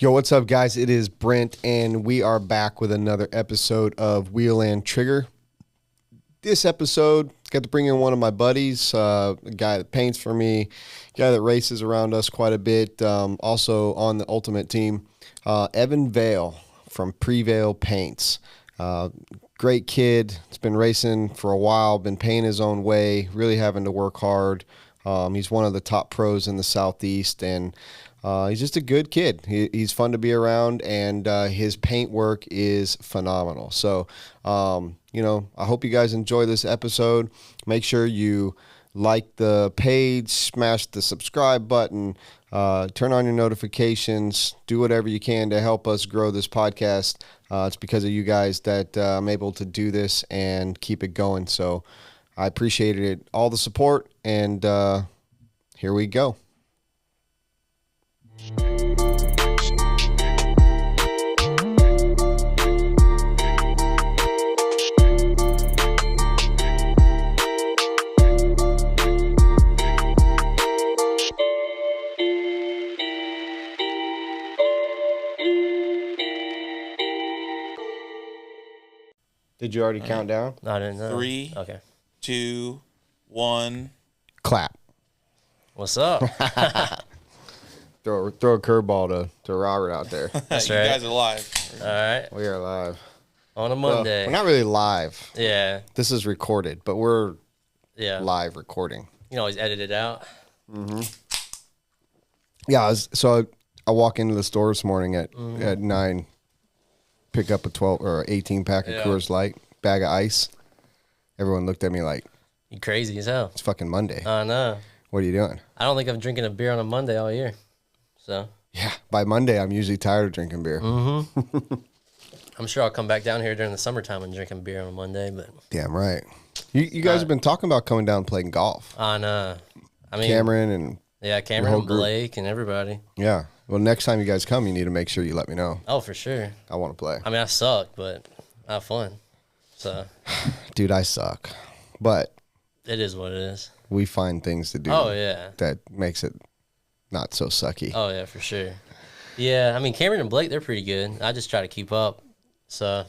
Yo, what's up, guys? It is Brent, and we are back with another episode of Wheel and Trigger. This episode, got to bring in one of my buddies, a guy that paints for me, a guy that races around us quite a bit, also on the Ultimate team, Evan Vail from Vail Paints. Great kid. He's been racing for a while, been painting his own way, really having to work hard. He's one of the top pros in the Southeast, and he's just a good kid. He's fun to be around, and his paint work is phenomenal. So, I hope you guys enjoy this episode. Make sure you like the page, smash the subscribe button, turn on your notifications, do whatever you can to help us grow this podcast. It's because of you guys that I'm able to do this and keep it going. So I appreciated it, all the support, and here we go. Did you already count down? No, I didn't know. 3, Okay. 2, 1. Clap. What's up? Throw a curveball to Robert out there. That's you right. guys are live. All right. We are live. On a Well, Monday. we're not really live. Yeah. This is recorded, but we're Yeah. live recording. You can always edit it out. Yeah, I walk into the store this morning at 9, pick up a 12 or 18 pack of Yeah. Coors Light, bag of ice. Everyone looked at me like, You crazy as hell. it's fucking Monday. I know. What are you doing? I don't think I'm drinking a beer on a Monday all year. So Yeah, by Monday, I'm usually tired of drinking beer. I'm sure I'll come back down here during the summertime and drinking beer on a Monday. But Damn right. You guys have been talking about coming down and playing golf. I know. I mean, Cameron and, yeah, Cameron whole and group. Blake and everybody. yeah. Well, next time you guys come, you need to make sure you let me know. Oh, for sure. I want to play. I mean, I suck, but I have fun. So Dude, I suck. But it is what it is. we find things to do Oh, yeah. that makes it not so sucky. Oh, yeah, for sure. Yeah, I mean, Cameron and Blake, they're pretty good. I just try to keep up. So,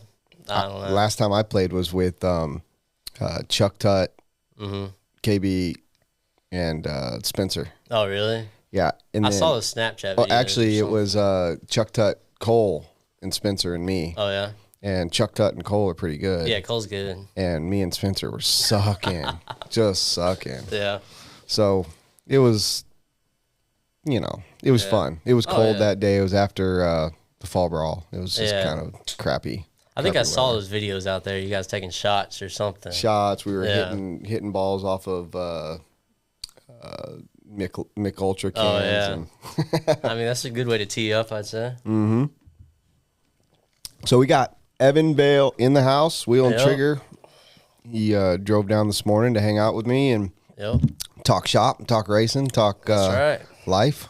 I don't know. Last time I played was with Chuck Tutt, KB, and Spencer. Oh, really? Yeah. And I then, saw the Snapchat oh, videos actually, or it was Chuck Tutt, Cole, and Spencer and me. Oh, yeah? And Chuck Tutt and Cole are pretty good. Yeah, Cole's good. And me and Spencer were sucking. Just sucking. Yeah. So it was, it was fun. It was cold yeah. that day. It was after the fall brawl. It was just Yeah. kind of crappy. I think I crappy saw weather. those videos out there, you guys taking shots or something. Shots. We were Yeah. hitting balls off of Mick Ultra cans. Oh, yeah. And I mean, that's a good way to tee up, I'd say. so we got Evan Vail in the house, Wheel and Yep. Trigger. He drove down this morning to hang out with me and Yep. talk shop, talk racing, talk That's right. life.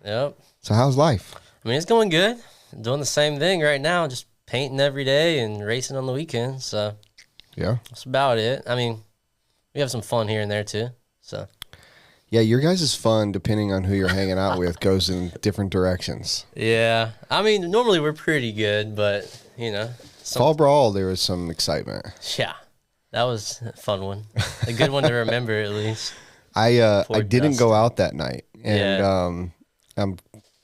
Yep. So how's life? I mean, it's going good. Doing the same thing right now, just painting every day and racing on the weekends. So Yeah. that's about it. I mean, we have some fun here and there, too. So, Yeah, your guys' fun, depending on who you're hanging out with, goes in different directions. yeah. I mean, normally we're pretty good, but, Fall Brawl, there was some excitement. yeah. That was a fun one. A good one to remember, at least. I Poor didn't go Dustin. out that night, and Yeah. I'm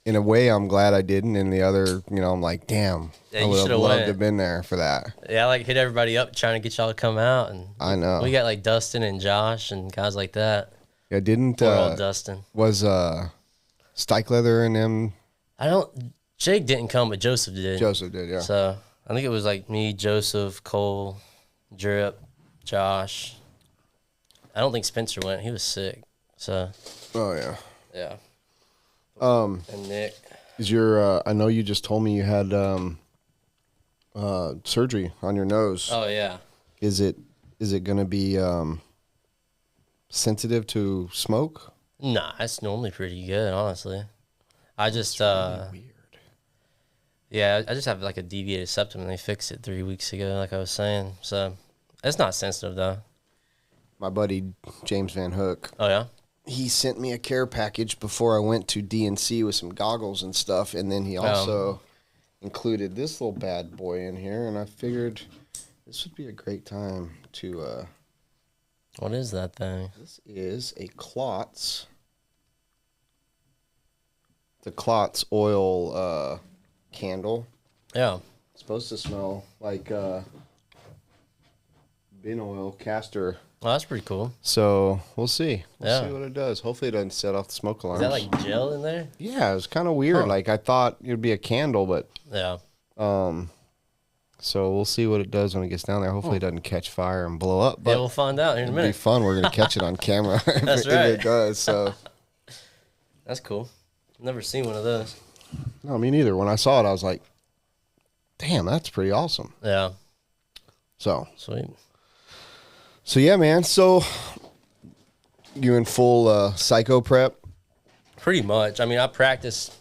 in a way I'm glad I didn't. In the other, I'm like, damn, Yeah, I you would have should've loved went. to have been there for that. Yeah, I hit everybody up trying to get y'all to come out, and I know. we got Dustin and Josh and guys like that. Yeah, didn't Poor old Dustin. was Stykeleather and them? Jake didn't come, but Joseph did. Joseph did, yeah. So I think it was me, Joseph, Cole, Drip, Josh. I don't think Spencer went. He was sick. So Oh yeah. yeah. Um, And Nick. is your? I know you just told me you had surgery on your nose. Oh yeah. Is it going to be sensitive to smoke? Nah, it's normally pretty good, honestly. I just Weird. yeah, I just have a deviated septum, and they fixed it 3 weeks ago, like I was saying. So it's not sensitive though. My buddy James Van Hook, Oh yeah. he sent me a care package before I went to DNC with some goggles and stuff, and then he also included this little bad boy in here, and I figured this would be a great time to. What is that thing? This is a Klotz. The Klotz oil candle. Yeah. It's supposed to smell like bin oil castor. Well, that's pretty cool. So we'll see. We'll Yeah. see what it does. Hopefully it doesn't set off the smoke alarms. Is that like gel in there? Yeah, it was kind of weird. Huh. Like I thought it would be a candle, but Yeah. so we'll see what it does when it gets down there. Hopefully it doesn't catch fire and blow up. But Yeah, we'll find out here in a it'll be minute. fun. We're gonna catch it on camera if, That's if right. it does. So That's cool. Never seen one of those. no, me neither. When I saw it, I was like, "Damn, that's pretty awesome." Yeah. So Sweet. yeah, man. So you in full psycho prep? Pretty much. I mean, I practiced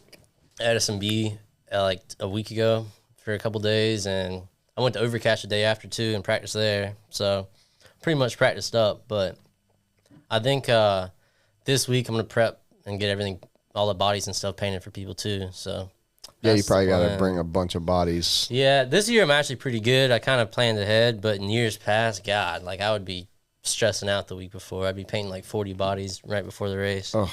at SMB like a week ago for a couple days, and I went to Overcash the day after too and practiced there. So pretty much practiced up. But I think this week I'm gonna prep and get everything, all the bodies and stuff painted for people too. So Yeah, you that's probably the got to plan. bring a bunch of bodies. Yeah, this year I'm actually pretty good. I kind of planned ahead, but in years past, God, like I would be stressing out the week before. I'd be painting like 40 bodies right before the race. Ugh.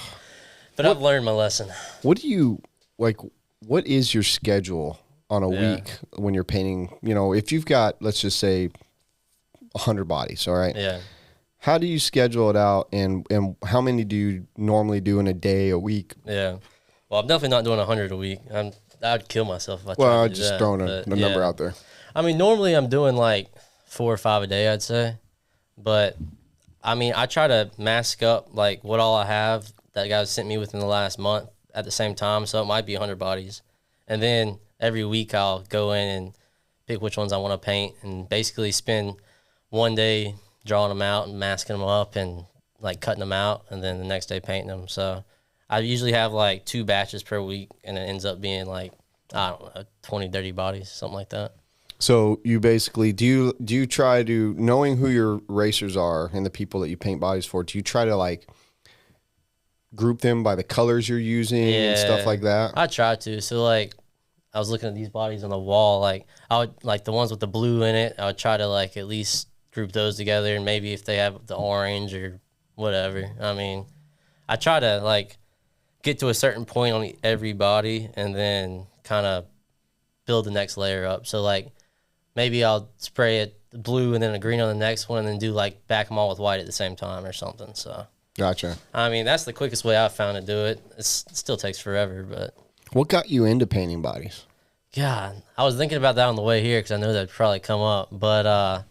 But I've learned my lesson. What do you like? What is your schedule on a Yeah. week when you're painting? You know, if you've got, let's just say, 100 bodies, all right? Yeah. How do you schedule it out, and how many do you normally do in a day, a week? Yeah. Well, I'm definitely not doing 100 a week. I'd kill myself if I tried Well, to I'm do just that, throwing but, a number yeah. out there. I mean, normally I'm doing like 4 or 5 a day, I'd say. But, I mean, I try to mask up like what all I have that guys sent me within the last month at the same time. So it might be 100 bodies. And then every week I'll go in and pick which ones I want to paint and basically spend one day drawing them out and masking them up and like cutting them out, and then the next day painting them. So I usually have like 2 batches per week, and it ends up being like, I don't know, 20, 30 bodies, something like that. So you basically do you try to, knowing who your racers are and the people that you paint bodies for, do you try to like group them by the colors you're using and stuff Yeah. like that? I try to. So like I was looking at these bodies on the wall, like I would like the ones with the blue in it, I would try to like at least group those together, and maybe if they have the orange or whatever. I mean, I try to like get to a certain point on every body and then kind of build the next layer up. So like maybe I'll spray it blue and then a green on the next one, and then do like back them all with white at the same time or something. So Gotcha. I mean, that's the quickest way I've found to do it. It still takes forever, but What got you into painting bodies? God, I was thinking about that on the way here because I know that'd probably come up. But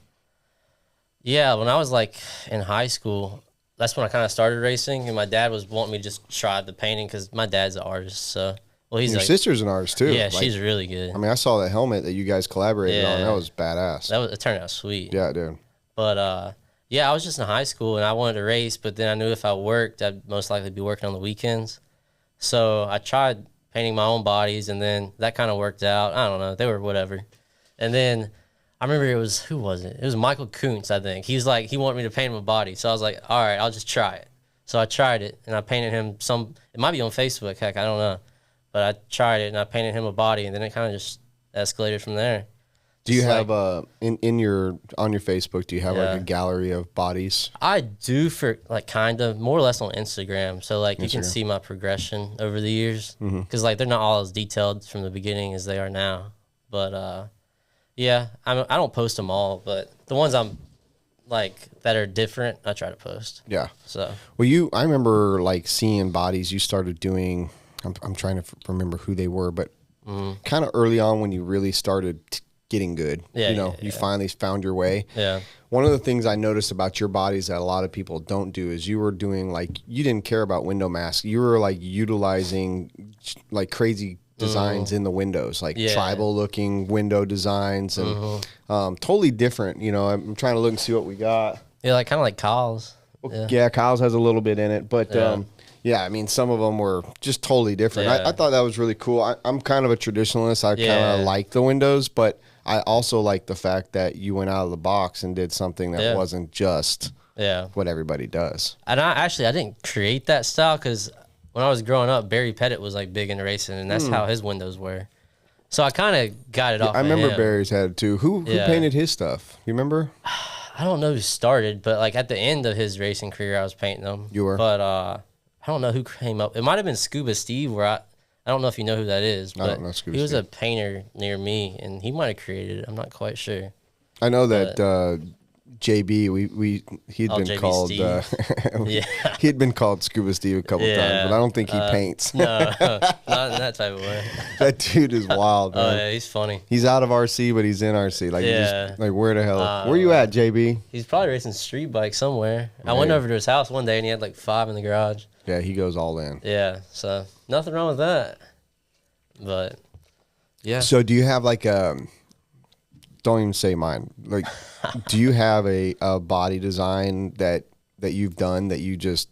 yeah, when I was like in high school, that's when I kind of started racing, and my dad was wanting me to just try the painting because my dad's an artist. So, well, he's Your like, sister's an artist too. yeah, Like, she's really good. I mean, I saw the helmet that you guys collaborated on. Yeah. That was badass. It turned out sweet. Yeah, dude. But yeah, I was just in high school and I wanted to race, but then I knew if I worked, I'd most likely be working on the weekends. So I tried painting my own bodies, and then that kind of worked out. I don't know, they were whatever. And then I remember who was it? It was Michael Kuntz, I think. He wanted me to paint him a body, so I was like, all right, I'll just try it. So I tried it, and I painted him it might be on Facebook, heck, I don't know. But I tried it, and I painted him a body, and then it kind of just escalated from there. Do you Just have on your Facebook? Do you have Yeah. like a gallery of bodies? I do, for like kind of more or less on Instagram. So like you can Instagram. see my progression over the years, because like they're not all as detailed from the beginning as they are now. But yeah, I don't post them all, but the ones I'm like that are different, I try to post. Yeah. So Well, I remember like seeing bodies you started doing. I'm trying to remember who they were, but kind of early on when you really started getting good. Yeah, You finally found your way. yeah, One of the things I noticed about your bodies that a lot of people don't do is you were doing like, you didn't care about window masks. You were like utilizing like crazy designs in the windows, like Yeah. tribal looking window designs, and totally different. I'm trying to look and see what we got. yeah, like kind of like Kyle's. Yeah. Yeah, Kyle's has a little bit in it, but Yeah. yeah, I mean, some of them were just totally different. Yeah. I thought that was really cool. I'm kind of a traditionalist. I kind Yeah. of like the windows, but I also like the fact that you went out of the box and did something that Yeah. wasn't just Yeah. what everybody does. And I didn't create that style because when I was growing up, Barry Pettit was like big into racing, and that's how his windows were. So I kind of got it off. I of remember him. Barry's had it too. Who painted his stuff? You remember? I don't know who started, but like at the end of his racing career, I was painting them. You were? But I don't know who came up. It might have been Scuba Steve, where I don't know if you know who that is, but I don't know Scuba he was Steve. a painter near me, and he might have created it. I'm not quite sure. I know that JB, he'd been JB called Steve. he'd been called Scuba Steve a couple times, but I don't think he paints. No, not in that type of way. That dude is wild, man. Oh yeah, he's funny. He's out of RC, but he's in RC. Like, where the hell? Where you at, JB? He's probably racing street bike somewhere. I went over to his house one day, and he had like 5 in the garage. Yeah, he goes all in. Yeah, so nothing wrong with that. But yeah. So do you have like don't even say mine. Like, do you have a body design that you've done that you just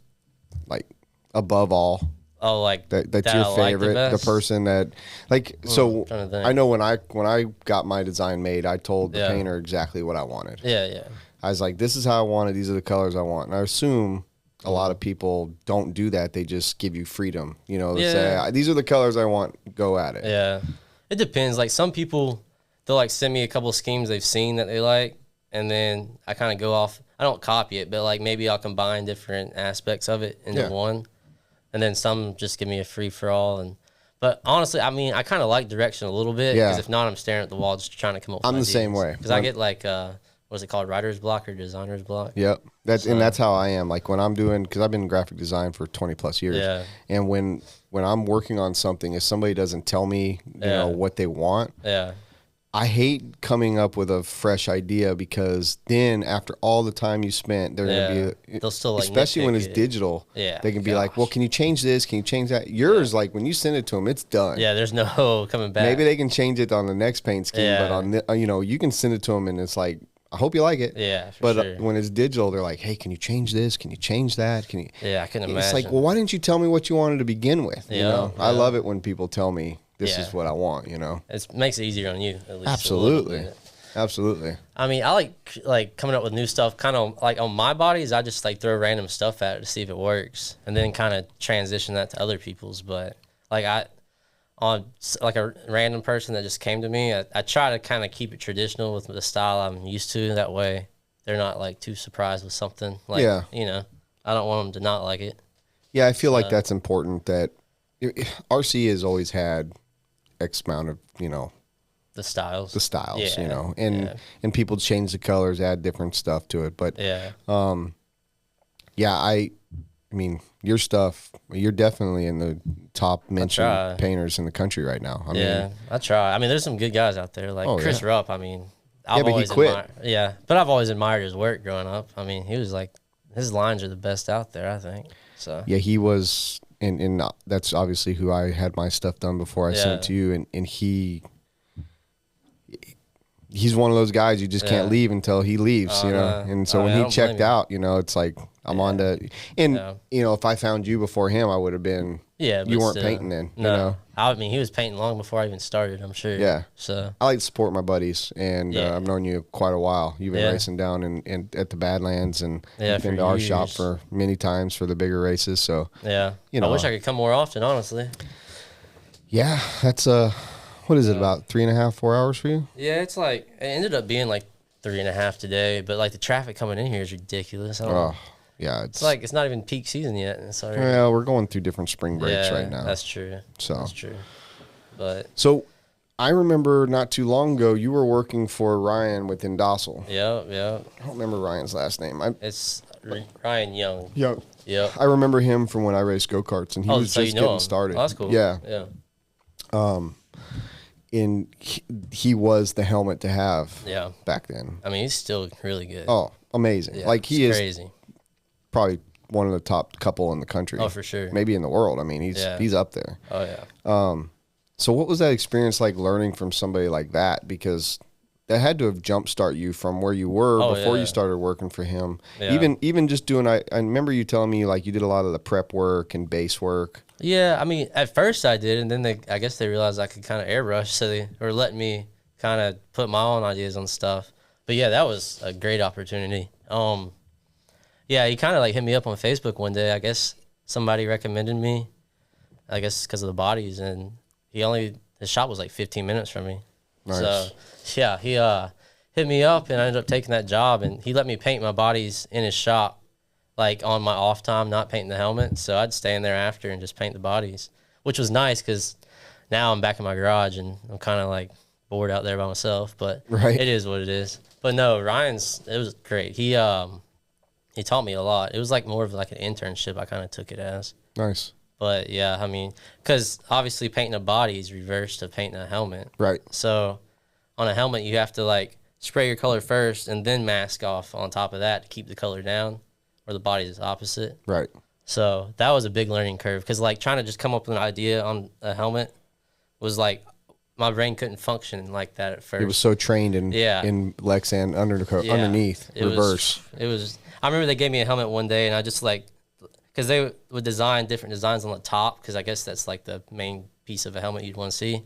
like above all? Oh, like That's your favorite, the person that like. So I know when I got my design made, I told the painter exactly what I wanted. Yeah. I was like, this is how I want it. These are the colors I want. And I assume a lot of people don't do that. They just give you freedom. You know, they say, these are the colors I want. Go at it. Yeah. It depends. Like some people, they'll like send me a couple of schemes they've seen that they like. And then I kind of go off. I don't copy it, but like maybe I'll combine different aspects of it into one. And then some just give me a free for all. But honestly, I mean, I kind of like direction a little bit. Because if not, I'm staring at the wall just trying to come up with I'm the same way. Because I get like, what's it called? Writer's block or designer's block? Yep. And that's how I am. Like when I'm doing, because I've been in graphic design for 20 plus years. Yeah. And when I'm working on something, if somebody doesn't tell me, you know, what they want. Yeah. I hate coming up with a fresh idea because then after all the time you spent, they're going to be, they'll still like especially when it's digital, they can be like, well, can you change this? Can you change that? Yours, like when you send it to them, it's done. Yeah, there's no coming back. Maybe they can change it on the next paint scheme, but on the, you know, you can send it to them and it's like, I hope you like it. Yeah, but sure. When it's digital, they're like, hey, can you change this? Can you change that? Can you? Yeah, I can imagine. It's like, well, why didn't you tell me what you wanted to begin with? You know, I love it when people tell me this is what I want, you know. It makes it easier on you, at least. Absolutely. Absolutely. I mean, I like coming up with new stuff kind of like on my bodies. I just like throw random stuff at it to see if it works and then kind of transition that to other people's. But like on like a random person that just came to me, I try to kind of keep it traditional with the style I'm used to. That way they're not like too surprised with something. Like, you know, I don't want them to not like it. Yeah, I feel like that's important that RC has always had X amount of, you know, the styles, you know, and people change the colors, add different stuff to it. But I mean, your stuff, you're definitely in the top mentioned painters in the country right now. I mean, I try. I mean, there's some good guys out there like Chris Rupp. I mean, but he quit. But I've always admired his work growing up. I mean, he was like, his lines are the best out there, I think. So yeah, he was, and that's obviously who I had my stuff done before I sent it to you, and he's one of those guys you just can't leave until he leaves, you know. And so when he checked out, you know, it's like I'm on to, and you know, if I found you before him, I would have been. Yeah, you weren't painting then. No, you know? I mean he was painting long before I even started. I'm sure. Yeah. So I like to support my buddies, and I've known you quite a while. You've been racing down in at the Badlands, and you've been to our shop for many times for the bigger races. So you know, I wish I could come more often, honestly. Yeah, that's what is it, about 3.5, 4 hours for you? Yeah, it's like, it ended up being like 3.5 today, but like the traffic coming in here is ridiculous. Yeah, it's like it's not even peak season yet. Sorry. Yeah, we're going through different spring breaks right now. That's true. That's true. But I remember not too long ago you were working for Ryan with Indossel. Yeah. I don't remember Ryan's last name. It's Ryan Young. Yep. I remember him from when I raced go-karts, and he was just getting started. Oh, that's cool. Yeah. And he was the helmet to have back then. I mean, he's still really good. Oh, amazing. Yeah, like he is crazy. Probably one of the top couple in the country. Oh, for sure. Maybe in the world. I mean, he's up there. Oh, yeah. So what was that experience like learning from somebody like that? Because that had to have jumpstart you from where you were before you started working for him. Yeah. Even just doing, I remember you telling me like you did a lot of the prep work and base work. Yeah, I mean, at first I did, and then I guess they realized I could kind of airbrush, so they were letting me kind of put my own ideas on stuff. But yeah, that was a great opportunity. Yeah, he kind of like hit me up on Facebook one day. I guess somebody recommended me. I guess because of the bodies, and his shop was like 15 minutes from me. Nice. So yeah, he hit me up, and I ended up taking that job, and he let me paint my bodies in his shop, like on my off time, not painting the helmet. So I'd stay in there after and just paint the bodies, which was nice because now I'm back in my garage and I'm kind of like bored out there by myself. But Right. it is what it is. But no, it was great. He taught me a lot. It was like more of like an internship. I kind of took it as. Nice. But yeah, I mean, because obviously painting a body is reverse to painting a helmet. Right. So on a helmet, you have to like spray your color first and then mask off on top of that to keep the color down, or the body is opposite. Right. So that was a big learning curve because like trying to just come up with an idea on a helmet was like my brain couldn't function like that at first. It was so trained in Lexan underneath reverse. It was. I remember they gave me a helmet one day, and I just like, because they would design different designs on the top, because I guess that's like the main piece of a helmet you'd want to see.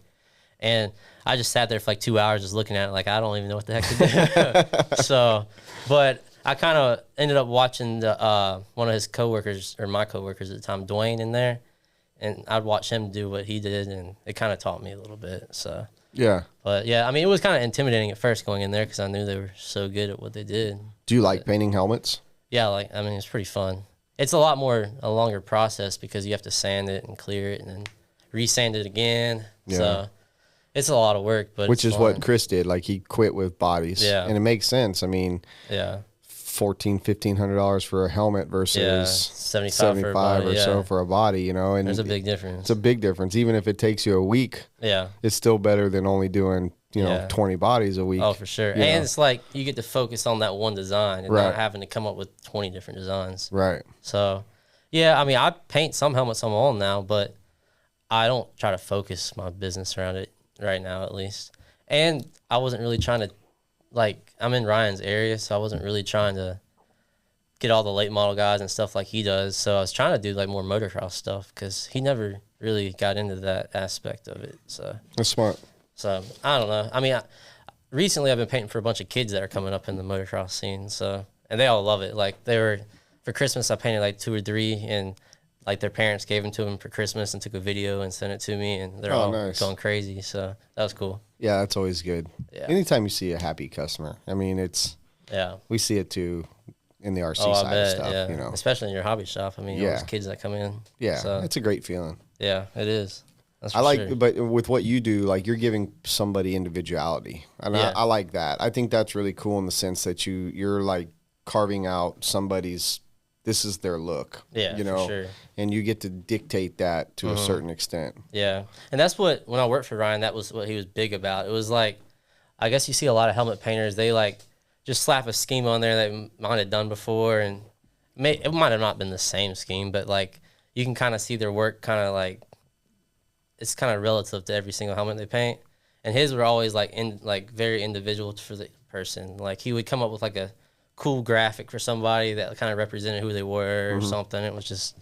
And I just sat there for like 2 hours just looking at it, like I don't even know what the heck to do. So, but I kind of ended up watching the one of his coworkers, or my coworkers at the time, Dwayne, in there, and I'd watch him do what he did, and it kind of taught me a little bit. So yeah. But yeah, I mean, it was kind of intimidating at first going in there because I knew they were so good at what they did. Do you like painting helmets? Yeah, I mean, it's pretty fun. It's a longer process because you have to sand it and clear it and then resand it again. Yeah. So it's a lot of work, but which is fun. what Chris did. Like he quit with bodies. Yeah. And it makes sense. I mean, yeah. $1,500 for a helmet versus 75 or so for a body, you know. And there's a big difference. It's a big difference. Even if it takes you a week, yeah, it's still better than only doing, 20 bodies a week. Oh, for sure. And it's like you get to focus on that one design and not having to come up with 20 different designs. Right. So, yeah, I mean, I paint some helmets on my own now, but I don't try to focus my business around it right now, at least. And I wasn't really trying to, like, I'm in Ryan's area, so I wasn't really trying to get all the late model guys and stuff like he does. So I was trying to do, like, more motocross stuff because he never really got into that aspect of it. So that's smart. So I don't know. I mean, recently I've been painting for a bunch of kids that are coming up in the motocross scene. So, and they all love it. Like for Christmas, I painted like 2 or 3, and like their parents gave them to them for Christmas and took a video and sent it to me, and they're all going crazy. So that was cool. Yeah, that's always good. Yeah. Anytime you see a happy customer, I mean, we see it too in the RC side of stuff, yeah. Especially in your hobby shop. I mean, all those kids that come in. Yeah, so, it's a great feeling. Yeah, it is. I like, sure. But with what you do, like you're giving somebody individuality, and I like that. I think that's really cool in the sense that you're like carving out somebody's. This is their look. Yeah, for sure. And you get to dictate that to a certain extent. Yeah, and that's when I worked for Ryan, that was what he was big about. It was like, I guess you see a lot of helmet painters. They like just slap a scheme on there that might have done before, and it might have not been the same scheme, but like you can kind of see their work kind of like. It's kind of relative to every single helmet they paint, and his were always like very individual for the person. Like he would come up with like a cool graphic for somebody that kind of represented who they were or something. It was just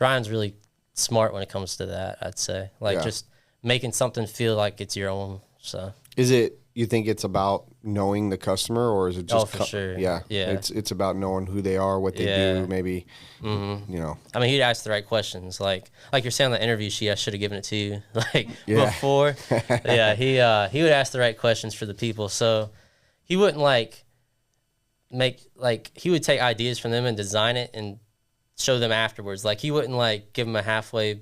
Ryan's really smart when it comes to that. I'd say just making something feel like it's your own. So you think it's about knowing the customer, or is it just? Oh, for sure. Yeah. It's about knowing who they are, what they do, maybe. I mean, he'd ask the right questions, like you're saying on the interview sheet. I should have given it to you, before. Yeah, he would ask the right questions for the people, so he wouldn't he would take ideas from them and design it and show them afterwards. Like he wouldn't give them a halfway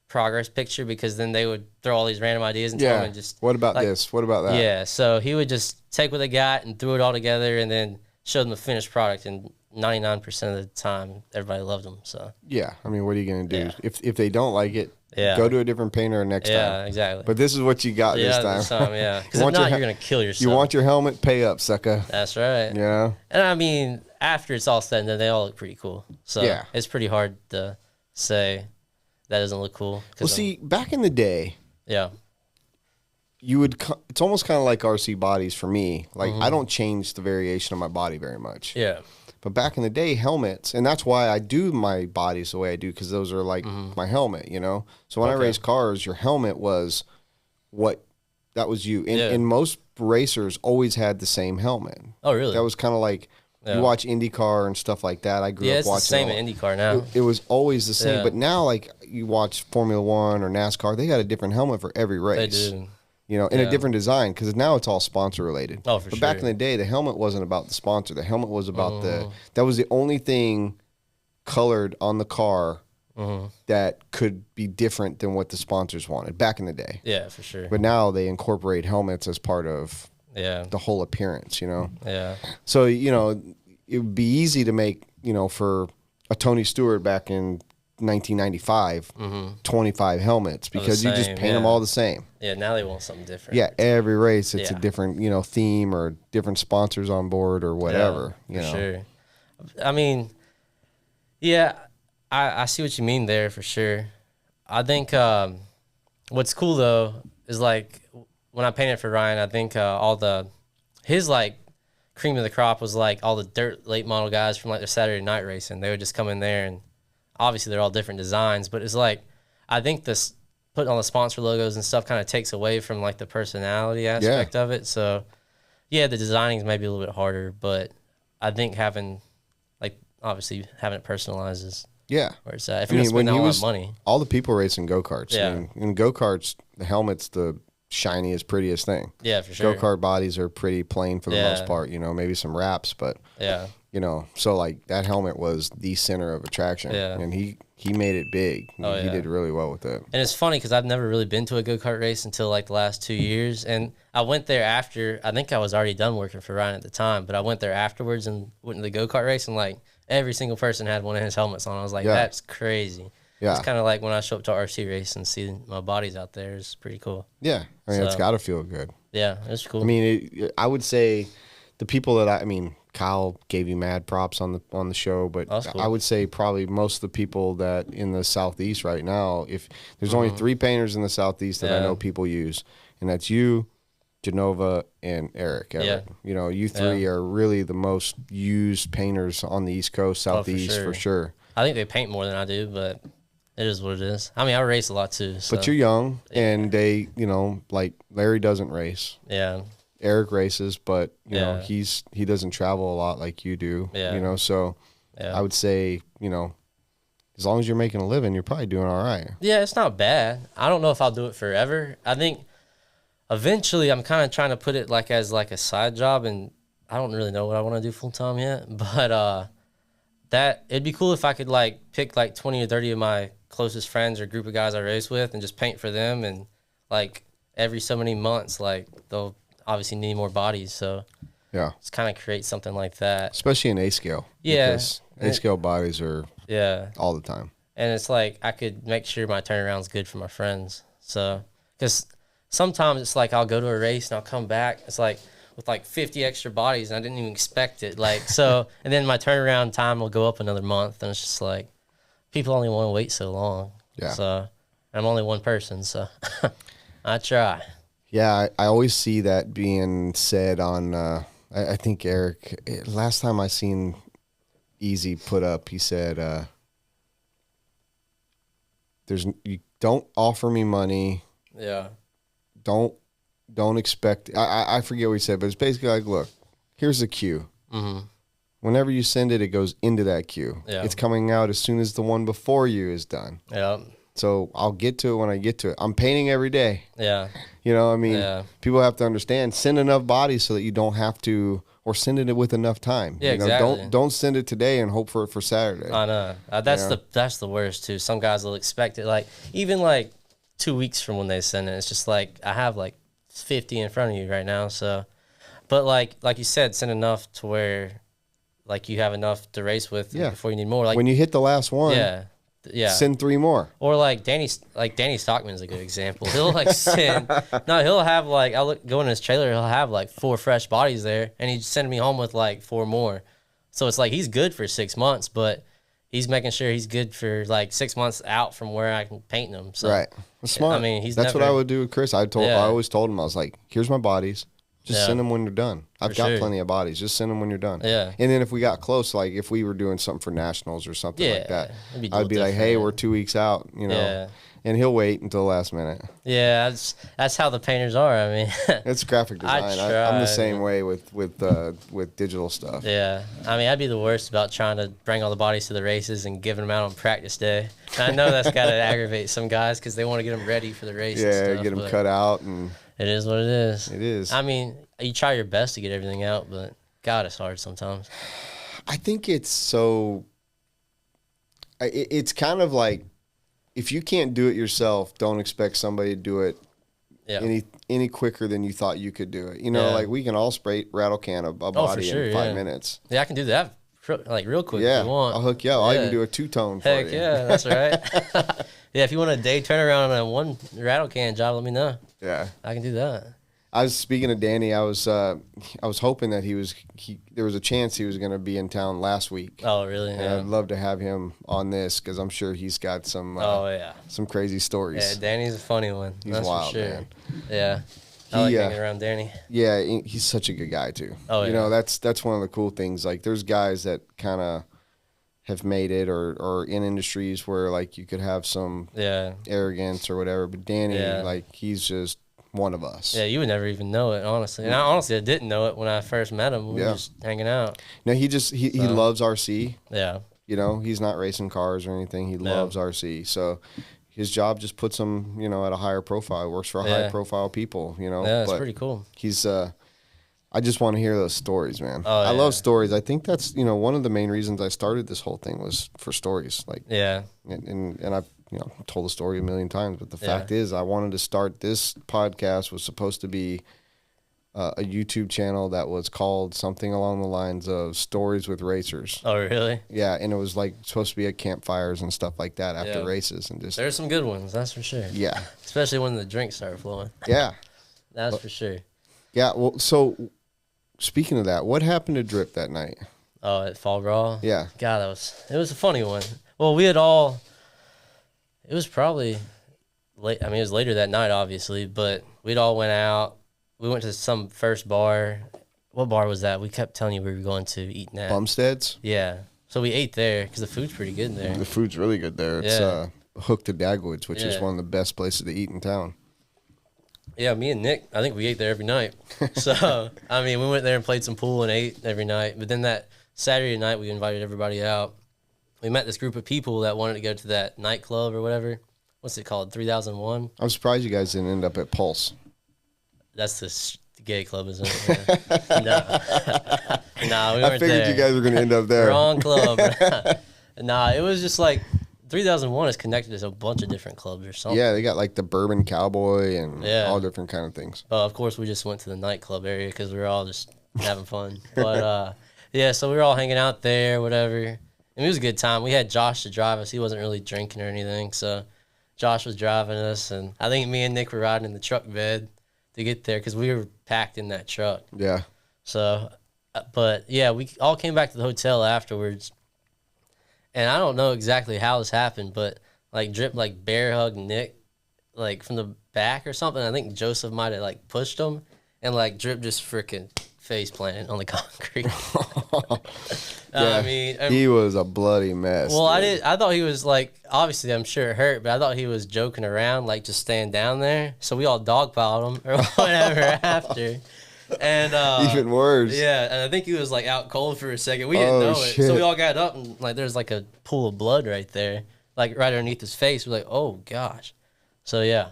progress picture, because then they would throw all these random ideas into them and just what about this, what about that? Yeah, so he would just take what they got and threw it all together and then show them the finished product, and 99% of the time everybody loved them. So yeah, I mean, what are you gonna do if they don't like it? Go to a different painter next time. Yeah, exactly. But this is what you got this time. Because if not, you're gonna kill yourself. You want your helmet, pay up, sucker. That's right. Yeah. And I mean, after it's all said and done, they all look pretty cool. So it's pretty hard to say that doesn't look cool. Well, see, back in the day, you would. It's almost kind of like RC bodies for me. Like I don't change the variation of my body very much. Yeah. But back in the day, helmets, and that's why I do my bodies the way I do, because those are like my helmet, you know? So when I race cars, your helmet was that was you. And most racers always had the same helmet. Oh, really? That was kind of like, Yeah. You watch IndyCar and stuff like that. I grew up it's the watching. same in IndyCar now. It was always the same, Yeah. but now like you watch Formula One or NASCAR, they got a different helmet for every race. They do. You know, in a Yeah. different design because now it's all sponsor related. Oh, for but sure. back in the day, the helmet wasn't about the sponsor. The helmet was about that was the only thing colored on the car that could be different than what the sponsors wanted back in the day. Yeah, for sure. But now they incorporate helmets as part of Yeah. the whole appearance, you know? Yeah. So, you know, it would be easy to make, you know, for a Tony Stewart back in 1995, 25 helmets because you just same, paint them yeah. all the same. Yeah, now they want something different. Yeah, every race it's a Yeah. different, you know, theme or different sponsors on board or whatever, you for know. sure. I mean, yeah, I see what you mean there for sure. I think what's cool though is like when I painted for Ryan, I think his like cream of the crop was like all the dirt late model guys from like the Saturday night racing. They would just come in there and obviously they're all different designs, but it's like I think this putting all the sponsor logos and stuff kind of takes away from like the personality aspect of it. So yeah, the designing is maybe a little bit harder, but I think having obviously having it personalized is Yeah. where it's at. If you're spending a lot of money. All the people racing go-karts. Yeah. I mean, in go-karts, the helmet's the shiniest, prettiest thing. Yeah, for sure. Go-kart bodies are pretty plain for the Yeah. most part, you know, maybe some wraps, but, Yeah. you know, so like that helmet was the center of attraction. Yeah. And he made it big. Oh, He yeah. did really well with it. And it's funny because I've never really been to a go-kart race until like the last 2 years. And I went there after, I think I was already done working for Ryan at the time, but I went there afterwards and went to the go-kart race and like every single person had one of his helmets on. I was like, Yeah. that's crazy. Yeah. It's kind of like when I show up to RC race and see my bodies out there. It's pretty cool. Yeah. I mean, it's So- got to feel good. Yeah, it's cool. I mean, I would say the people that I mean, Kyle gave you mad props on the show, but That's cool. I would say probably most of the people that in the Southeast right now, if there's only 3 painters in the Southeast that I Yeah. know people use, and that's you, Genova, and Eric. Yeah. You know, you 3 are really the most used painters on the East Coast, Southeast for sure. I think they paint more than I do, but it is what it is. I mean, I race a lot too. So. But you're young, and they, you know, like Larry doesn't race. Yeah. Eric races, but you know Yeah. he doesn't travel a lot like you do. Yeah. You know, so Yeah. I would say, you know, as long as you're making a living, you're probably doing all right. Yeah, it's not bad. I don't know if I'll do it forever. I think eventually I'm kind of trying to put it like as like a side job, and I don't really know what I want to do full time yet. But that it'd be cool if I could like pick like 20 or 30 of my closest friends or group of guys I race with and just paint for them, and like every so many months, like they'll obviously need more bodies, so Yeah, just kind of create something like that. especially in A scale. Yeah. because A scale bodies are Yeah. all the time. And it's like I could make sure my turnaround's good for my friends. So, because sometimes it's like I'll go to a race and I'll come back. It's like with like 50 extra bodies and I didn't even expect it. Like, so, and then my turnaround time will go up another month. And it's just like people only want to wait so long. Yeah. So, I'm only one person. So, I try. Yeah, I always see that being said on. I think Eric. Last time I seen Easy put up, he said, "There's you don't offer me money. Yeah. Don't expect." I forget what he said, but it's basically like, look, here's the queue. Mm-hmm. Whenever you send it, it goes into that queue. Yeah. It's coming out as soon as the one before you is done. Yeah. So I'll get to it when I get to it. I'm painting every day. Yeah. You know, I mean, Yeah. people have to understand, send enough bodies so that you don't have to, or send it with enough time. Yeah, you know, exactly. Don't send it today and hope for it for Saturday. I know. That's Yeah. that's the worst too. Some guys will expect it like even like 2 weeks from when they send it. It's just like I have like 50 in front of you right now. So, but like you said, send enough to where like you have enough to race with Yeah. before you need more. Like when you hit the last one, yeah. send 3 more. Or like Danny Stockman's a good example. He'll like send he'll have like I'll go in his trailer. He'll have like 4 fresh bodies there, and he's sending me home with like 4 more. So it's like he's good for 6 months, but he's making sure he's good for like 6 months out from where I can paint them. So, Right. That's smart. I mean, That's what I would do with Chris. I always told him, I was like, here's my bodies. Just Yeah. send them when you're done. I've got sure. plenty of bodies. Just send them when you're done. Yeah. And then if we got close, like if we were doing something for nationals or something Yeah, like that, it'd be a I'd little be like, hey, different. we're 2 weeks out, you know. Yeah. And he'll wait until the last minute. Yeah, that's how the painters are. I mean, It's graphic I design. I'm the try, same man. way with digital stuff. yeah. I mean, I'd be the worst about trying to bring all the bodies to the races and giving them out on practice day. And I know that's got to aggravate some guys because they want to get them ready for the race. and Yeah, stuff, get them but cut out, and It is what it is. it is. I mean, you try your best to get everything out, but God, it's hard sometimes. I think it's so. It's kind of like if you can't do it yourself, don't expect somebody to do it Yeah. any quicker than you thought you could do it. You know, Yeah. like we can all spray rattle can a body sure, in 5 yeah. minutes. Yeah, I can do that like real quick Yeah, if you want. I'll hook you up. I'll Yeah. even do a two-tone for Heck you. yeah, that's right. Yeah, if you want a day turnaround on a one rattle can job, let me know. Yeah. I can do that. I was speaking of Danny. I was hoping that there was a chance he was going to be in town last week. Oh, really? And Yeah. I'd love to have him on this because I'm sure he's got some Oh, yeah. some crazy stories. Yeah, Danny's a funny one. He's that's wild, for sure. man. Yeah. I like He, hanging around Danny. Yeah, he's such a good guy too. Oh, You yeah. know, that's one of the cool things. Like there's guys that kind of have made it or in industries where like you could have some Yeah. arrogance or whatever, but Danny, Yeah. like he's just one of us. Yeah, you would never even know it, honestly. And I didn't know it when I first met him. We Yeah. were just hanging out. No, he loves RC. Yeah. You know, he's not racing cars or anything. He loves RC. So his job just puts him, you know, at a higher profile. He works for Yeah. high profile people, you know. Yeah, it's But pretty cool. he's I just want to hear those stories, man. Oh, I yeah. love stories. I think that's, you know, one of the main reasons I started this whole thing was for stories. Like Yeah. and I've, you know, told the story a million times, but the Yeah. fact is I wanted to start this podcast was supposed to be a YouTube channel that was called something along the lines of Stories with Racers. Oh, really? Yeah, and it was like supposed to be at campfires and stuff like that after Yeah. races and just There's some good ones, that's for sure. yeah. Especially when the drinks start flowing. Yeah. That's for sure. Yeah, well, so speaking of that, what happened to Drip that night? Oh, at Fall Brawl? Yeah. God, it was a funny one. Well, it was probably late. I mean, it was later that night, obviously, but we'd all went out. We went to some first bar. What bar was that? We kept telling you we were going to eat at. Bumsteads? Yeah. So we ate there because the food's pretty good there. The food's really good there. It's Yeah. Hook to Dagwoods, which is Yeah. one of the best places to eat in town. Yeah, me and Nick, I think we ate there every night. So, I mean, we went there and played some pool and ate every night. But then that Saturday night, we invited everybody out. We met this group of people that wanted to go to that nightclub or whatever. What's it called? 3001? I'm surprised you guys didn't end up at Pulse. That's the gay club, isn't it? No. No, we weren't I figured there. you guys were going to end up there. Wrong club. Nah, it was just like 3001 is connected to a bunch of different clubs or something. Yeah, they got like the Bourbon Cowboy and Yeah. all different kind of things. Well, of course, we just went to the nightclub area because we were all just having fun. But, yeah, so we were all hanging out there, whatever. And it was a good time. We had Josh to drive us. He wasn't really drinking or anything, so Josh was driving us. And I think me and Nick were riding in the truck bed to get there because we were packed in that truck. Yeah. So, but, yeah, we all came back to the hotel afterwards. And I don't know exactly how this happened, but, like, Drip, like, bear hugged Nick, like, from the back or something. I think Joseph might have, like, pushed him. And, like, Drip just freaking face planted on the concrete. I mean, he was a bloody mess. well, dude. I thought he was like, obviously, I'm sure it hurt, but I thought he was joking around, like just staying down there. So we all dogpiled him or whatever after. And Even worse. yeah, and I think he was like out cold for a second. We didn't Oh, know it, shit. so we all got up and like there's like a pool of blood right there, like right underneath his face. We're like, oh gosh. So yeah,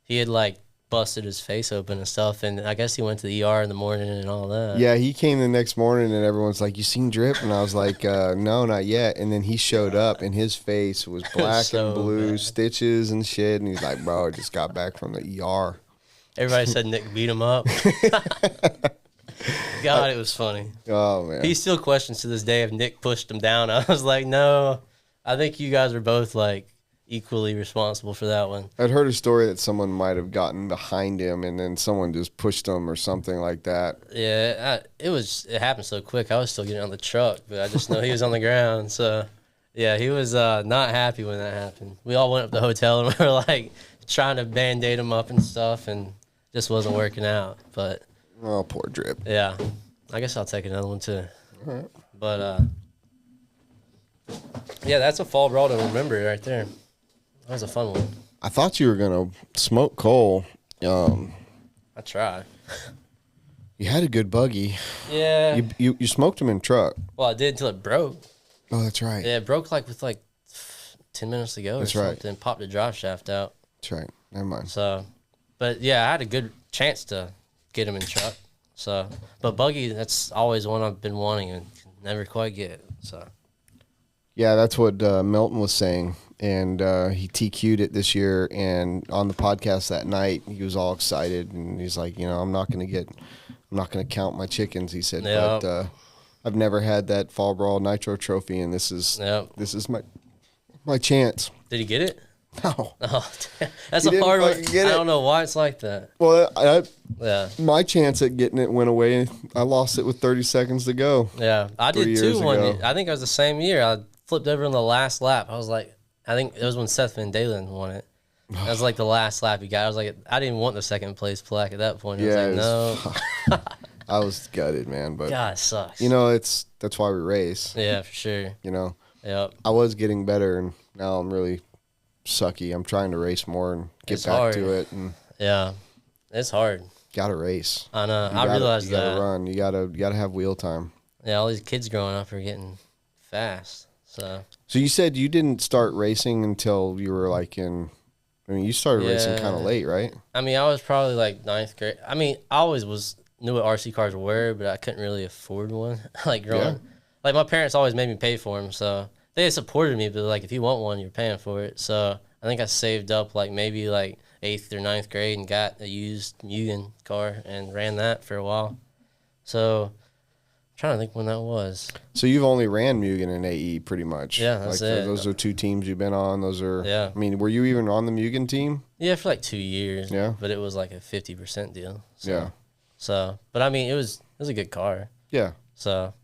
he had like busted his face open and stuff, and I guess he went to the ER in the morning and all that. Yeah, he came the next morning and everyone's like, "You seen Drip?" And I was like, "No, not yet." And then he showed up and his face was black So and blue, bad. stitches and shit. And he's like, "Bro, I just got back from the ER." Everybody said Nick beat him up. God, it was funny. Oh man. He still questions to this day if Nick pushed him down. I was like, no, I think you guys are both like equally responsible for that one. I'd heard a story that someone might have gotten behind him and then someone just pushed him or something like that. Yeah, it happened so quick. I was still getting on the truck, but I just know he was on the ground. So yeah, he was not happy when that happened. We all went up to the hotel and we were like trying to band-aid him up and stuff, and just wasn't working out. But Oh, poor Drip. Yeah. I guess I'll take another one too. All right. But yeah, that's a fall brawl to remember right there. That was a fun one. I thought you were gonna smoke Cole. I tried. You had a good buggy. Yeah. You smoked him in truck. Well, I did until it broke. Oh, that's right. Yeah, it broke with 10 minutes to go or That's right. something. Popped the drive shaft out. That's right. Never mind. So, but yeah, I had a good chance to get him in truck. So, but buggy, that's always one I've been wanting and never quite get. So, Yeah, that's what Milton was saying, and he TQ'd it this year. And on the podcast that night, he was all excited, and he's like, I'm not gonna count my chickens. He said, Yep. but I've never had that Fall Brawl Nitro trophy, and this is my chance. did he get it? No. Oh, that's He a didn't hard one. fucking get I it. don't know why it's like that. Well, Yeah, my chance at getting it went away. I lost it with 30 seconds to go. yeah, I 3 did years too. One, ago. I think it was the same year. I flipped over on the last lap. I was like, I think it was when Seth Van Dalen won it. That was like the last lap he got. I was like, I didn't want the second place plaque at that point. I Yeah, was like, no, I was gutted, man. But God, it sucks. that's why we race. Yeah, for sure. Yep. I was getting better, and now I'm really sucky. I'm trying to race more and get It's back hard. to it, and Yeah, it's hard. gotta race. I know. You I realized you gotta that. run. You gotta have wheel time. Yeah, all these kids growing up are getting fast. So So you said you didn't start racing until you were you started racing kind of Yeah. late, right? I mean, I was probably like ninth grade. I mean, I always knew what RC cars were, but I couldn't really afford one. Growing, like my parents always made me pay for them, so they supported me. But like, if you want one, you're paying for it. So I think I saved up maybe 8th or 9th grade and got a used Mugen car and ran that for a while. So I'm trying to think when that was. So you've only ran Mugen and AE pretty much. Yeah, that's it. Those are two teams you've been on. Those are. Yeah. I mean, were you even on the Mugen team? Yeah, for 2 years. Yeah. But it was a 50% deal. So, Yeah. So, but I mean, it was a good car. Yeah. So,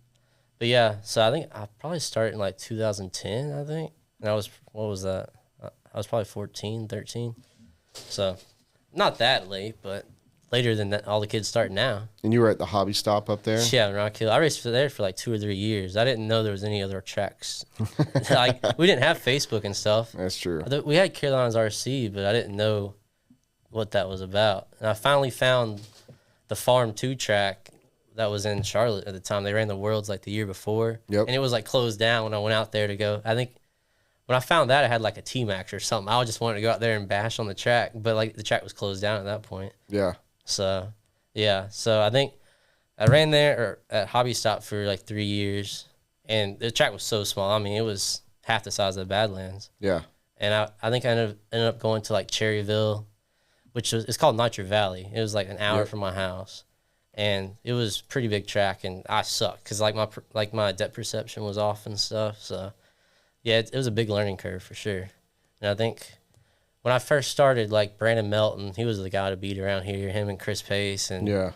but yeah, so I think I probably started in 2010, I think. And what was that? I was probably 14, 13. So, not that late, but later than that, all the kids start now. And you were at the hobby stop up there? Yeah, in Rock Hill. I raced there for 2 or 3 years. I didn't know there was any other tracks. We didn't have Facebook and stuff. That's true. We had Carolina's RC, but I didn't know what that was about. And I finally found the Farm 2 track that was in Charlotte at the time. They ran the Worlds the year before. Yep. And it was closed down when I went out there to go. I think when I found that, I had a T-Max or something. I just wanted to go out there and bash on the track, but the track was closed down at that point. Yeah. So, yeah. So I think I ran there at Hobby Stop for 3 years, and the track was so small. I mean, it was half the size of the Badlands. Yeah. And I think I ended up going to Cherryville, it's called Nitro Valley. It was an hour from my house, and it was a pretty big track, and I sucked because my depth perception was off and stuff. So yeah, it was a big learning curve for sure. And I think when I first started, Brandon Melton, he was the guy to beat around here. Him and Chris Pace and Yeah.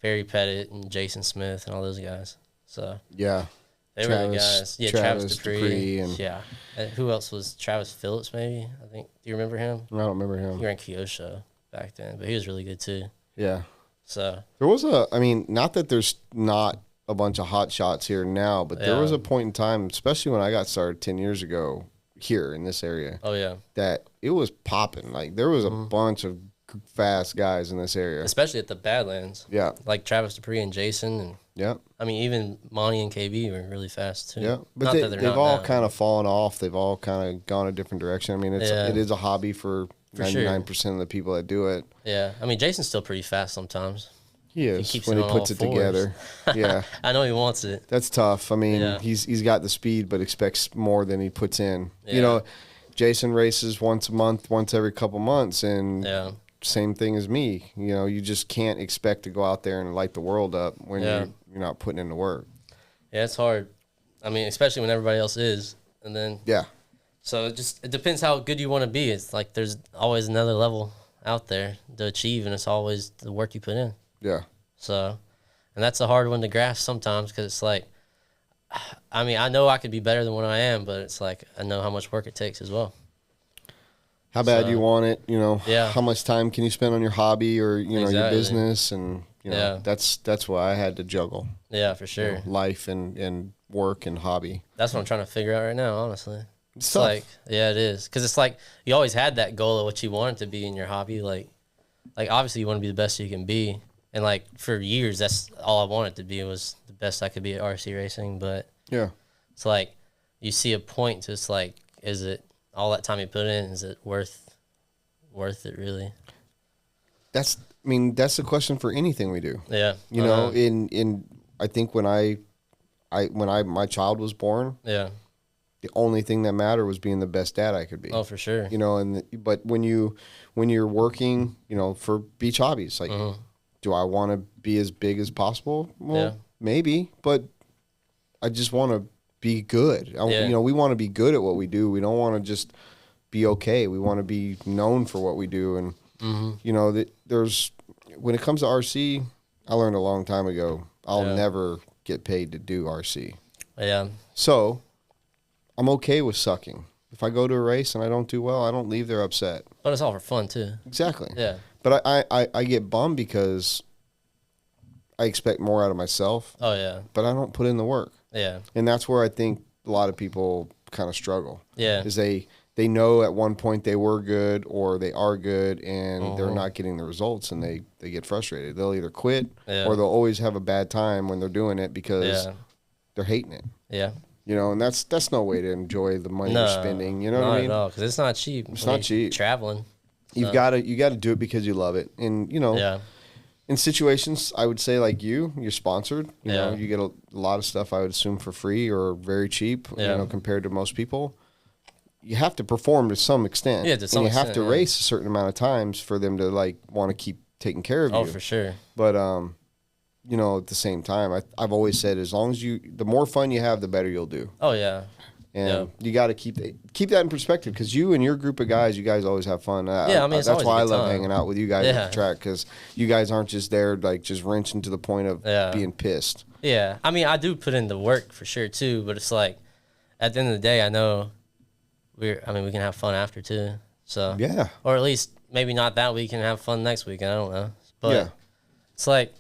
Barry Pettit and Jason Smith and all those guys. So Yeah. they were the guys. Yeah, Travis Dupree. and Yeah. And who else was Travis Phillips? Maybe I think. Do you remember him? I don't remember him. He ran Kyosho back then, but he was really good too. Yeah. So There was not that there's not a bunch of hot shots here now, but there Yeah. was a point in time, especially when I got started 10 years ago here in this area, oh yeah, that it was popping. There was a bunch of fast guys in this area. especially at the Badlands, Yeah. Travis Dupree and Jason, and Yeah. I mean even Monty and KB were really fast too. Yeah. But Not that they're they've not all now. kind of fallen off. They've all kind of gone a different direction. I mean, Yeah. it is a hobby for For sure. 99% of the people that do it. Yeah, I mean Jason's still pretty fast sometimes. He is keeps when it he on puts all it fours. together. Yeah. I know he wants it. That's tough. I mean, Yeah. he's got the speed, but expects more than he puts in. Yeah. Jason races once a month, once every couple months, and Yeah, same thing as me. You just can't expect to go out there and light the world up when Yeah. you're not putting in the work. yeah, it's hard. I mean, especially when everybody else is, and then Yeah. so it depends how good you want to be. It's there's always another level out there to achieve, and it's always the work you put in. Yeah. So, and that's a hard one to grasp sometimes because it's I mean, I know I could be better than what I am, but it's I know how much work it takes as well. How bad So- you want it, Yeah. how much time can you spend on your hobby or, your Exactly. business, and You know, Yeah. That's why I had to juggle Yeah, for sure. life and work and hobby. That's what I'm trying to figure out right now, honestly. It's tough. like, yeah, it is. Because it's like you always had that goal of what you wanted to be in your hobby. Like obviously you want to be the best you can be. And, like, for years, that's all I wanted to be was the best I could be at RC racing. But Yeah. it's like you see a point to, it's like, is it all that time you put in, is it worth it really? That's the question for anything we do. Yeah. You know, in I think when my child was born, Yeah. the only thing that mattered was being the best dad I could be. Oh, for sure. You know, but when you're working, you know, for beach hobbies, like, do I want to be as big as possible? Well, Yeah. maybe, but I just want to be good. Yeah. You know, we want to be good at what we do. We don't want to just be okay. We want to be known for what we do. And, you know, when it comes to RC, I learned a long time ago, I'll never get paid to do RC. Yeah. So I'm okay with sucking. If I go to a race and I don't do well, I don't leave there upset. But it's all for fun, too. Exactly. Yeah. But I get bummed because I expect more out of myself, Oh, yeah. but I don't put in the work. Yeah. And that's where I think a lot of people kind of struggle. Yeah. Is they know at one point they were good or they are good and they're not getting the results and they get frustrated. They'll either quit or they'll always have a bad time when they're doing it because they're hating it. Yeah. You know, and that's no way to enjoy the money you're spending. You know what I mean? Not at all, because it's not cheap. It's not cheap. Traveling. You got to do it because you love it. And, you know, in situations, I would say like you're sponsored. You know, you get a lot of stuff, I would assume, for free or very cheap, you know, compared to most people. You have to perform to some extent. Yeah, to some extent. And you have to yeah. race a certain amount of times for them to, like, want to keep taking care of you. Oh, for sure. But, you know, at the same time, I've always said as long as the more fun you have, the better you'll do. Oh, yeah. And you got to keep that in perspective because you and your group of guys, you guys always have fun. Yeah, I mean, it's that's always why a I good love time. hanging out with you guys at the track because you guys aren't just there like just wrenching to the point of being pissed. Yeah, I mean, I do put in the work for sure too, but it's like at the end of the day, I know we can have fun after too. So Yeah. or at least maybe not that week and have fun next weekend. I don't know, but it's like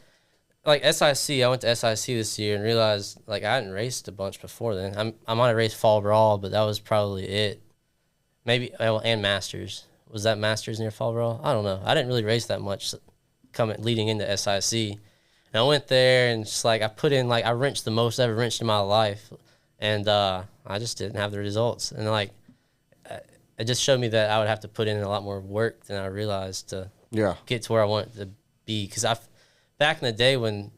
SIC. I went to SIC this year and realized like I hadn't raced a bunch before then. I might have raced Fall Brawl, but that was probably it. Maybe and Masters. Was that Masters near Fall Brawl? I don't know. I didn't really race that much leading into SIC. And I went there and just like I put in like I wrenched the most I've ever wrenched in my life, and I just didn't have the results. And like it just showed me that I would have to put in a lot more work than I realized to get to where I wanted to be. Because back in the day when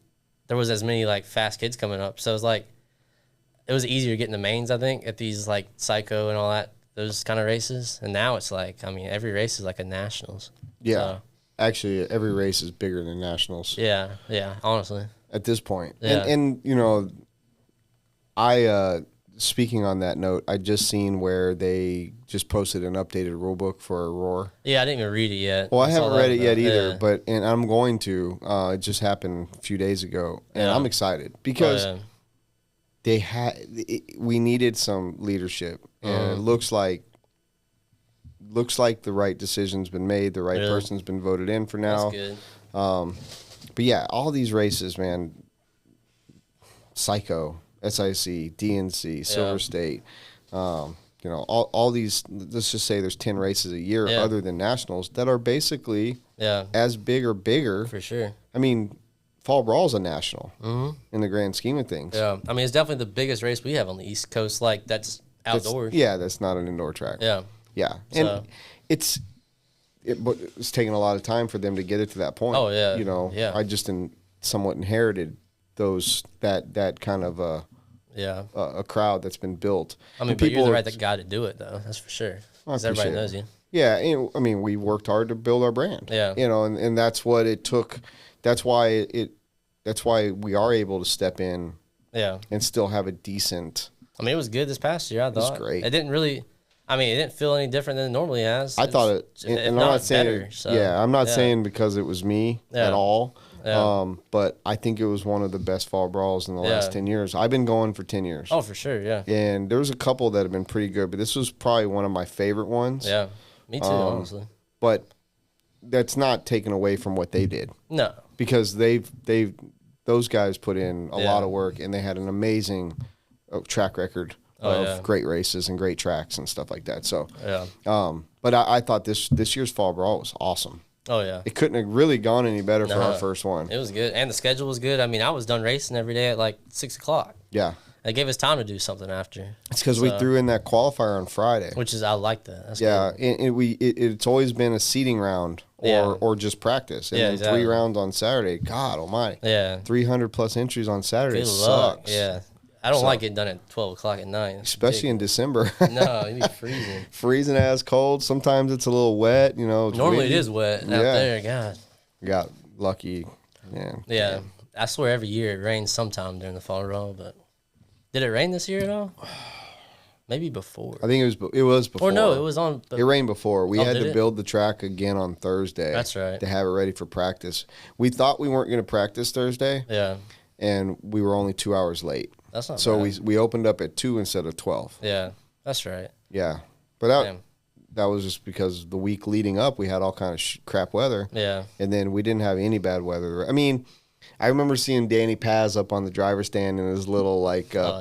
there was as many like fast kids coming up, so it was easier to get in the mains, I think, at these like Psycho and all that, those kind of races. And now it's like, I mean, every race is like a nationals. Yeah. So, actually, every race is bigger than nationals. Yeah, honestly. At this point. Yeah. And you know, speaking on that note, I just seen where they just posted an updated rule book for Roar. Yeah, I didn't even read it yet. Well, I haven't read it yet either, yeah. and I'm going to. It just happened a few days ago, and I'm excited because we needed some leadership, and it looks like the right decision's been made, the right person's been voted in for now. That's good. But yeah, all these races, man, Psycho, SIC, DNC, Silver State, you know, all these, let's just say there's 10 races a year other than nationals that are basically as big or bigger. For sure. I mean, Fall Brawl's a national in the grand scheme of things. Yeah, I mean, it's definitely the biggest race we have on the East Coast, like that's outdoors. That's not an indoor track. Yeah. Yeah. And it's taking a lot of time for them to get it to that point. Oh, yeah. You know, I just somewhat inherited that kind of a crowd that's been built. I mean, but you're the right guy to do it, though. That's for sure. Because everybody knows you. Yeah, and, I mean, we worked hard to build our brand. Yeah. You know, and that's what it took. That's why we are able to step in. Yeah. And still have a decent. I mean, it was good this past year. I thought it was great. It didn't really. I mean, it didn't feel any different than it normally has. I thought it. And I'm not saying. Better, so, I'm not saying because it was me at all. Yeah. But I think it was one of the best fall brawls in the last 10 years. I've been going for 10 years. Oh, for sure, yeah. And there was a couple that have been pretty good, but this was probably one of my favorite ones. Yeah, me too, honestly. But that's not taken away from what they did No. because those guys put in a lot of work and they had an amazing track record of great races and great tracks and stuff like that. So, but I thought this year's Fall Brawl was awesome. Oh, yeah. It couldn't have really gone any better for our first one. It was good. And the schedule was good. I mean, I was done racing every day at like 6 o'clock. Yeah. It gave us time to do something after. It's because we threw in that qualifier on Friday. Which is, I like that. That's good. And it's always been a seeding round or just practice. And then exactly. 3 rounds on Saturday. God almighty. Yeah. 300 plus entries on Saturday Good sucks. luck. Yeah. I don't like getting done at 12 o'clock at night. Especially in December. No, it'd be freezing. Freezing ass cold. Sometimes it's a little wet, you know. Normally windy. it is wet out there. God. Got lucky. Man. Yeah. I swear every year it rains sometime during the Fall Brawl, but did it rain this year at all? Maybe before. I think it was before. Or no, it was on. It rained before. We had to build the track again on Thursday. That's right. To have it ready for practice. We thought we weren't going to practice Thursday. Yeah. And we were only 2 hours late. That's not so bad. we opened up at 2 instead of 12. Yeah, that's right. Yeah. But that was just because the week leading up, we had all kind of crap weather. Yeah. And then we didn't have any bad weather. I mean, I remember seeing Danny Paz up on the driver's stand in his little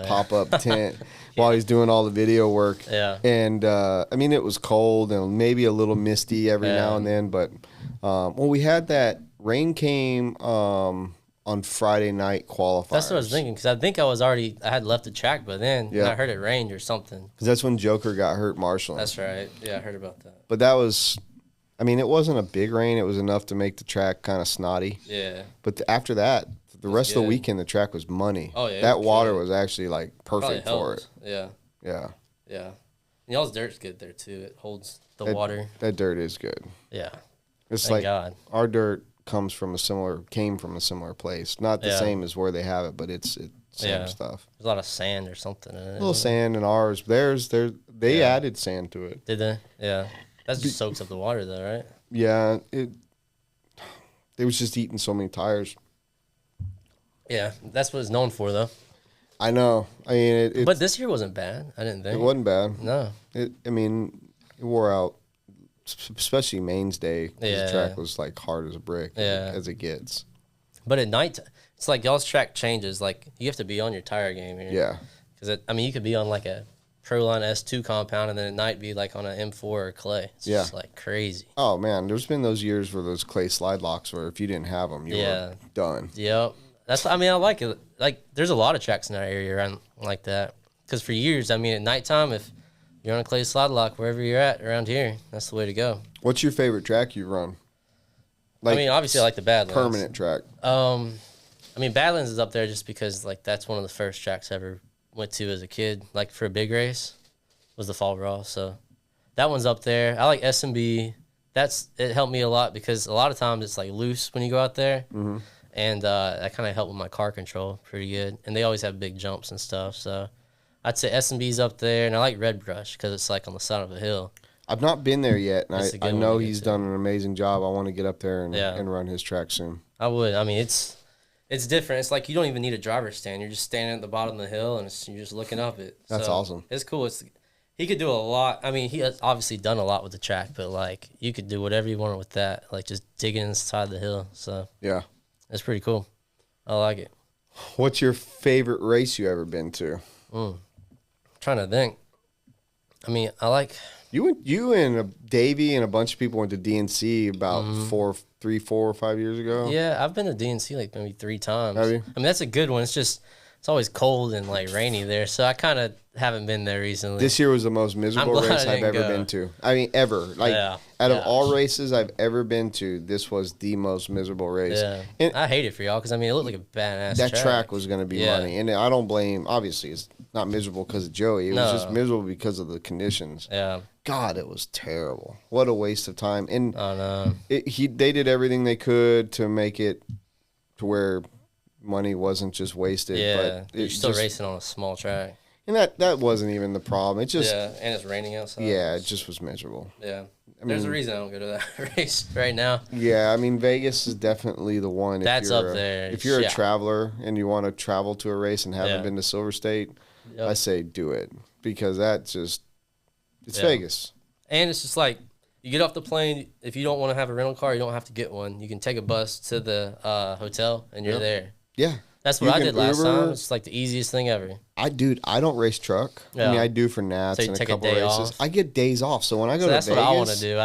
pop-up tent while he's doing all the video work. Yeah. And, I mean, it was cold and maybe a little misty every now and then. But, we had that rain came on Friday night qualifiers. That's what I was thinking, because I think I had left the track, but then I heard it rained or something. Because that's when Joker got hurt marshalling. That's right. Yeah, I heard about that. But that was, I mean, it wasn't a big rain. It was enough to make the track kind of snotty. Yeah. But after that, the rest of the weekend, the track was money. Oh, yeah. That water was actually, like, perfect for it. Yeah. Yeah. Yeah. And y'all's dirt's good there, too. It holds the water. That dirt is good. Yeah. It's Thank like God. Our dirt came from a similar place. Not the same as where they have it, but it's same stuff. There's a lot of sand or something in it. A little sand in ours. They added sand to it. Did they? Yeah. That just soaks up the water though, right? Yeah. They was just eating so many tires. Yeah, that's what it's known for though. I know. I mean, but this year wasn't bad. I didn't think it wasn't bad. No. It wore out. Especially Main's Day, the track was like hard as a brick as it gets. But at night, it's like y'all's track changes. Like you have to be on your tire game here. Yeah. Because you could be on like a Proline S2 compound and then at night be like on an M4 or clay. It's just like crazy. Oh man, there's been those years where those clay slide locks where if you didn't have them, you were done. Yep. I like it. Like there's a lot of tracks in our area around like that. Because for years, at nighttime, if you're on a clay slide lock, wherever you're at around here, that's the way to go. What's your favorite track you run? Obviously I like the Badlands. Permanent track. Badlands is up there just because, like, that's one of the first tracks I ever went to as a kid, like, for a big race, was the Fall Brawl. So that one's up there. I like SMB. It helped me a lot because a lot of times it's, like, loose when you go out there. Mm-hmm. And that kind of helped with my car control pretty good. And they always have big jumps and stuff, so I'd say SMB's up there, and I like Red Brush because it's like on the side of a hill. I've not been there yet, and I know he's done an amazing job. I want to get up there and run his track soon. I would. It's different. It's like you don't even need a driver's stand. You're just standing at the bottom of the hill, and you're just looking up it. That's awesome. It's cool. He could do a lot. He has obviously done a lot with the track, but like you could do whatever you wanted with that, like just digging inside the hill. So yeah, it's pretty cool. I like it. What's your favorite race you ever been to? Trying to think. I like you and Davey and a bunch of people went to DNC about 4 or 5 years ago. Yeah, I've been to DNC like maybe 3 times. Have you? That's a good one. It's always cold and like rainy there, so I kind of haven't been there recently. This year was the most miserable race I've ever been to. Ever. Out of all races I've ever been to, this was the most miserable race. Yeah. And I hate it for y'all because it looked like a badass track. That track was going to be money, and I don't blame. Obviously, it's not miserable because of Joey. It was just miserable because of the conditions. Yeah. God, it was terrible. What a waste of time. And I know. They did everything they could to make it to where money wasn't just wasted. Yeah, but you're still racing on a small track. And that wasn't even the problem. It just and it's raining outside. Yeah, it just was miserable. Yeah. There's a reason I don't go to that race right now. Yeah, Vegas is definitely the one. That's up there. If you're a traveler and you want to travel to a race and haven't been to Silver State, I say do it because it's Vegas. And it's just like You get off the plane. If you don't want to have a rental car, you don't have to get one. You can take a bus to the hotel, and you're there. Yeah. That's what I did last time. It's like the easiest thing ever. I don't race truck. Yeah. I mean, I do for Nats So you and a take a couple day races. off? I get days off. So when I go to That's Vegas, what I want to do.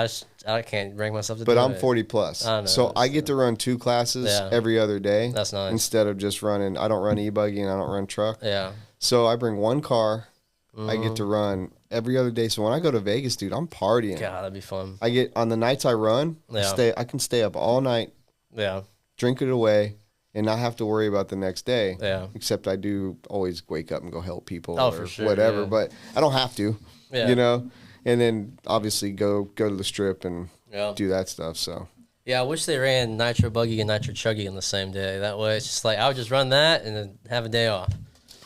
I can't bring myself to do but it. I'm 40 plus. I know, so I get to run 2 classes every other day. That's nice. Instead of just running, I don't run e-buggy and I don't run truck. Yeah. So I bring one car. I get to run every other day. So when I go to Vegas, dude, I'm partying. God, that'd be fun. I get on the nights I run, I can stay up all night, drink it away, and not have to worry about the next day. Yeah. Except I do always wake up and go help people Oh, or for sure, whatever. yeah. But I don't have to. Yeah. You know? And then obviously go to the strip and Yeah. do that stuff. So Yeah, I wish they ran nitro buggy and nitro chuggy on the same day. That way, it's just like I would just run that and then have a day off.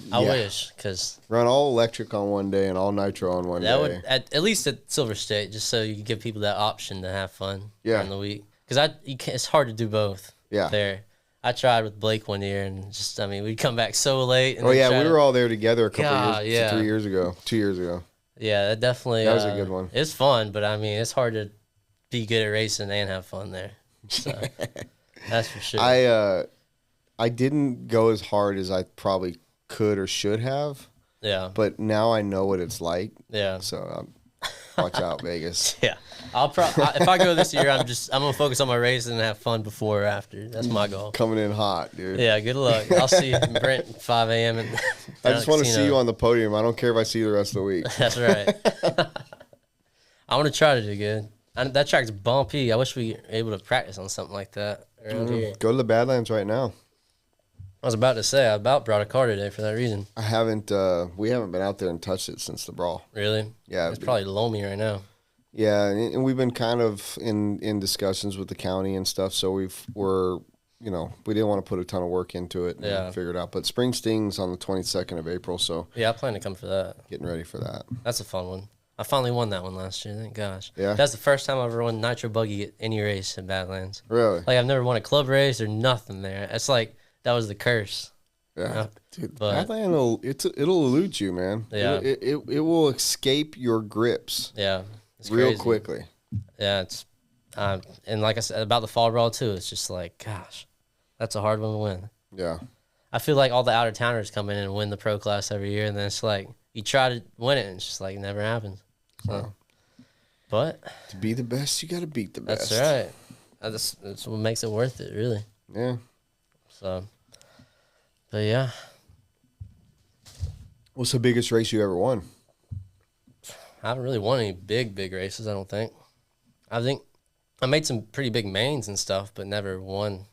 I wish, because run all electric on one day and all nitro on one that day. would at least at Silver State, just so you can give people that option to have fun during the week. Because it's hard to do both. Yeah. There, I tried with Blake one year, and just we'd come back so late. And we were all there together a couple years, 2 years ago. Yeah, that definitely. That was a good one. It's fun, but it's hard to be good at racing and have fun there. So that's for sure. I didn't go as hard as I probably could or should have. Yeah. But now I know what it's like. Yeah. So watch out, Vegas. Yeah. If I go this year, I'm gonna focus on my racing and have fun before or after. That's my goal. Coming in hot, dude. Yeah. Good luck. I'll see you in Brent at 5 a.m. I just want to see you on the podium. I don't care if I see you the rest of the week. That's right. I want to try to do good. That track's bumpy. I wish we were able to practice on something like that around here. Go to the Badlands right now. I was about to say, I about brought a car today for that reason. I haven't. We haven't been out there and touched it since the Brawl. Really? Yeah. It's probably loamy right now. Yeah, and we've been kind of in discussions with the county and stuff. So we didn't want to put a ton of work into it and figure it out. But Spring Sting's on the 22nd of April, so yeah, I plan to come for that. Getting ready for that. That's a fun one. I finally won that one last year. Thank gosh. Yeah. That's the first time I've ever won nitro buggy at any race in Badlands. Really? Like I've never won a club race or nothing there. It's like that was the curse. Yeah, dude. Badland it'll elude you, man. Yeah. It will escape your grips. Yeah. It's real crazy. quickly. Yeah, it's and like I said about the fall brawl too. It's just like gosh, that's a hard one to win. Yeah. I feel like all the out of towners come in and win the pro class every year, and then it's like you try to win it, and it's just like it never happens. So, but to be the best, you got to beat the best. That's right. That's what makes it worth it, really. Yeah. So, but yeah. What's the biggest race you ever won? I haven't really won any big races, I don't think. I think I made some pretty big mains and stuff, but never won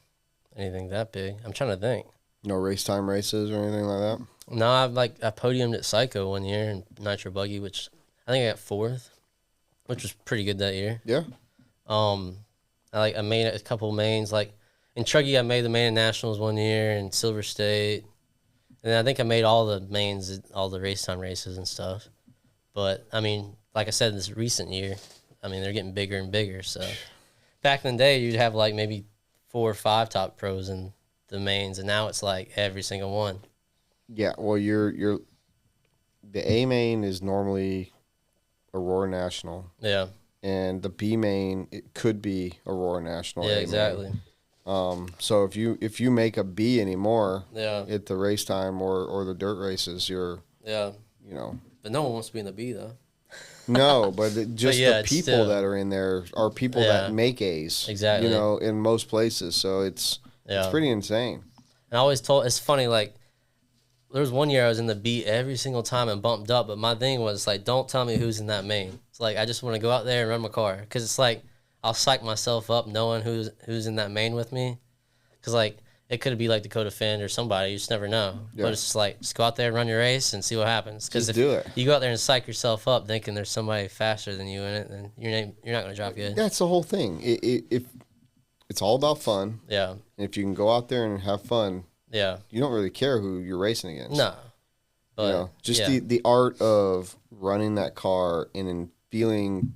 anything that big. I'm trying to think. No race time races or anything like that? No, I podiumed at Psycho one year in Nitro Buggy, which I think I got 4th, which was pretty good that year. Yeah. I made a couple mains. Like in Truggy, I made the main at Nationals one year in Silver State. And I think I made all the mains at all the race time races and stuff. But, I mean, like I said, this recent year, I mean, they're getting bigger and bigger. So back in the day, you'd have like maybe 4 or 5 top pros in the mains, and now it's like every single one. Yeah, well, the A main is normally Aurora National. Yeah. And the B main, it could be Aurora National. Yeah, A-main. exactly. So if you make a B anymore, yeah, at the race time or the dirt races, you're But no one wants to be in the B though. No, but the people still, that are in there are people that make A's. Exactly. In most places, so it's pretty insane. And I always told it's funny like. There was one year I was in the B every single time and bumped up, but my thing was like, don't tell me who's in that main. It's like I just want to go out there and run my car because it's like I'll psych myself up knowing who's in that main with me, because like it could be like Dakota Finn or somebody, you just never know. Yeah. But it's just like just go out there and run your race and see what happens. Because if you go out there and psych yourself up thinking there's somebody faster than you in it, then you're not going to drive good. That's the whole thing. If it's all about fun. Yeah. And if you can go out there and have fun. Yeah. You don't really care who you're racing against. No. But just the art of running that car and feeling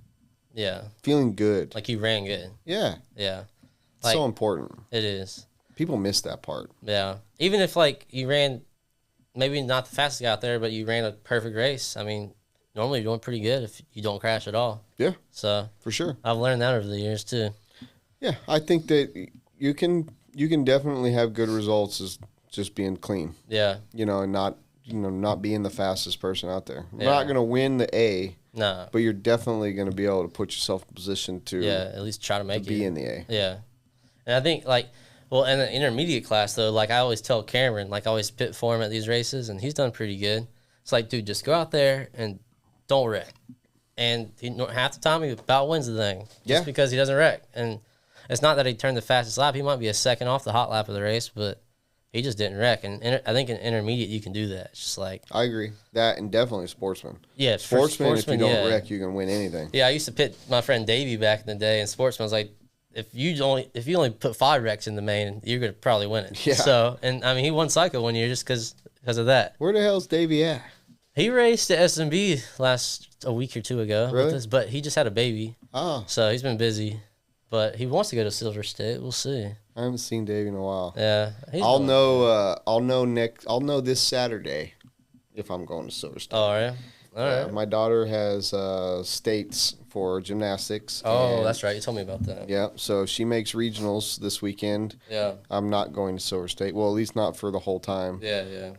good. Like you ran good. Yeah. Yeah. It's so important. It is. People miss that part. Yeah. Even if like you ran maybe not the fastest guy out there, but you ran a perfect race. I mean, normally doing pretty good if you don't crash at all. Yeah, So for sure. I've learned that over the years too. Yeah, I think that you can definitely have good results as just being clean. Yeah. And not being the fastest person out there. You're Yeah. not going to win the A, No. but you're definitely going to be able to put yourself in position to At least try to make it. be in the A. Yeah. And I think, like, well, in the intermediate class, though, like, I always tell Cameron, like, I always pit for him at these races, and he's done pretty good. It's like, dude, just go out there and don't wreck. And half the time, he about wins the thing. Just because he doesn't wreck. And it's not that he turned the fastest lap. He might be a second off the hot lap of the race, but he just didn't wreck. And I think in intermediate, you can do that. It's just like... I agree. That and definitely sportsman. Yeah, sportsman, if you don't wreck, you can win anything. Yeah, I used to pit my friend Davey back in the day, and sportsman was like, if you only put 5 wrecks in the main, you're gonna probably win it. Yeah. So, and I mean, he won cycle one year just because of that. Where the hell's Davey at? He raced at SMB a week or two ago. Really? With us, but he just had a baby, Oh, so he's been busy. But he wants to go to Silver State. We'll see. I haven't seen Davey in a while. Yeah, I'll know this Saturday if I'm going to Silver State. Oh, all right. All right. My daughter has states for gymnastics. Oh, and- that's right. You told me about that. Yeah, so she makes regionals this weekend. Yeah. I'm not going to Silver State. Well, at least not for the whole time. Yeah.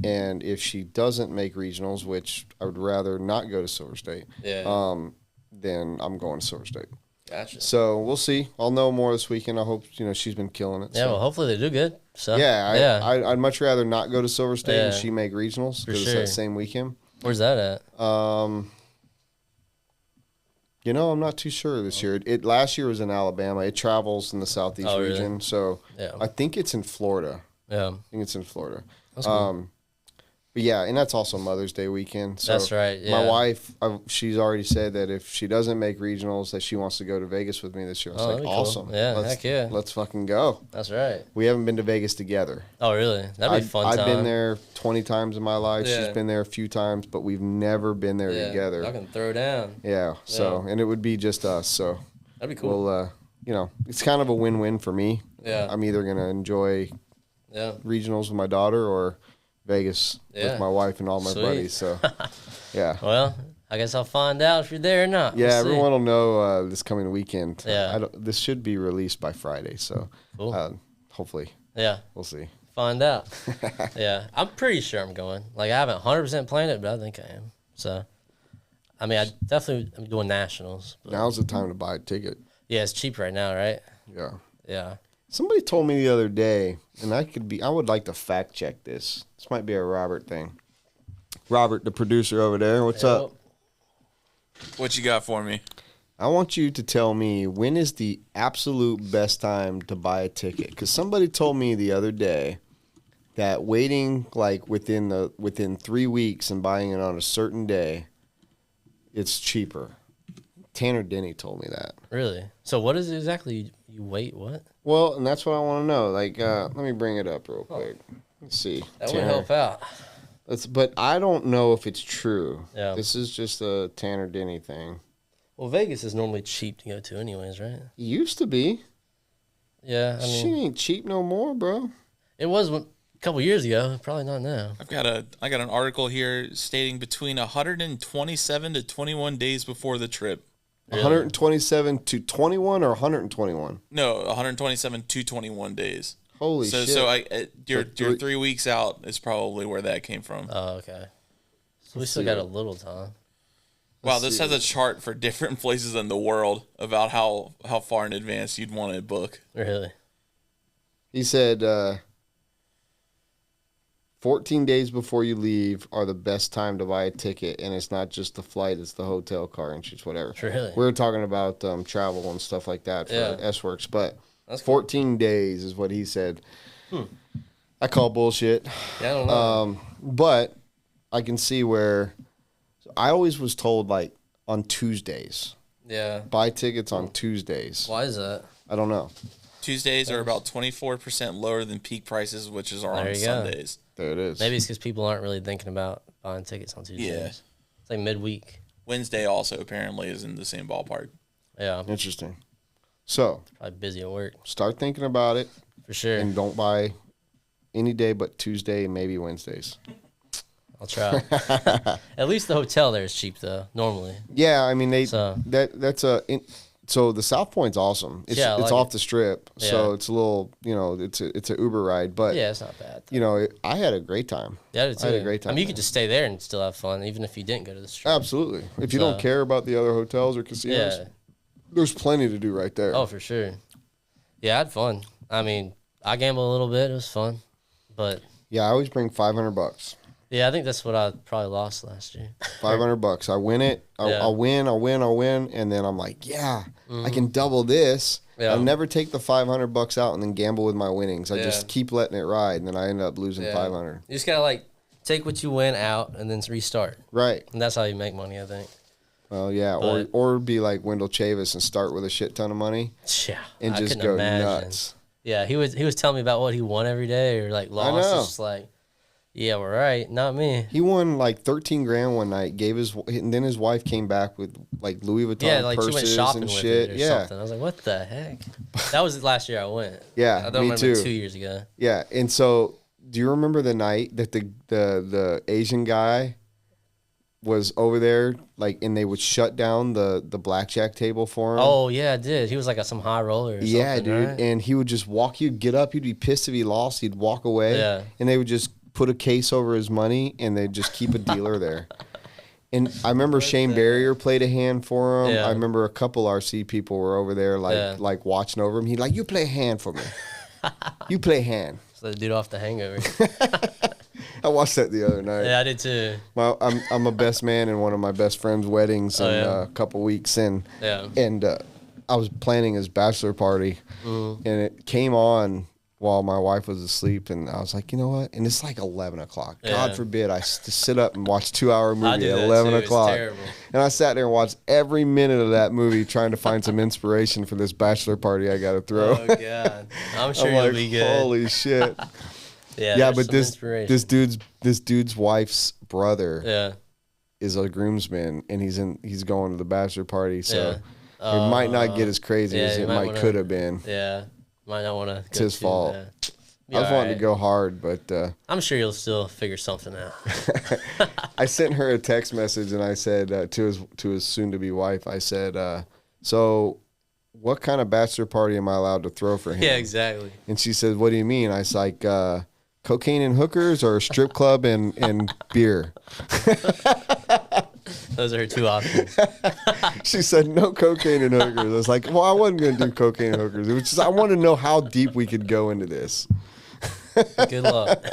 And if she doesn't make regionals, which I would rather not go to Silver State, Yeah. then I'm going to Silver State. Gotcha. So we'll see. I'll know more this weekend. I hope she's been killing it. Yeah. so. Well, hopefully they do good. So. Yeah, I'd much rather not go to Silver State and Yeah. she make regionals For because sure. it's that same weekend. Where's that at? I'm not too sure this year. It last year was in Alabama. It travels in the southeast Oh, really? region, so Yeah. I think it's in Florida. Yeah. I think it's in Florida. That's cool. But yeah, and that's also Mother's Day weekend. So That's right, yeah. My wife, she's already said that if she doesn't make regionals, that she wants to go to Vegas with me this year. I was Oh, like, that'd be cool. awesome. Yeah, heck yeah. Let's fucking go. That's right. We haven't been to Vegas together. Oh, really? That'd be a fun time. I've been there 20 times in my life. Yeah. She's been there a few times, but we've never been there together. I can throw down. Yeah. So, and it would be just us. So That'd be cool. we'll, it's kind of a win-win for me. Yeah. I'm either going to enjoy Yeah. regionals with my daughter or Vegas Yeah. with my wife and all my Sweet. buddies. So, yeah. Well, I guess I'll find out if you're there or not. Yeah, We'll see. everyone will know this coming weekend. Yeah. This should be released by Friday. So, Cool. hopefully, Yeah. we'll see. Find out. Yeah. I'm pretty sure I'm going. Like, I haven't 100% planned it, but I think I am. So, I mean, I'm doing nationals. But Now's the time to buy a ticket. yeah, it's cheap right now, right? Yeah. Yeah. Somebody told me the other day, and I would like to fact check this. This might be a Robert thing. Robert, the producer over there, what's up? What you got for me? I want you to tell me when is the absolute best time to buy a ticket. Because somebody told me the other day that waiting like within 3 weeks and buying it on a certain day, it's cheaper. Tanner Denny told me that. Really? So, what is it exactly? You wait, what? Well, and that's what I want to know. Like, let me bring it up real quick. Let's see. That would help out. But I don't know if it's true. Yeah. This is just a Tanner Denny thing. Well, Vegas is normally cheap to go to, anyways, right? It used to be. Yeah, I Shit mean, ain't cheap no more, bro. it was a couple years ago. Probably not now. I got an article here stating between 127 to 21 days before the trip. Really? 127 to 21 or 121? No, 127 to 21 days. Holy shit. So your three- 3 weeks out is probably where that came from. Oh, okay. So we Let's still see got it. a little time. Wow, Let's this see. has a chart for different places in the world about how far in advance you'd want to book. Really? He said 14 days before you leave are the best time to buy a ticket, and it's not just the flight, it's the hotel, car insurance, whatever. Really? We were talking about travel and stuff like that for Yeah. S-Works, but That's cool. 14 days is what he said. I call bullshit. Yeah, I don't know. But I can see where I always was told, like, on Tuesdays. Yeah. Buy tickets on Tuesdays. Why is that? I don't know. Tuesdays are about 24% lower than peak prices, which is There on you go. Sundays. There it is. Maybe it's because people aren't really thinking about buying tickets on Tuesdays. Yeah. It's like midweek. Wednesday also apparently is in the same ballpark. Yeah. Interesting. So, Probably busy at work. start thinking about it For sure. and don't buy any day but Tuesday and maybe Wednesdays. I'll try. At least the hotel there is cheap though. Normally. Yeah, I mean So so the South Point's awesome. It's Yeah, I like off it. the strip, so Yeah. it's a little it's a Uber ride, but yeah, it's not bad. I had a great time. Yeah, I did too. I had a great time I mean, you there. could just stay there and still have fun, even if you didn't go to the strip. Absolutely. If you don't So- care about the other hotels or casinos, Yeah. there's plenty to do right there. Oh, for sure. Yeah, I had fun. I mean, I gambled a little bit. It was fun, but Yeah, I always bring $500. yeah, I think that's what I probably lost last year. $500. I win it. Yeah. I'll win, and then I'm like, yeah, I can double this. Yeah. I'll never take the $500 out and then gamble with my winnings. I Yeah. just keep letting it ride, and then I end up losing Yeah. 500. You just gotta like take what you win out and then restart, Right. and that's how you make money. I think. Well, yeah, But- or be like Wendell Chavis and start with a shit ton of money Yeah, and I just couldn't go imagine. nuts. Yeah, he was telling me about what he won every day or like lost. know. It's just like, yeah, we're right, not me. He won like 13 grand one night. And then his wife came back with like Louis Vuitton Yeah, like she went purses shopping and with shit. it or Yeah, something. I was like, what the heck? That was last year I went. Yeah, I don't me remember too. 2 years ago. yeah. And so, do you remember the night that the Asian guy was over there, like, and they would shut down the blackjack table for him? Oh yeah, I did. He was like some high roller. Or yeah, something, dude. right? And he would just walk. You'd get up. He'd be pissed if he lost. He'd walk away. Yeah. And they would just put a case over his money, and they'd just keep a dealer there. And I remember Shane Barrier played a hand for him. Yeah. I remember a couple RC people were over there, Yeah. like watching over him. He'd like, you play a hand for me. You play a hand. So the dude off the Hangover. I watched that the other night. Yeah, I did too. I'm a best man in one of my best friend's weddings in yeah. a couple weeks in. Yeah. And I was planning his bachelor party, Mm-hmm. and it came on while my wife was asleep, and I was like, you know what? And it's like 11 o'clock. God Yeah. forbid I sit up and watch 2-hour I movie do at that 11 too. It's o'clock. terrible. And I sat there and watched every minute of that movie trying to find some inspiration for this bachelor party I got to throw. Oh god, I'm sure I'm you'll like, be good. holy shit. Yeah, Yeah, there's but some this inspiration. this dude's wife's brother Yeah. is a groomsman, and he's going to the bachelor party, so Yeah. it might not get as crazy yeah, as you it might might wanna- could have been. Yeah. Might not want to. It's his fault. Be I was wanting to alright. go hard, but I'm sure you'll still figure something out. I sent her a text message, and I said to his soon to be wife, I said, so what kind of bachelor party am I allowed to throw for him? Yeah, exactly. And she said, what do you mean? I was like, cocaine and hookers, or a strip club and beer. Those are her two options. She said, no cocaine and hookers. I was like, well, I wasn't going to do cocaine and hookers. It was just, I want to know how deep we could go into this. Good luck.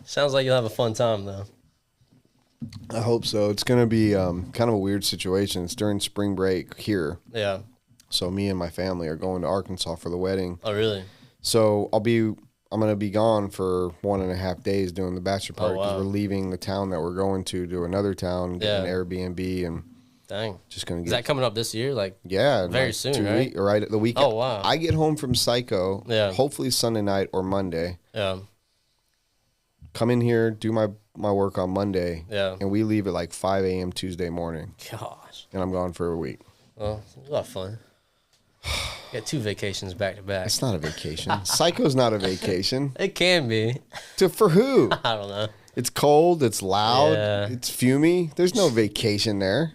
Sounds like you'll have a fun time though. I hope so. It's going to be kind of a weird situation. It's during spring break here. Yeah. So me and my family are going to Arkansas for the wedding. Oh really? So I'm going to be gone for 1.5 days doing the bachelor party because wow. we're leaving the town that we're going to another town, get an Yeah. Airbnb, and Dang. just going to Is get that coming up this year? Like yeah, very like soon, 2 right? week- right at the weekend. Oh, wow. I get home from Psycho, Yeah. hopefully Sunday night or Monday. yeah. Come in here, do my work on Monday, Yeah. and we leave at like 5 a.m. Tuesday morning, Gosh. and I'm gone for a week. Well, a lot of fun. Got 2 vacations back to back. It's not a vacation. Psycho's not a vacation. It can be. For who? I don't know. It's cold. It's loud. Yeah. It's fumy. There's no vacation there.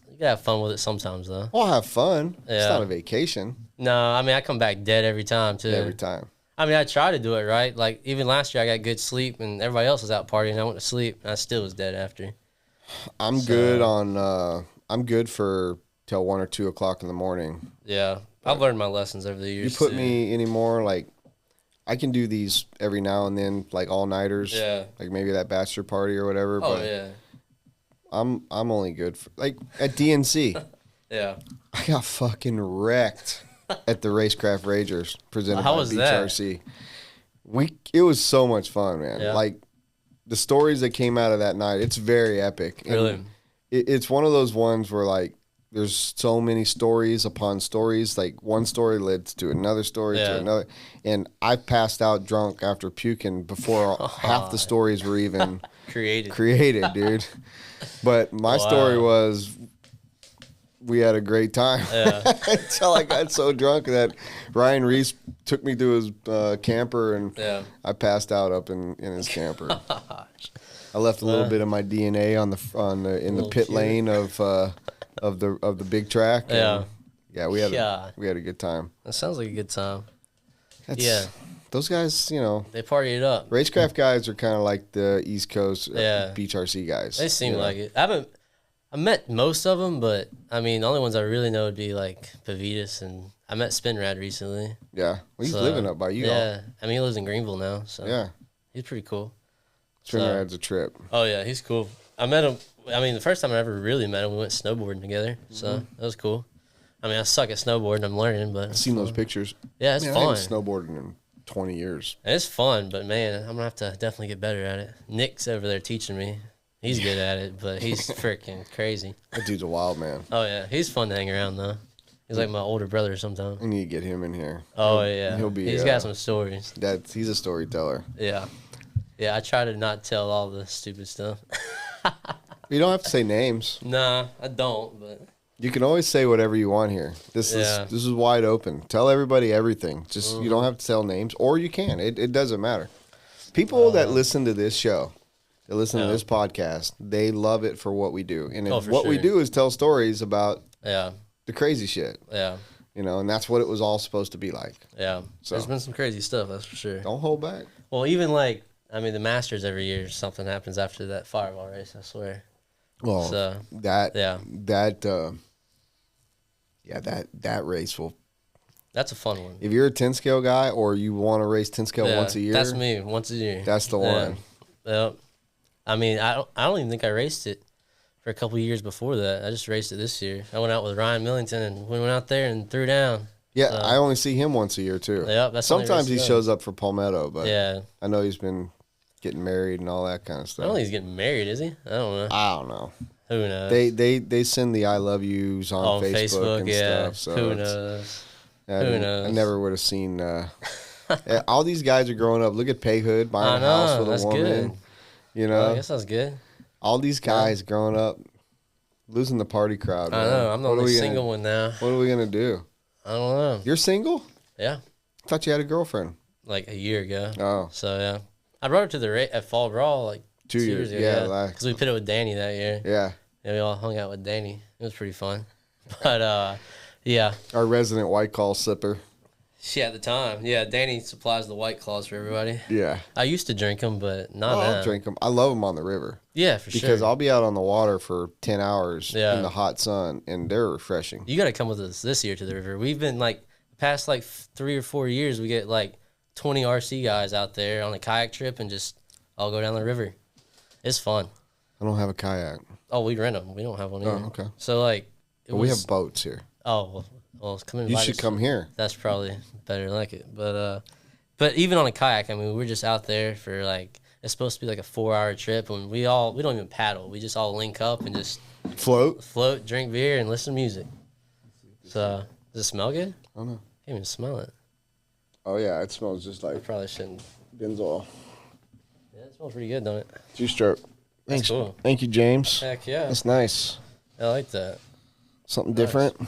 You gotta have fun with it sometimes though. I'll have fun. It's Yeah. not a vacation No, I mean I come back dead every time too. every time. I mean I try to do it right. Like even last year I got good sleep and everybody else was out partying. I went to sleep and I still was dead after. I'm good on. I'm good for till 1 or 2 o'clock in the morning. Yeah, I've learned my lessons over the You years. put too. me anymore, like I can do these every now and then, like all nighters. Yeah. Like maybe that bachelor party or whatever. Oh but yeah, I'm only good for like at DNC. yeah. I got fucking wrecked at the Racecraft Ragers presented How by was that? BHRC. It was so much fun, man. Yeah. Like the stories that came out of that night, it's very epic. And Really? it's one of those ones where like there's so many stories upon stories. Like one story led to another story to Yeah. another, and I passed out drunk after puking before half the stories were even Created. created, dude. But my story Wow. was we had a great time Yeah. until I got so drunk that Ryan Reese took me to his camper and Yeah. I passed out up in his camper. I left a little bit of my DNA in the pit lane of the big track. Yeah. Yeah, we had a good time. That sounds like a good time. Yeah. Those guys, you know, they party it up. Racecraft guys are kind of like the East Coast beach RC guys. They seem like it. I met most of them, but I mean, the only ones I really know would be like Pavitas, and I met Spinrad recently. Yeah, well, he's living up by you. Yeah, I mean, he lives in Greenville now, so yeah, he's pretty cool. Spinrad's a trip. Oh yeah, he's cool. I met him. I mean, the first time I ever really met him, we went snowboarding together, so that was cool. I mean, I suck at snowboarding. I'm learning, but I've seen those pictures. Yeah, it's fun. I haven't snowboarding in 20 years. And it's fun, but man, I'm gonna have to definitely get better at it. Nick's over there teaching me. He's good at it, but he's freaking crazy. That dude's a wild man. Oh yeah, he's fun to hang around though. He's like my older brother sometimes. We need to get him in here. Oh yeah, he's got some stories. He's a storyteller. Yeah, I try to not tell all the stupid stuff. You don't have to say names. Nah, I don't. But you can always say whatever you want here. This is wide open. Tell everybody everything. Just you don't have to tell names, or you can. It doesn't matter. People that listen to this show. They listen to this podcast. They love it for what we do. And what we do is tell stories about the crazy shit. Yeah. You know, and that's what it was all supposed to be like. Yeah. So there's been some crazy stuff, that's for sure. Don't hold back. Well, even like, I mean, the Masters every year, something happens after that fireball race, I swear. Well, so, that race will. That's a fun one. If you're a 10 scale guy or you want to race 10 scale once a year. That's me, once a year. That's the one. Yep. I mean, I don't even think I raced it for a couple of years before that. I just raced it this year. I went out with Ryan Millington, and we went out there and threw down. Yeah, I only see him once a year, too. Yep, sometimes he shows up for Palmetto, but yeah. I know he's been getting married and all that kind of stuff. I don't think he's getting married, is he? I don't know. Who knows? They send the I love yous on Facebook and stuff. So who knows? Who knows? I never would have seen. All these guys are growing up. Look at Payhood buying a house with a woman. Good. You know, I guess that's good. All these guys growing up, losing the party crowd. I know. I'm the only single one now. What are we gonna do? I don't know. You're single? Yeah. I thought you had a girlfriend. Like a year ago. Oh. So yeah, I brought her to the at Fall Brawl like 2 years ago. Yeah, because we put it with Danny that year. Yeah. Yeah, we all hung out with Danny. It was pretty fun. But yeah. Our resident White Claw sipper. Yeah, at the time. Yeah, Danny supplies the White Claws for everybody. Yeah. I used to drink them, but not now. I'll drink them. I love them on the river. Yeah, for sure. Because I'll be out on the water for 10 hours in the hot sun, and they're refreshing. You got to come with us this year to the river. We've been, like, past, like, 3 or 4 years, we get, like, 20 RC guys out there on a kayak trip and just all go down the river. It's fun. I don't have a kayak. Oh, we rent them. We don't have one either. Oh, okay. So, like... we have boats here. Oh, well, come in. You should come here. That's probably better like it. But even on a kayak, I mean, we're just out there for like it's supposed to be like a 4-hour trip, and we don't even paddle. We just all link up and just float, drink beer, and listen to music. So does it smell good? I don't know. Can't even smell it. Oh yeah, it smells just like. I probably shouldn't. Benzol. Yeah, it smells pretty good, don't it? Two-stroke. Thanks. Cool. Thank you, James. Heck yeah. That's nice. I like that. Something different.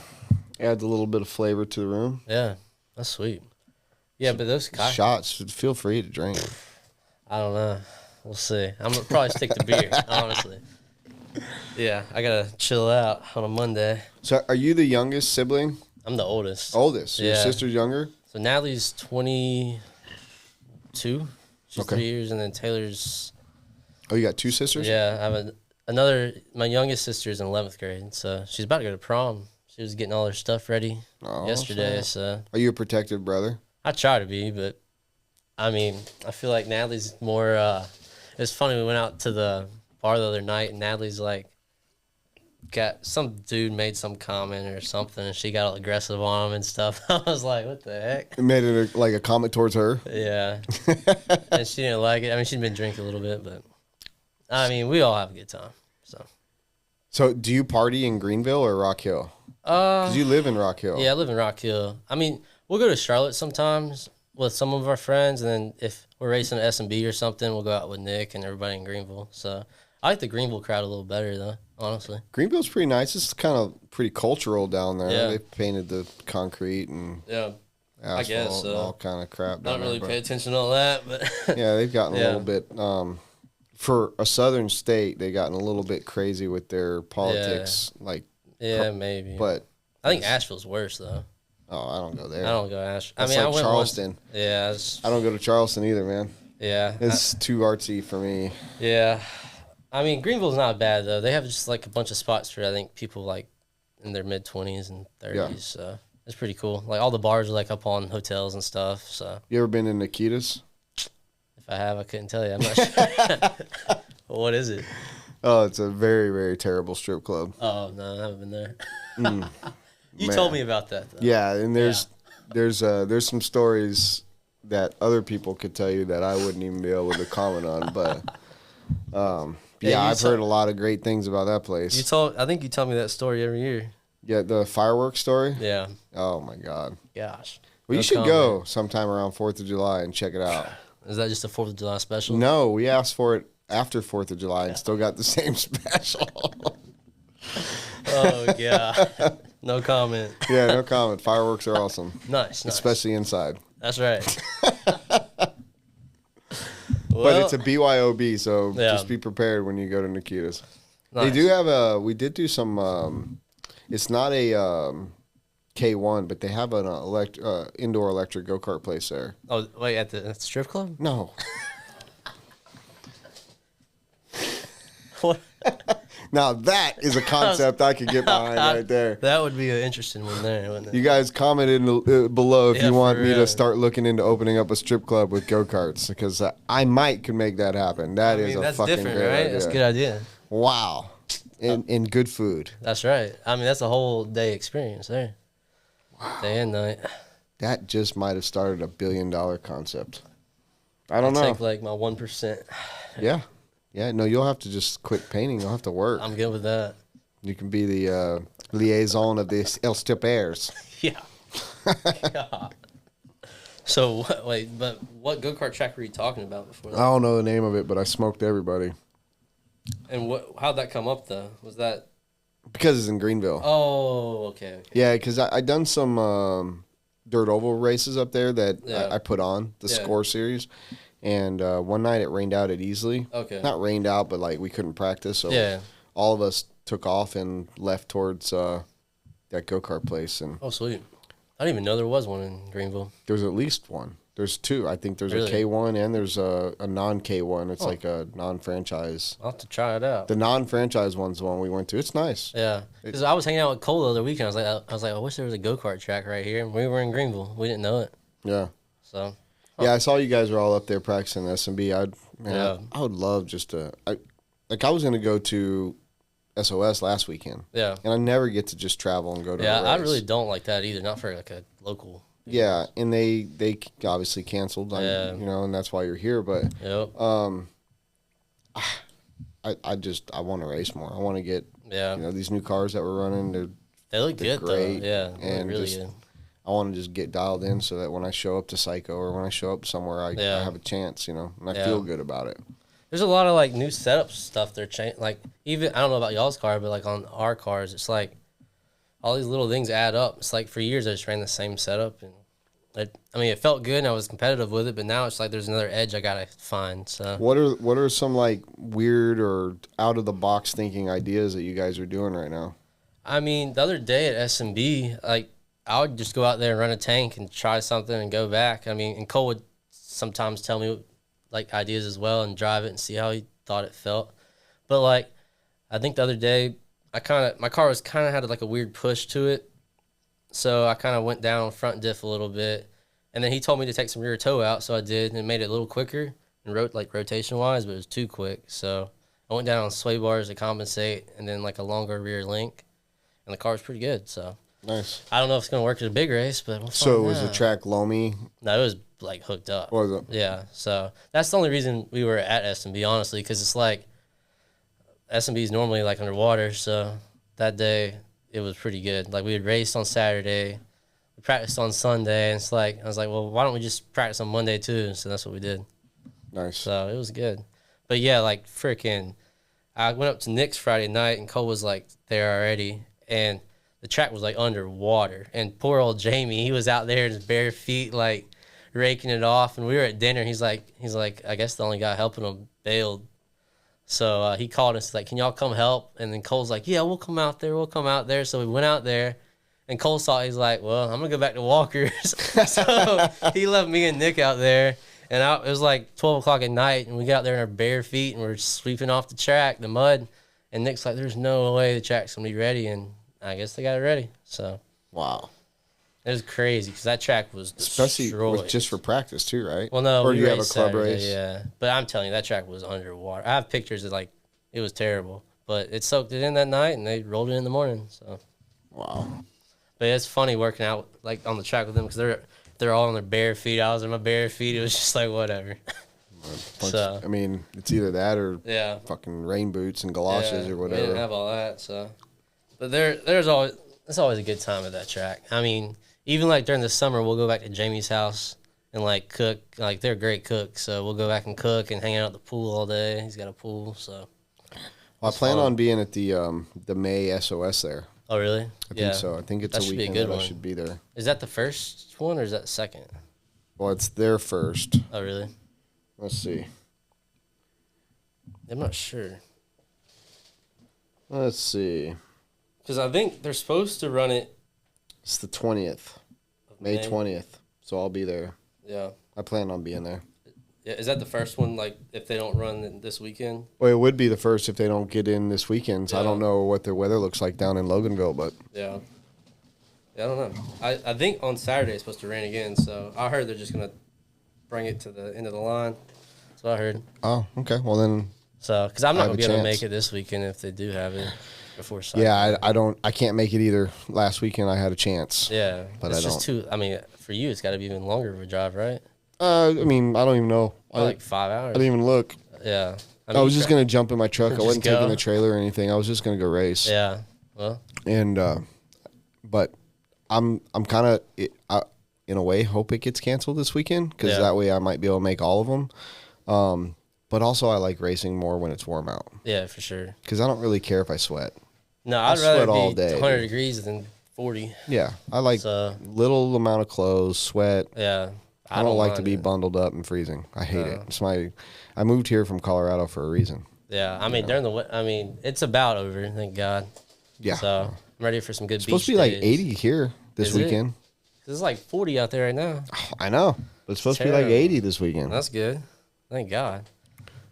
Adds a little bit of flavor to the room. Yeah, that's sweet. Yeah, but those shots, feel free to drink. I don't know. We'll see. I'm gonna probably stick to beer, honestly. Yeah, I gotta chill out on a Monday. So, are you the youngest sibling? I'm the oldest. Oldest. So your sister's younger. So Natalie's 22. She's 3 years, and then Taylor's. Oh, you got 2 sisters? Yeah, I have another. My youngest sister is in 11th grade, so she's about to go to prom. She was getting all her stuff ready yesterday. So, are you a protective brother? I try to be, but I mean, I feel like Natalie's more. It's funny. We went out to the bar the other night, and Natalie's like, got some dude made some comment or something, and she got all aggressive on him and stuff. I was like, what the heck? It made it like a comment towards her. Yeah, and she didn't like it. I mean, she'd been drinking a little bit, but I mean, we all have a good time. So, do you party in Greenville or Rock Hill? Because you live in Rock Hill. Yeah, I live in Rock Hill. I mean, we'll go to Charlotte sometimes with some of our friends, and then if we're racing at S&B or something, we'll go out with Nick and everybody in Greenville. So I like the Greenville crowd a little better, though, honestly. Greenville's pretty nice. It's kind of pretty cultural down there. Yeah. They painted the concrete and asphalt I guess, and all kind of crap. I don't really pay attention to all that, but yeah, they've gotten a little bit for a southern state, they gotten a little bit crazy with their politics. Like, Yeah, maybe. but I think Asheville's worse though. oh, I don't go there. I don't go to Asheville. That's I mean, like I went Charleston. Once. Yeah, I don't go to Charleston either, man. yeah. It's too artsy for me. Yeah. I mean, Greenville's not bad though. They have just like a bunch of spots for I think people like in their mid-20s and 30s. Yeah. So it's pretty cool. Like all the bars are like up on hotels and stuff. So You ever been in Nikita's? if I have, I couldn't tell you. I'm not sure. What is it? Oh, it's a very, very terrible strip club. Oh no, I haven't been there. You Man. told me about that though. Yeah, and there's some stories that other people could tell you that I wouldn't even be able to comment on. But Yeah, I've heard a lot of great things about that place. I think you tell me that story every year. Yeah, the fireworks story. Yeah. Oh my God. Gosh. Well, you should go sometime around 4th of July and check it out. Is that just a 4th of July special? No, we asked for it after 4th of July and still got the same special. Oh yeah. No comment. Yeah, no comment. Fireworks are awesome, Nice. especially inside. That's right. But it's a BYOB, so Yeah. just be prepared when you go to Nikita's. nice. They do have we did do some, it's not a K1, but they have an indoor electric go-kart place there. Oh wait, at the strip club? No. What? Now that is a concept I could get behind right there. That would be an interesting one there, wouldn't it? You guys comment below if Yeah, you want for me to real. start looking into opening up a strip club with go-karts, because I might could make that happen. That I is mean, a that's fucking different, great right? idea. That's a good idea. Wow. And good food. That's right. I mean, that's a whole day experience there. Wow. Day and night. That just might have started a $1 billion concept. I don't know. Take like my 1%. Yeah. Yeah, no, you'll have to just quit painting. You'll have to work. I'm good with that. You can be the liaison of the El Strippers. Yeah. God. So wait, but what go-kart track were you talking about before I that? don't know the name of it, but I smoked everybody. And how'd that come up though? Was that? Because it's in Greenville. Oh, okay. Yeah, because I done some dirt oval races up there that Yeah. I put on, the Yeah. score series. And one night it rained out at Easley. Okay. Not rained out, but like we couldn't practice. So Yeah. all of us took off and left towards that go-kart place. And Oh, sweet. I didn't even know there was one in Greenville. there's at least one. There's two. I think there's Really? a K1 and there's a non-K1. It's like a non-franchise. I'll have to try it out. The non-franchise one's the one we went to. It's nice. Yeah, because I was hanging out with Cole the other weekend. I was like, I wish there was a go-kart track right here. And we were in Greenville. We didn't know it. Yeah. So Yeah, I saw you guys were all up there practicing SMB. Yeah. I would love just to. I was going to go to SOS last weekend, yeah, and I never get to just travel and go to. yeah. a I race. really don't like that either. Not for like a local. Yeah, and they obviously canceled. Yeah. And that's why you're here. But Yep. I want to race more. I want to get Yeah. these new cars that we're running. They look they're good great, though. Yeah, they look and really just- good. I want to just get dialed in so that when I show up to Psycho or when I show up somewhere, I Yeah. have a chance. And I Yeah. feel good about it. There's a lot of like new setup stuff they're changing. Like even I don't know about y'all's car, but like on our cars, it's like all these little things add up. It's like for years I just ran the same setup, and it felt good and I was competitive with it. But now it's like there's another edge I gotta find. So What are some like weird or out of the box thinking ideas that you guys are doing right now? I mean, the other day at SMB, like I would just go out there and run a tank and try something and go back. I mean, and Cole would sometimes tell me like ideas as well and drive it and see how he thought it felt. But like, I think the other day, my car was kind of had like a weird push to it, so I kind of went down on front diff a little bit, and then he told me to take some rear toe out, so I did, and it made it a little quicker and rotation wise, but it was too quick. So I went down on sway bars to compensate, and then like a longer rear link, and the car was pretty good. So. Nice. I don't know if it's gonna work at a big race, but we'll So find was the out. track loamy? No, it was like hooked up. Or was it? Yeah, so that's the only reason we were at SMB, honestly, because it's like SMB is normally like underwater. So that day it was pretty good. Like we had raced on Saturday, we practiced on Sunday, and it's like I was like, well, why don't we just practice on Monday too? So that's what we did. Nice. So it was good. But yeah, like freaking, I went up to Nick's Friday night, and Cole was like there already, and the track was like underwater, and poor old Jamie, he was out there in his bare feet, like raking it off. And we were at dinner. He's like, I guess the only guy helping him bailed. So he called us like, "Can y'all come help?" And then Cole's like, "Yeah, we'll come out there. We'll come out there." So we went out there, and Cole saw. He's like, "Well, I'm gonna go back to Walker's." So he left me and Nick out there, and it was like 12 o'clock at night, and we got out there in our bare feet, and we're sweeping off the track, the mud. And Nick's like, "There's no way the track's gonna be ready," and I guess they got it ready. So Wow. it was crazy because that track was Especially destroyed. just for practice too, right? Well, no, or we do you have a raced club Saturday, race? Yeah, but I'm telling you, that track was underwater. I have pictures of like it was terrible, but it soaked it in that night, and they rolled it in the morning. So, Wow. but it's funny working out like on the track with them because they're all on their bare feet. I was in my bare feet. It was just like whatever. So I mean, it's either that or yeah, fucking rain boots and galoshes or We whatever. didn't have all that. So, but it's always a good time at that track. I mean, even like during the summer, we'll go back to Jamie's house and like cook. Like they're great cooks, so we'll go back and cook and hang out at the pool all day. He's got a pool, so. Well, I plan on being at the May SOS there. Oh really? I think so. I think it's That a should be a weekend good that I one. should be there. Is that the first one or is that the second? Well, it's there first. Oh really? Let's see. I'm not sure. Let's see. Because I think they're supposed to run it. It's the 20th. May 20th. So I'll be there. Yeah. I plan on being there. Yeah. Is that the first one? Like, if they don't run it this weekend? Well, it would be the first if they don't get in this weekend. So I Yeah. don't know what the weather looks like down in Loganville, but Yeah. Yeah, I don't know. I think on Saturday it's supposed to rain again. So I heard they're just gonna bring it to the end of the line. That's what I heard. oh, okay. Well then, So, because I'm not I gonna have be a able to chance. make it this weekend if they do have it before Saturday. yeah, I can't make it either. Last weekend I had a chance. Yeah, But it's I just don't. too. I mean, for you, it's got to be even longer of a drive, right? I mean, I don't even know. Like 5 I hours. didn't even look. Yeah. I was just gonna jump in my truck. I Just wasn't go. taking the trailer or anything. I was just gonna go race. Yeah. Well. And but I'm kind of in a way hope it gets canceled this weekend because Yeah. that way I might be able to make all of them. But also I like racing more when it's warm out Yeah, for sure. because I don't really care if I sweat. No, I'd sweat rather all be day, 100 dude. degrees than 40. Yeah, I like So little amount of clothes, sweat. yeah, I don't like to mind be it. bundled up and freezing. I hate No. it. It's I moved here from Colorado for a reason. Yeah, I mean it's about over. Thank God. Yeah. So I'm ready for some good. It's supposed to beach be like days. 80 here this Is it? weekend. It's like 40 out there right now. I know. But it's supposed to be like Terrible. 80 this weekend. That's good. Thank God.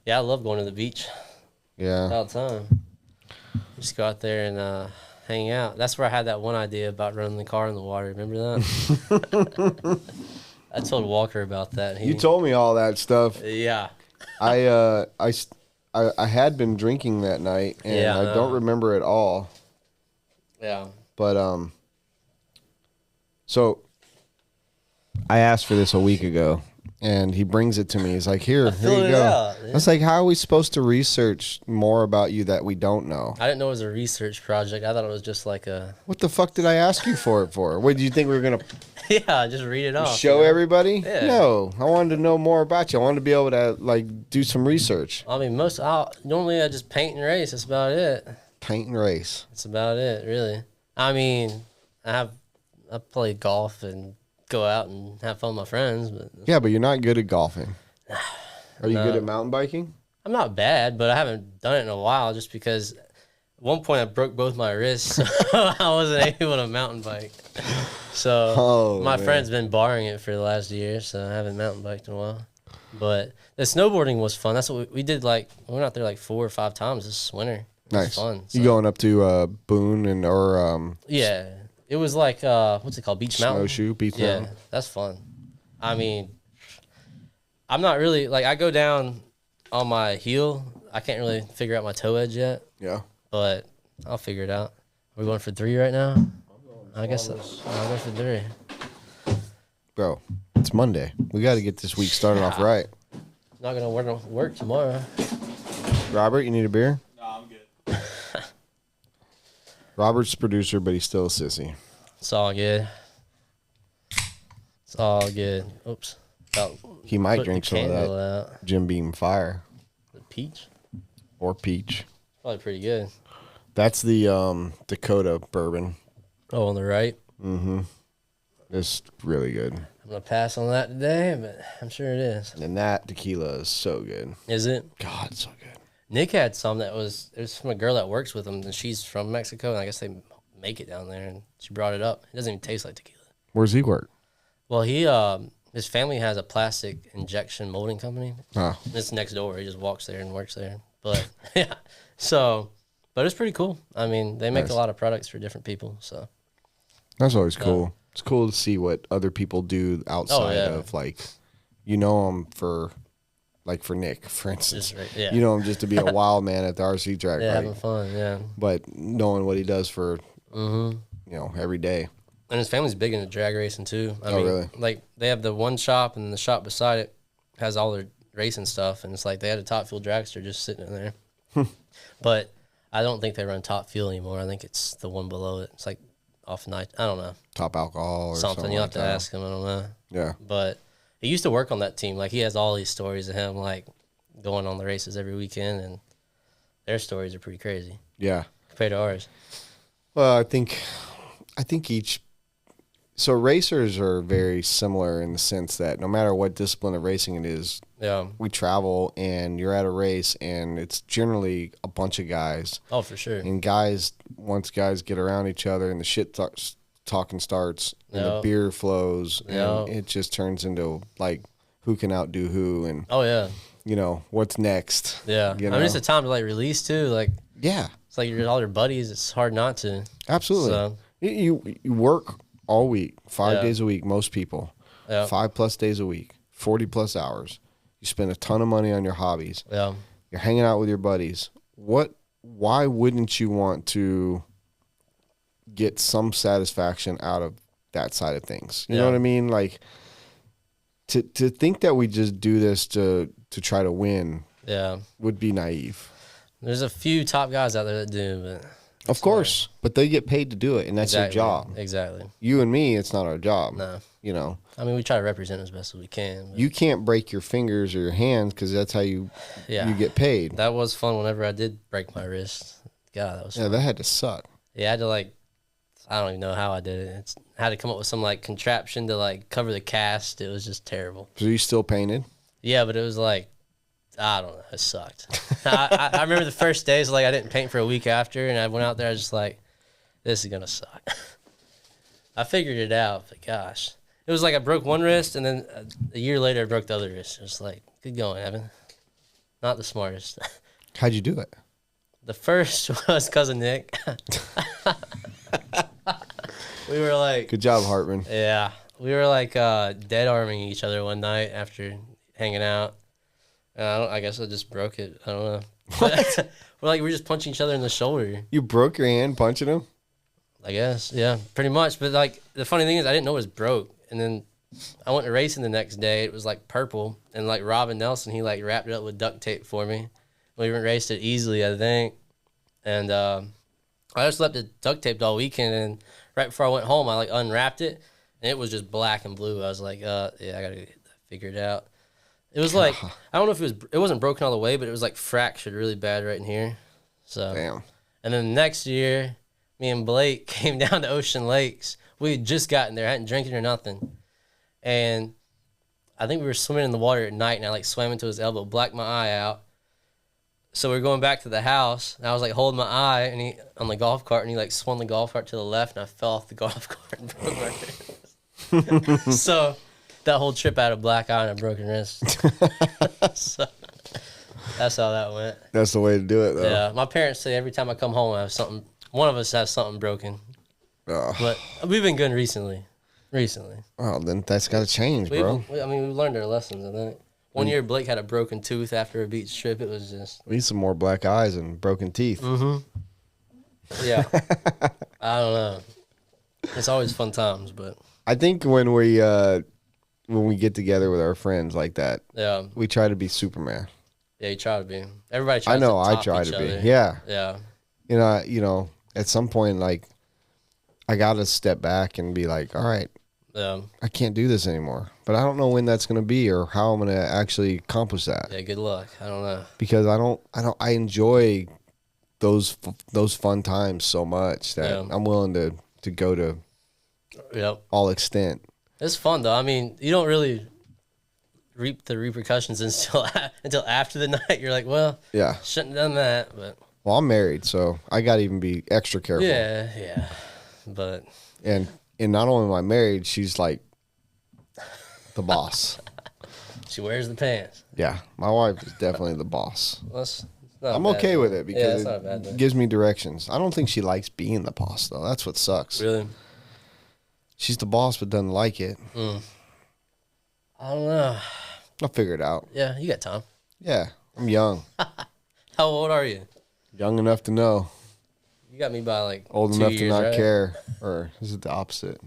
Yeah, I love going to the beach Yeah. all the time. Just go out there and hang out. That's where I had that one idea about running the car in the water. Remember that? I told Walker about that. You told me all that stuff. Yeah. I had been drinking that night, and Yeah, I I don't know. remember it all. Yeah. But so I asked for this a week ago, and he brings it to me. He's like, "Here you filled it go." out, I was like, "How are we supposed to research more about you that we don't know? I didn't know it was a research project. I thought it was just like a What the fuck did I ask you for it for? What, do you think we were gonna yeah, just read it off. show you know? everybody? Yeah. No, I wanted to know more about you. I wanted to be able to like do some research, I mean, normally I just paint and race. That's about it. paint and race. That's about it, really. I mean, I play golf and go out and have fun with my friends, but Yeah, but you're not good at golfing. Are you No. good at mountain biking? I'm not bad. But I haven't done it in a while, just because at one point I broke both my wrists, so I wasn't able to mountain bike. So Oh, my man. friend's been borrowing it for the last year, so I haven't mountain biked in a while. But the snowboarding was fun. That's what we did. Like we went out there like 4 or 5 times this winter. It was Nice. fun. You so- going up to Boone or Yeah, it was like what's it called, Beach Mountain? Snowshoe, Beach Yeah, Mountain? that's fun. I mean, I'm not really like I go down on my heel. I can't really figure out my toe edge yet, Yeah. but I'll figure it out. Are we going for 3 right now? I guess so. I'll go for 3. Bro, it's Monday. We got to get this week started off right. Not gonna work tomorrow. Robert, you need a beer? No, I'm good. Robert's the producer, but he's still a sissy. It's all good. It's all good. Oops. He might Put drink the some of candle that out. Jim Beam Fire The peach. or peach. Probably pretty good. That's the Dakota bourbon. Oh, on the right. It's really good. I'm gonna pass on that today, but I'm sure it is. And that tequila is so good. Is it? God, it's so good. Nick had some it was from a girl that works with him, and she's from Mexico, and I guess they make it down there, and she brought it up. It doesn't even taste like tequila. Where's he work? Well, his family has a plastic injection molding company. Oh. It's next door. He just walks there and works there. But yeah, but it's pretty cool. I mean, they make Nice. a lot of products for different people. So That's always cool. It's cool to see what other people do outside of like, you know him for Nick, for instance. Yeah. You know him just to be a wild man at the RC track, Yeah, right? having fun. Yeah. But knowing what he does for, every day. And his family's big into drag racing too. I mean, really? Like they have the one shop, and the shop beside it has all their racing stuff, and it's like they had a Top Fuel dragster just sitting in there. But I don't think they run Top Fuel anymore. I think it's the one below it. It's like off night. I don't know. Top alcohol or something You'll like have to that. ask him. I don't know. Yeah. But he used to work on that team. Like he has all these stories of him like going on the races every weekend, and their stories are pretty crazy Yeah. compared to ours. Well, I think so racers are very similar in the sense that no matter what discipline of racing it is, Yeah. we travel and you're at a race and it's generally a bunch of guys. Oh, for sure. And once guys get around each other and the shit talking starts and the Yep. beer flows and Yep. it just turns into like who can outdo who and, Oh yeah. What's next. Yeah. You I mean, it's know? a time to like release too. Like Yeah, it's like you're all your buddies. It's hard not to. absolutely. So You work all week, 5 Yeah. days a week, most people. yeah. 5+ days a week, 40+ hours. You spend a ton of money on your hobbies. Yeah. You're hanging out with your buddies. Why wouldn't you want to get some satisfaction out of that side of things? You know Yeah. what I mean? Like to think that we just do this to try to win Yeah. would be naive. There's a few top guys out there that do, but Of course, but they get paid to do it, and that's their job. Exactly. You and me, it's not our job. No. You know, I mean, we try to represent as best as we can. But you can't break your fingers or your hands because that's how you get paid. That was fun whenever I did break my wrist. God, that was Yeah, fun. that had to suck. Yeah, I had to I don't even know how I did it. I had to come up with some like contraption to like cover the cast. It was just terrible. So you still painted? Yeah, but it was like, I don't know, it sucked. I remember the first days, like I didn't paint for a week after, and I went out there, I was just like, this is gonna suck. I figured it out, but gosh. It was like I broke one wrist, and then a year later I broke the other wrist. It was like, good going, Evan. Not the smartest. How'd you do it? The first was cousin Nick. We were like, Good job, Hartman. yeah, we were like dead arming each other one night after hanging out. I guess I just broke it. I don't know. But we're just punching each other in the shoulder. You broke your hand punching him? I guess, yeah, pretty much. But like the funny thing is, I didn't know it was broke, and then I went to racing the next day. It was like purple, and like Robin Nelson, he like wrapped it up with duct tape for me. We raced it easily, I think, and I just left it duct taped all weekend. And right before I went home, I like unwrapped it, and it was just black and blue. I was like, yeah, I gotta get that figured out. It was like I don't know if it wasn't broken all the way, but it was like fractured really bad right in here. So Damn. and then the next year, me and Blake came down to Ocean Lakes. We had just gotten there, hadn't drinking or nothing. And I think we were swimming in the water at night, and I like swam into his elbow, blacked my eye out. So we were going back to the house, and I was like holding my eye and he on the golf cart, and he like swung the golf cart to the left, and I fell off the golf cart and broke my wrist. So that whole trip I had a black eye and a broken wrist. So that's how that went. That's the way to do it, though. Yeah, my parents say every time I come home, I have something. One of us has something broken. Oh, But we've been good recently. well, then that's got to change, bro. We learned our lessons, I think. One year, Blake had a broken tooth after a beach trip. It was just... We need some more black eyes and broken teeth. Yeah. I don't know. It's always fun times, but... I think when we get together with our friends like that, Yeah. we try to be Superman. Yeah, you try to be. Everybody tries I know to I top try each to be. other. Yeah. Yeah. You know, at some point, like, I got to step back and be like, all right, Yeah. I can't do this anymore. But I don't know when that's going to be or how I'm going to actually accomplish that. Yeah, good luck. I don't know. Because I enjoy those fun times so much that Yeah. I'm willing to go to Yep. all extent. It's fun, though. I mean, you don't really reap the repercussions until after the night. You're like, well, Yeah. shouldn't have done that, but Well, I'm married, so I got to even be extra careful. yeah. But And not only am I married, she's like the boss. she wears the pants. Yeah, my wife is definitely the boss. Well, it's not I'm a bad okay thing. with it because it's not a bad thing. it gives me directions. I don't think she likes being the boss, though. That's what sucks. Really? She's the boss but doesn't like it. I don't know. I'll figure it out. Yeah, you got time. Yeah, I'm young. How old are you? Young enough to know. You got me by like Old 2 enough years, to not right? care. Or is it the opposite?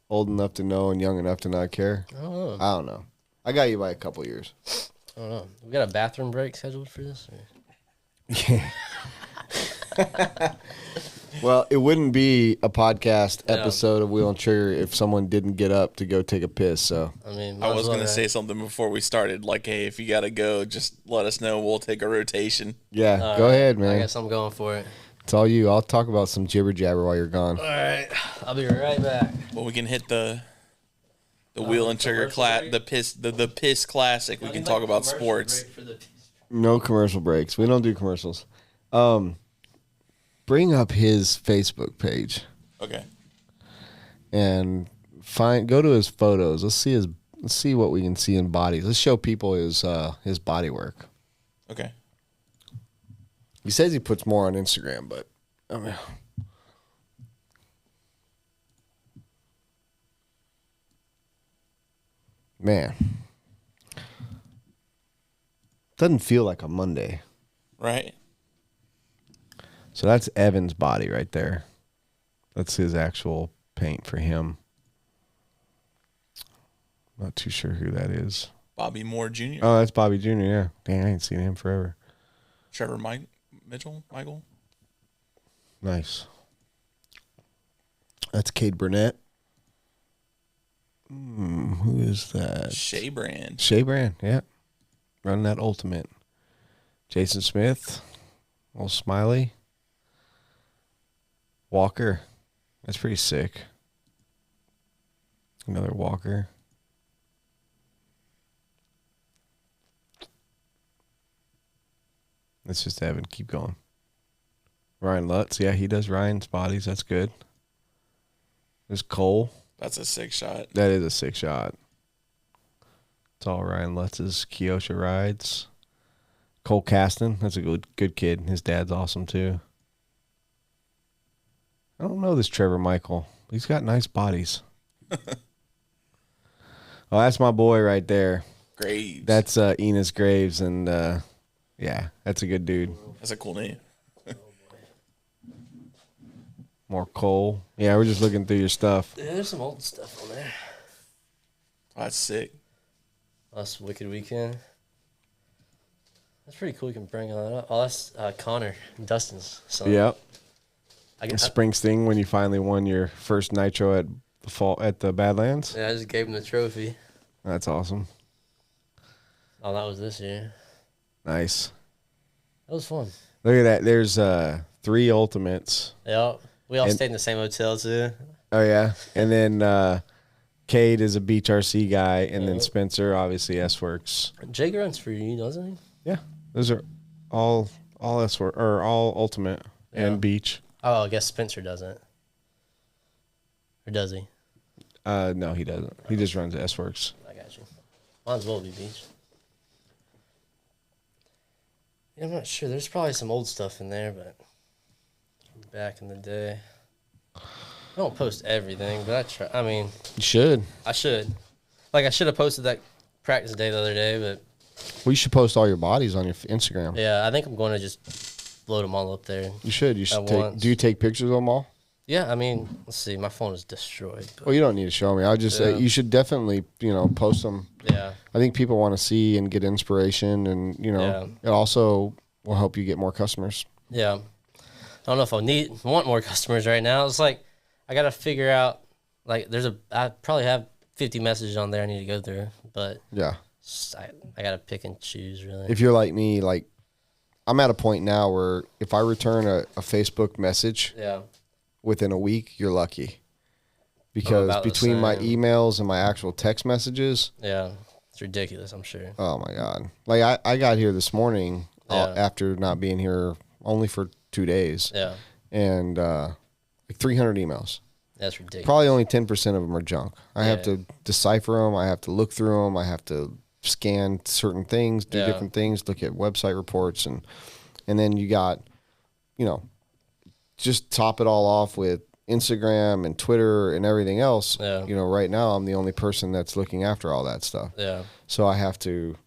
Old enough to know and young enough to not care? I don't know. I don't know. I got you by a couple years. I don't know. We got a bathroom break scheduled for this? Or? Yeah. Well, it wouldn't be a podcast episode of Wheel and Trigger if someone didn't get up to go take a piss. So I mean, I was going to say something before we started. Like, hey, if you got to go, just let us know. We'll take a rotation. yeah, go ahead, I man. guess I'm going for it. It's all you. I'll talk about some jibber jabber while you're gone. All right. I'll be right back. Well, we can hit the Wheel and Trigger the piss classic. We can talk about sports. No commercial breaks. We don't do commercials. Bring up his Facebook page Okay. and go to his photos. Let's see what we can see in bodies. Let's show people his body work. Okay. He says he puts more on Instagram, but I mean, man, doesn't feel like a Monday. Right. So that's Evan's body right there. That's his actual paint for him. Not too sure who that is. Bobby Moore Jr. Oh, that's Bobby Jr., yeah. Dang, I ain't seen him forever. Trevor Michael. Nice. That's Cade Burnett. Who is that? Shea Brand. Shea Brand, yeah. Running that ultimate. Jason Smith. Old Smiley. Walker. That's pretty sick. Another Walker. That's just Evan. Keep going. Ryan Lutz. Yeah, he does Ryan's bodies. That's good. There's Cole. That's a sick shot. That is a sick shot. It's all Ryan Lutz's Kyosha rides. Cole Caston. That's a good kid. His dad's awesome too. I don't know this Trevor Michael. He's got nice bodies. Oh, that's my boy right there. Graves. That's Enos Graves, and yeah, that's a good dude. That's a cool name. More Cole. Yeah, we're just looking through your stuff. Yeah, there's some old stuff on there. Oh, that's sick. That's Wicked Weekend. That's pretty cool. You can bring all that up. Oh, that's Connor and Dustin's son. Yep. I guess. Springsteen when you finally won your first nitro at the Badlands. Yeah, I just gave him the trophy. That's awesome. Oh, that was this year. Nice. That was fun. Look at that. There's 3 ultimates. Yeah, we all And- stayed in the same hotel too. Oh yeah, and then Cade is a Beach RC guy, and then Spencer obviously S-Works. Jake runs for you, doesn't he? Yeah, those are all S-Works or all ultimate and Beach. Oh, I guess Spencer doesn't. Or does he? No, he doesn't. He just runs S-Works. I got you. Might as well be Beach. Yeah, I'm not sure. There's probably some old stuff in there, but back in the day. I don't post everything, but I try. I mean, You should. I should. Like, I should have posted that practice day the other day, but Well, you should post all your bodies on your Instagram. yeah, I think I'm going to just load them all up there. You should. You should At take. once. Do you take pictures of them all? Yeah, I mean, let's see. My phone is destroyed. But Well, you don't need to show me. I just Yeah. you should definitely post them. yeah. I think people want to see and get inspiration, and it also will help you get more customers. Yeah. I don't know if I want more customers right now. It's like I gotta figure out like I probably have 50 messages on there I need to go through, but Yeah. I gotta pick and choose really. If you're like me, like I'm at a point now where if I return a Facebook message yeah. within a week, you're lucky. Because about the between my same. emails and my actual text messages, Yeah. It's ridiculous, I'm sure. Oh my God. Like I got here this morning Yeah. after not being here only for 2 days. Yeah. And like 300 emails. That's ridiculous. Probably only 10% of them are junk. I have Yeah. to decipher them. I have to look through them. I have to scan certain things, do Yeah. different things, look at website reports, and then you got, you know, just top it all off with Instagram and Twitter and everything else. Yeah. You know, right now I'm the only person that's looking after all that stuff. Yeah. So I have to.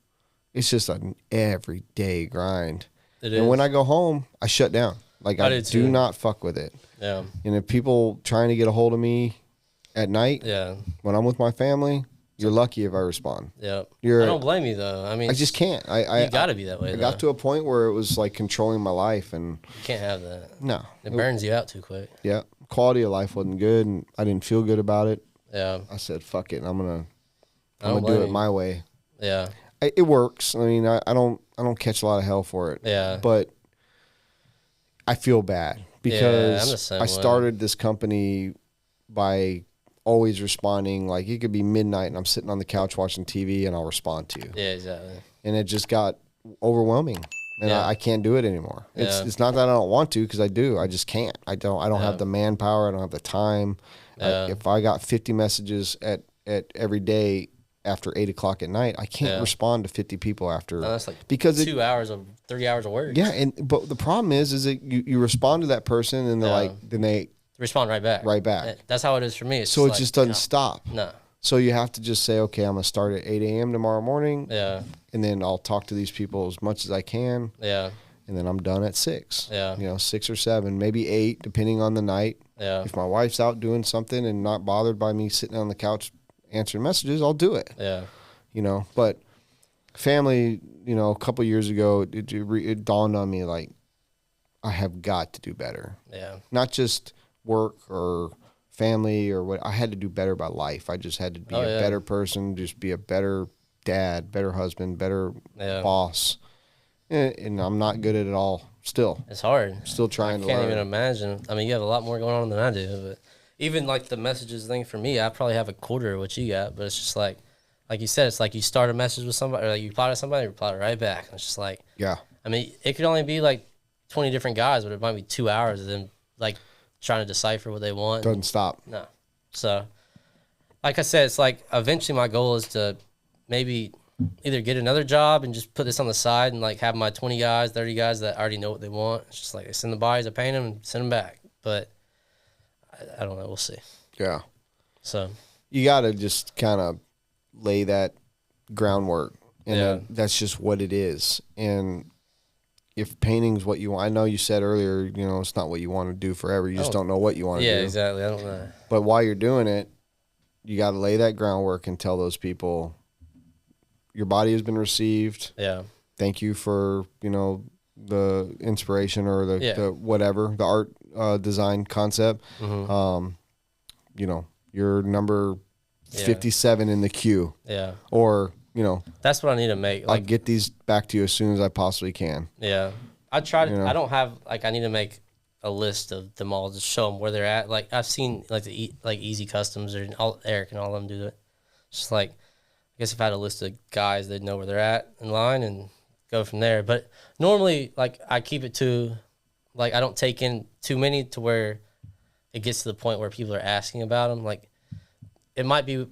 It's just an everyday grind. It And is. when I go home, I shut down. Like I I do do too. not fuck with it. Yeah. And if people trying to get a hold of me at night, Yeah. when I'm with my family, you're lucky if I respond. Yeah. You're- I don't blame you though. I mean, I just can't. I you got to be that way. I though. got to a point where it was like controlling my life, and You can't have that. no, It burns you out too quick. yeah, quality of life wasn't good, and I didn't feel good about it. Yeah. I said, "Fuck it, I'm gonna don't do blame it you. my way." Yeah. It works. I mean, I don't catch a lot of hell for it. Yeah. But I feel bad I'm the because same I way. started this company by always responding. Like it could be midnight and I'm sitting on the couch watching TV and I'll respond to you. Yeah. Exactly. And it just got overwhelming. And Yeah. I can't do it anymore. Yeah. It's not that I don't want to, because I do. I just can't. I don't Yeah. have the manpower. I don't have the time. Yeah. If I got 50 messages at every day after 8 o'clock at night, I can't Yeah. respond to 50 people after. No, that's like because 2 hours of 3 hours of work. yeah, but the problem is that you respond to that person and they're Yeah. like, then they Respond right back. right back. That's how it is for me. It's So it like, just doesn't no. stop. No. So you have to just say, okay, I'm gonna start at 8 a.m. tomorrow morning, Yeah. and then I'll talk to these people as much as I can, Yeah. and then I'm done at 6. Yeah. 6 or 7, maybe 8, depending on the night. Yeah. If my wife's out doing something and not bothered by me sitting on the couch answering messages, I'll do it. Yeah. But family, a couple years ago, it dawned on me, like, I have got to do better. Yeah. Not just work or family or what. I had to do better by life. I just had to be a yeah. better person, just be a better dad, better husband, better Yeah. boss. And I'm not good at it all still. It's hard. Still trying to Can't learn. even imagine. I mean, you have a lot more going on than I do. But even like the messages thing for me, I probably have a quarter of what you got. But it's just like you said, it's like you start a message with somebody, or like you reply to somebody, you reply right back. And it's just like, Yeah. I mean, it could only be like 20 different guys, but it might be 2 hours of them like trying to decipher what they want. Doesn't stop. No. So, like I said, it's like eventually my goal is to maybe either get another job and just put this on the side and like have my 20 guys, 30 guys that already know what they want. It's just like I send the bodies, I paint them, and send them back. But I don't know. We'll see. Yeah. So, You got to just kind of lay that groundwork. And Yeah. that's just what it is. And if painting's what you want, I know you said earlier, it's not what you want to do forever. You just don't know what you want to yeah, do. exactly. I don't know. But while you're doing it, you got to lay that groundwork and tell those people your body has been received. Yeah. Thank you for, the inspiration or the, Yeah. the whatever, the art design concept. Mm-hmm. You're number Yeah. 57 in the queue. Yeah. Or, That's what I need to make. I'll Like, get these back to you as soon as I possibly can. yeah. I try to, You know? I don't have, like, I need to make a list of them all to show them where they're at. Like, I've seen, like, like Easy Customs or Eric and all of them do it. It's just like, I guess if I had a list of guys, they'd know where they're at in line and go from there. But normally, like, I keep it to, like, I don't take in too many to where it gets to the point where people are asking about them. Like, it might be,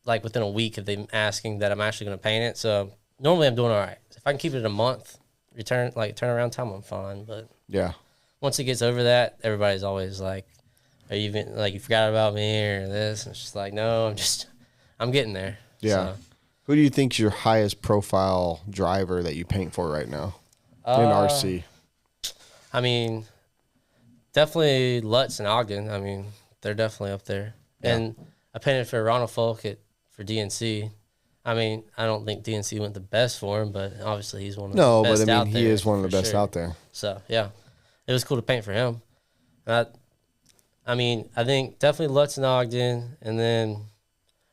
like, within a week of them asking that I'm actually going to paint it. So normally I'm doing all right. If I can keep it a month, turnaround time, I'm fine. But Yeah. once it gets over that, everybody's always like, "Are you even like you forgot about me or this?" And it's just like, no, I'm getting there. Yeah. So, Who do you think's your highest profile driver that you paint for right now in RC? I mean, definitely Lutz and Ogden. I mean, they're definitely up there. Yeah. And I painted for Ronald Folk for DNC. I mean, I don't think DNC went the best for him, but obviously he's one of the best out he there is one of the for best sure. out there. So, yeah, it was cool to paint for him. I mean, I think definitely Lutz and Ogden. And then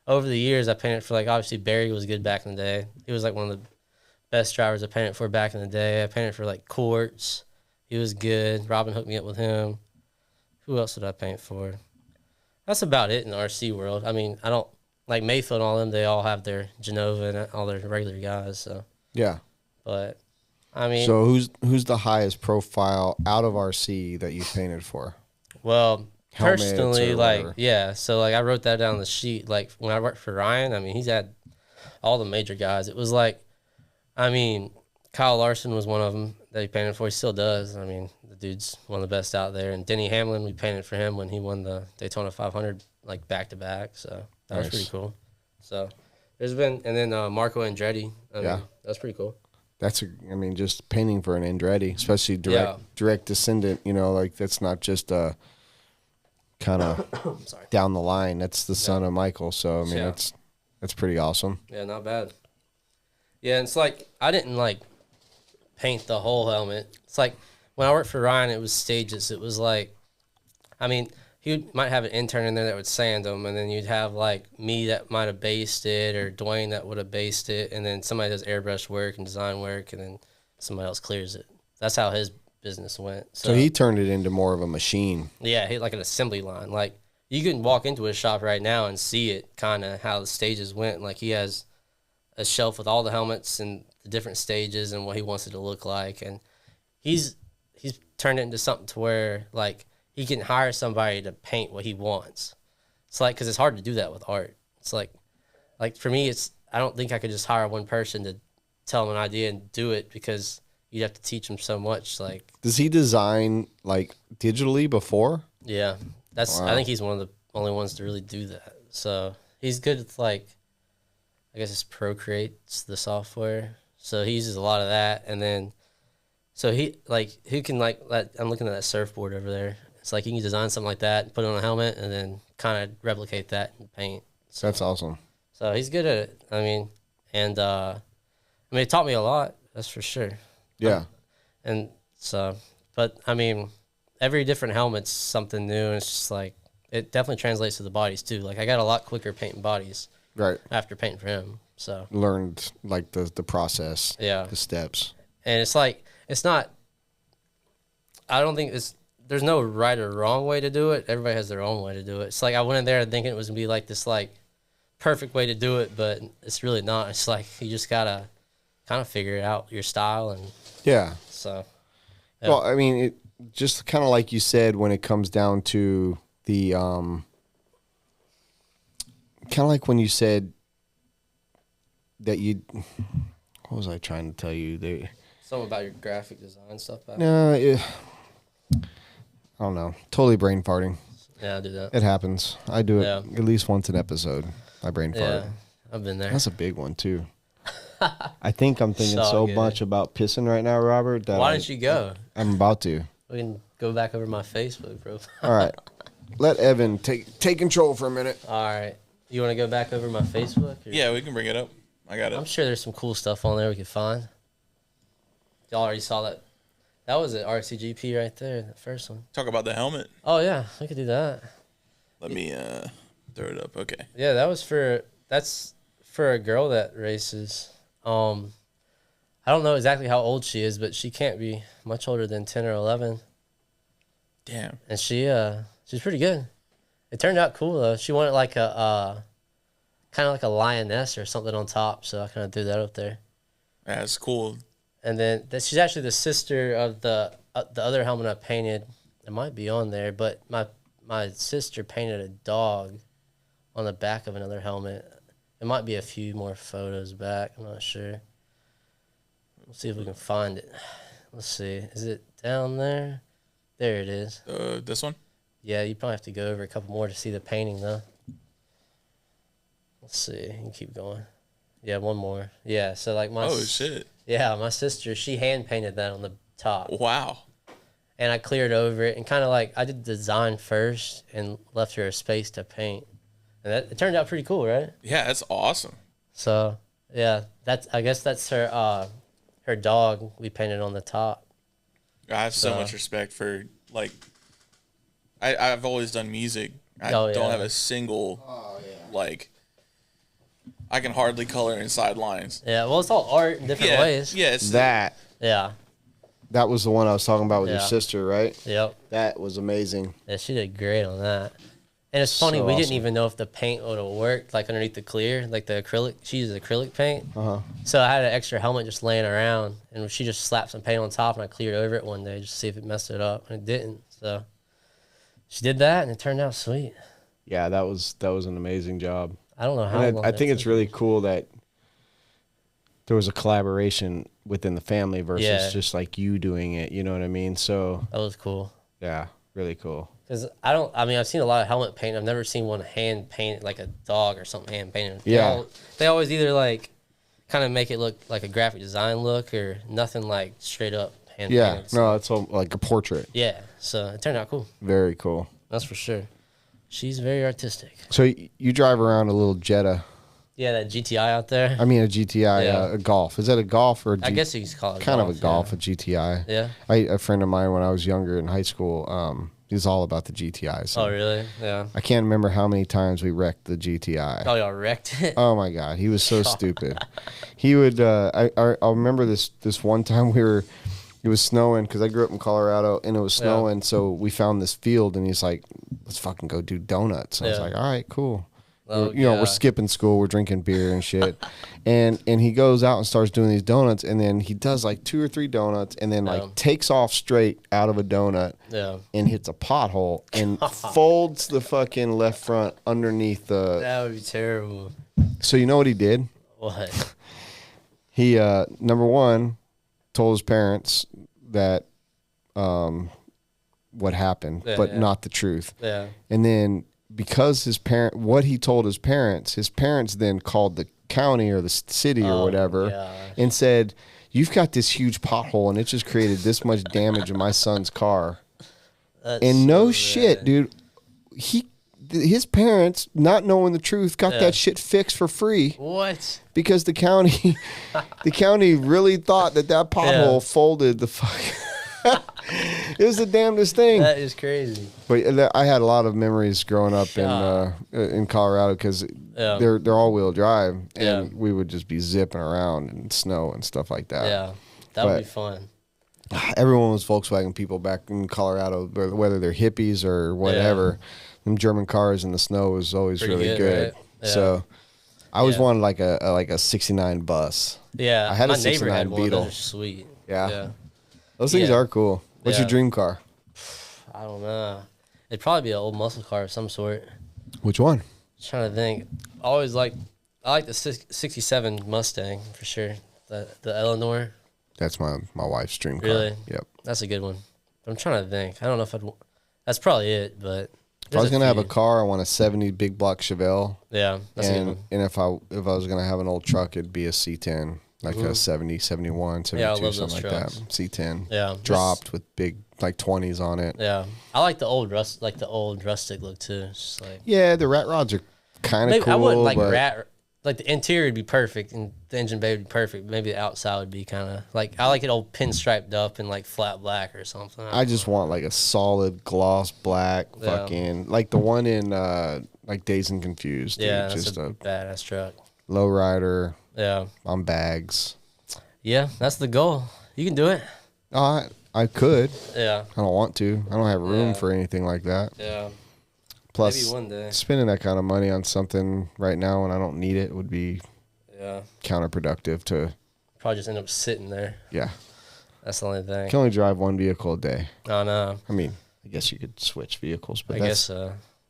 over the years, I painted for, like, obviously Barry was good back in the day. He was, like, one of the best drivers I painted for back in the day. I painted for, like, Quartz. He was good. Robin hooked me up with him. Who else did I paint for? That's about it in the RC world. I mean, I don't like Mayfield and all them, they all have their Genova and all their regular guys. So Yeah. but I mean, So who's the highest profile out of RC that you painted for? well, Helmets personally, or like whatever. yeah. So like I wrote that down on the sheet. Like when I worked for Ryan, I mean he's had all the major guys. It was like, I mean, Kyle Larson was one of them that he painted for. He still does. I mean, the dude's one of the best out there. And Denny Hamlin, we painted for him when he won the Daytona 500 like back to back. So that was Nice. pretty cool. So there's been, and then Marco Andretti. I mean, that's pretty cool. Just painting for an Andretti, especially direct descendant, like that's not just a kind of down the line. That's the son of Michael. So, I mean, that's pretty awesome. Yeah, not bad. Yeah, and it's like, I didn't like paint the whole helmet. It's like when I worked for Ryan, it was stages. It was like, I mean, he might have an intern in there that would sand them, and then you'd have like me that might have based it, or Dwayne that would have based it, and then somebody does airbrush work and design work, and then somebody else clears it. That's how his business went. So he turned it into more of a machine. Yeah, he like an assembly line. Like you can walk into his shop right now and see it kind of how the stages went. Like he has a shelf with all the helmets and the different stages and what he wants it to look like, and he's turned it into something to where like he can hire somebody to paint what he wants. It's like, because it's hard to do that with art. It's like for me, I don't think I could just hire one person to tell him an idea and do it, because you'd have to teach him so much. Like, does he design like digitally before? Yeah, I think he's one of the only ones to really do that. So he's good with like, I guess it's Procreate's the software. So he uses a lot of that, and then so who can I'm looking at that surfboard over there. It's like you can design something like that, put it on a helmet, and then kind of replicate that in paint. So, that's awesome. So he's good at it. I mean, and it taught me a lot. That's for sure. Yeah. And so, but I mean, every different helmet's something new, and it's just like it definitely translates to the bodies too. Like I got a lot quicker painting bodies. Right. After painting for him. So learned like the process. Yeah. The steps. And it's like, it's not, I don't think there's no right or wrong way to do it. Everybody has their own way to do it. It's like I went in there thinking it was gonna be like this like perfect way to do it, but it's really not. It's like you just gotta kind of figure out your style, and so yeah. Well, I mean, it just kind of like you said, when it comes down to the kind of like when you said that what was I trying to tell you? Something about your graphic design stuff back. No, I don't know. Totally brain farting. Yeah, I do that. It happens. I do it at least once an episode. I brain fart. Yeah, I've been there. That's a big one too. I think I'm thinking so much about pissing right now, Robert. That Why don't you go? I'm about to. We can go back over my Facebook profile. All right. Let Evan take control for a minute. All right. You want to go back over my Facebook? Or? Yeah, we can bring it up. I got it. I'm sure there's some cool stuff on there we could find. Y'all already saw that. That was an RCGP right there, the first one. Talk about the helmet. Oh, yeah. We could do that. Let me throw it up. Okay. Yeah, that's for a girl that races. I don't know exactly how old she is, but she can't be much older than 10 or 11. Damn. And she's pretty good. It turned out cool though. She wanted like a kind of like a lioness or something on top, so I kind of threw that up there. That's cool. And then she's actually the sister of the other helmet I painted. It might be on there, but my sister painted a dog on the back of another helmet. It might be a few more photos back. I'm not sure. Let's see if we can find it. Let's see. Is it down there? There it is. This one? Yeah, you probably have to go over a couple more to see the painting, though. Let's see. You can keep going. Yeah, one more. Yeah, so like Oh, shit. Yeah, my sister, she hand-painted that on the top. Wow. And I cleared over it and kind of like, I did the design first and left her a space to paint. And it turned out pretty cool, right? Yeah, that's awesome. So, yeah, I guess that's her dog we painted on the top. I have so much respect for, like, I've always done music. I don't have a single, like, I can hardly color inside lines. Yeah, well, it's all art in different ways. Yeah, it's Yeah. That was the one I was talking about with your sister, right? Yep. That was amazing. Yeah, she did great on that. And it's funny, So we didn't awesome. even know if the paint would have worked, like underneath the clear, like the acrylic. She uses acrylic paint. Uh-huh. So I had an extra helmet just laying around, and she just slapped some paint on top, and I cleared over it one day just to see if it messed it up, and it didn't. So she did that, and it turned out sweet. Yeah, that was an amazing job. I don't know how And long I that think it's took. really cool that there was a collaboration within the family versus just like you doing it. You know what I mean? So That was cool. yeah, really cool. Because I've seen a lot of helmet paint. I've never seen one hand painted, like a dog or something hand painted. Yeah. They always either like kind of make it look like a graphic design look or nothing like straight up hand Yeah, painted. no, it's all like a portrait. Yeah. So it turned out cool. Very cool. That's for sure. She's very artistic. So you drive around a little Jetta. Yeah, that GTI out there. I mean a GTI, Yeah. a Golf. Is that a Golf or I guess you could call it kind of a golf, Golf, yeah. a GTI? Yeah. A friend of mine when I was younger in high school, he was all about the GTIs. Oh, really? Yeah. I can't remember how many times we wrecked the GTI. Oh, y'all wrecked it? Oh my God, he was so stupid. He would. I'll remember this one time it was snowing because I grew up in Colorado and it was snowing. So we found this field and he's like, "Let's fucking go do donuts." I was Yeah. like, "All right, cool." Oh, We're skipping school, we're drinking beer and shit, and he goes out and starts doing these donuts, and then he does like 2 or 3 donuts, and then like takes off straight out of a donut, Yeah. and hits a pothole and folds the fucking left front underneath the. That would be terrible. So you know what he did? What? He number one told his parents that what happened, but not the truth. Yeah. And then because what he told his parents then called the county or the city or whatever and said, "You've got this huge pothole and it just created this much damage in my son's car." And no shit, dude. His parents, not knowing the truth, got that shit fixed for free. What? Because the county really thought that pothole folded the fuck. It was the damnedest thing. That is crazy. But I had a lot of memories growing up in Colorado because they're all-wheel drive, and we would just be zipping around in snow and stuff like that. Yeah, that would be fun. Everyone was Volkswagen people back in Colorado, whether they're hippies or whatever. Them German cars in the snow was always Pretty really good, good. right? Yeah. So I always wanted like a '69 bus. Yeah, I had my a neighbor had '69 one. Beetle. Those are sweet. Yeah. Those things are cool. What's your dream car? I don't know. It'd probably be an old muscle car of some sort. Which one? Trying to think. I like the 67 Mustang for sure. The Eleanor. That's my wife's dream car. Really? Yep. That's a good one. But I'm trying to think. I don't know if that's probably it, but If I was gonna have a car, I want a '70 big block Chevelle. Yeah, that's a good one. And if I was gonna have an old truck, it'd be a C10, like a 70, 71, 72, I love something those like trucks. that. C10. Yeah. Dropped with big like 20s on it. Yeah, I like the old rustic look too. It's just like Yeah, the rat rods are kind of cool. I wouldn't like but like the interior would be perfect and the engine bay would be perfect. Maybe the outside would be kind of like I like it all pinstriped up and like flat black or something. I just want like a solid gloss black fucking like the one in like Dazed and Confused. Dude. Yeah, that's just a badass truck. Low rider. Yeah. On bags. Yeah, that's the goal. You can do it. I could. Yeah. I don't want to. I don't have room for anything like that. Yeah. Plus, maybe one day. Spending that kind of money on something right now when I don't need it would be counterproductive to. Probably just end up sitting there. Yeah. That's the only thing. You can only drive one vehicle a day. Oh, no. I mean, I guess you could switch vehicles, but I guess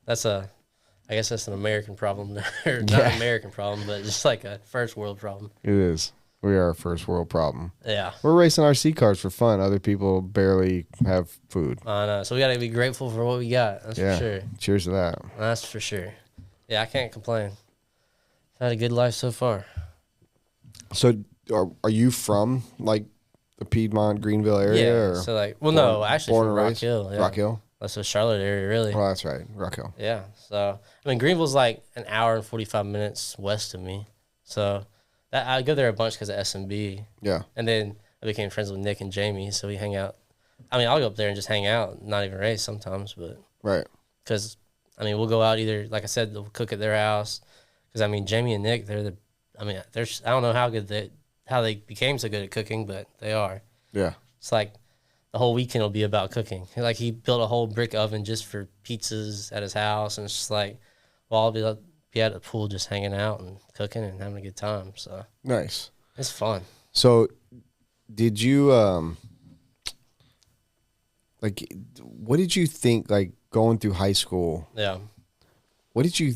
that's an American problem. Or not an American problem, but just like a first world problem. It is. We are a first world problem. Yeah. We're racing RC cars for fun. Other people barely have food. I know. So we got to be grateful for what we got. That's for sure. Cheers to that. That's for sure. Yeah, I can't complain. I've had a good life so far. So are you from like the Piedmont, Greenville area? Yeah. Or so like, well, no, actually born from and Rock raised? Hill. Yeah. Rock Hill? That's the Charlotte area, really. Oh, that's right. Rock Hill. Yeah. So, I mean, Greenville's like an hour and 45 minutes west of me. So I go there a bunch because of SMB. Yeah. And then I became friends with Nick and Jamie, so we hang out. I mean, I'll go up there and just hang out, not even race sometimes, but right. Because I mean, we'll go out either, like I said, they'll cook at their house. Because I mean, Jamie and Nick, I don't know how they became so good at cooking, but they are. Yeah. It's like the whole weekend will be about cooking. Like, he built a whole brick oven just for pizzas at his house, and it's just like, well, I'll be at the pool just hanging out and cooking and having a good time. So nice. It's fun. So, did you like? What did you think? Like going through high school? Yeah. What did you?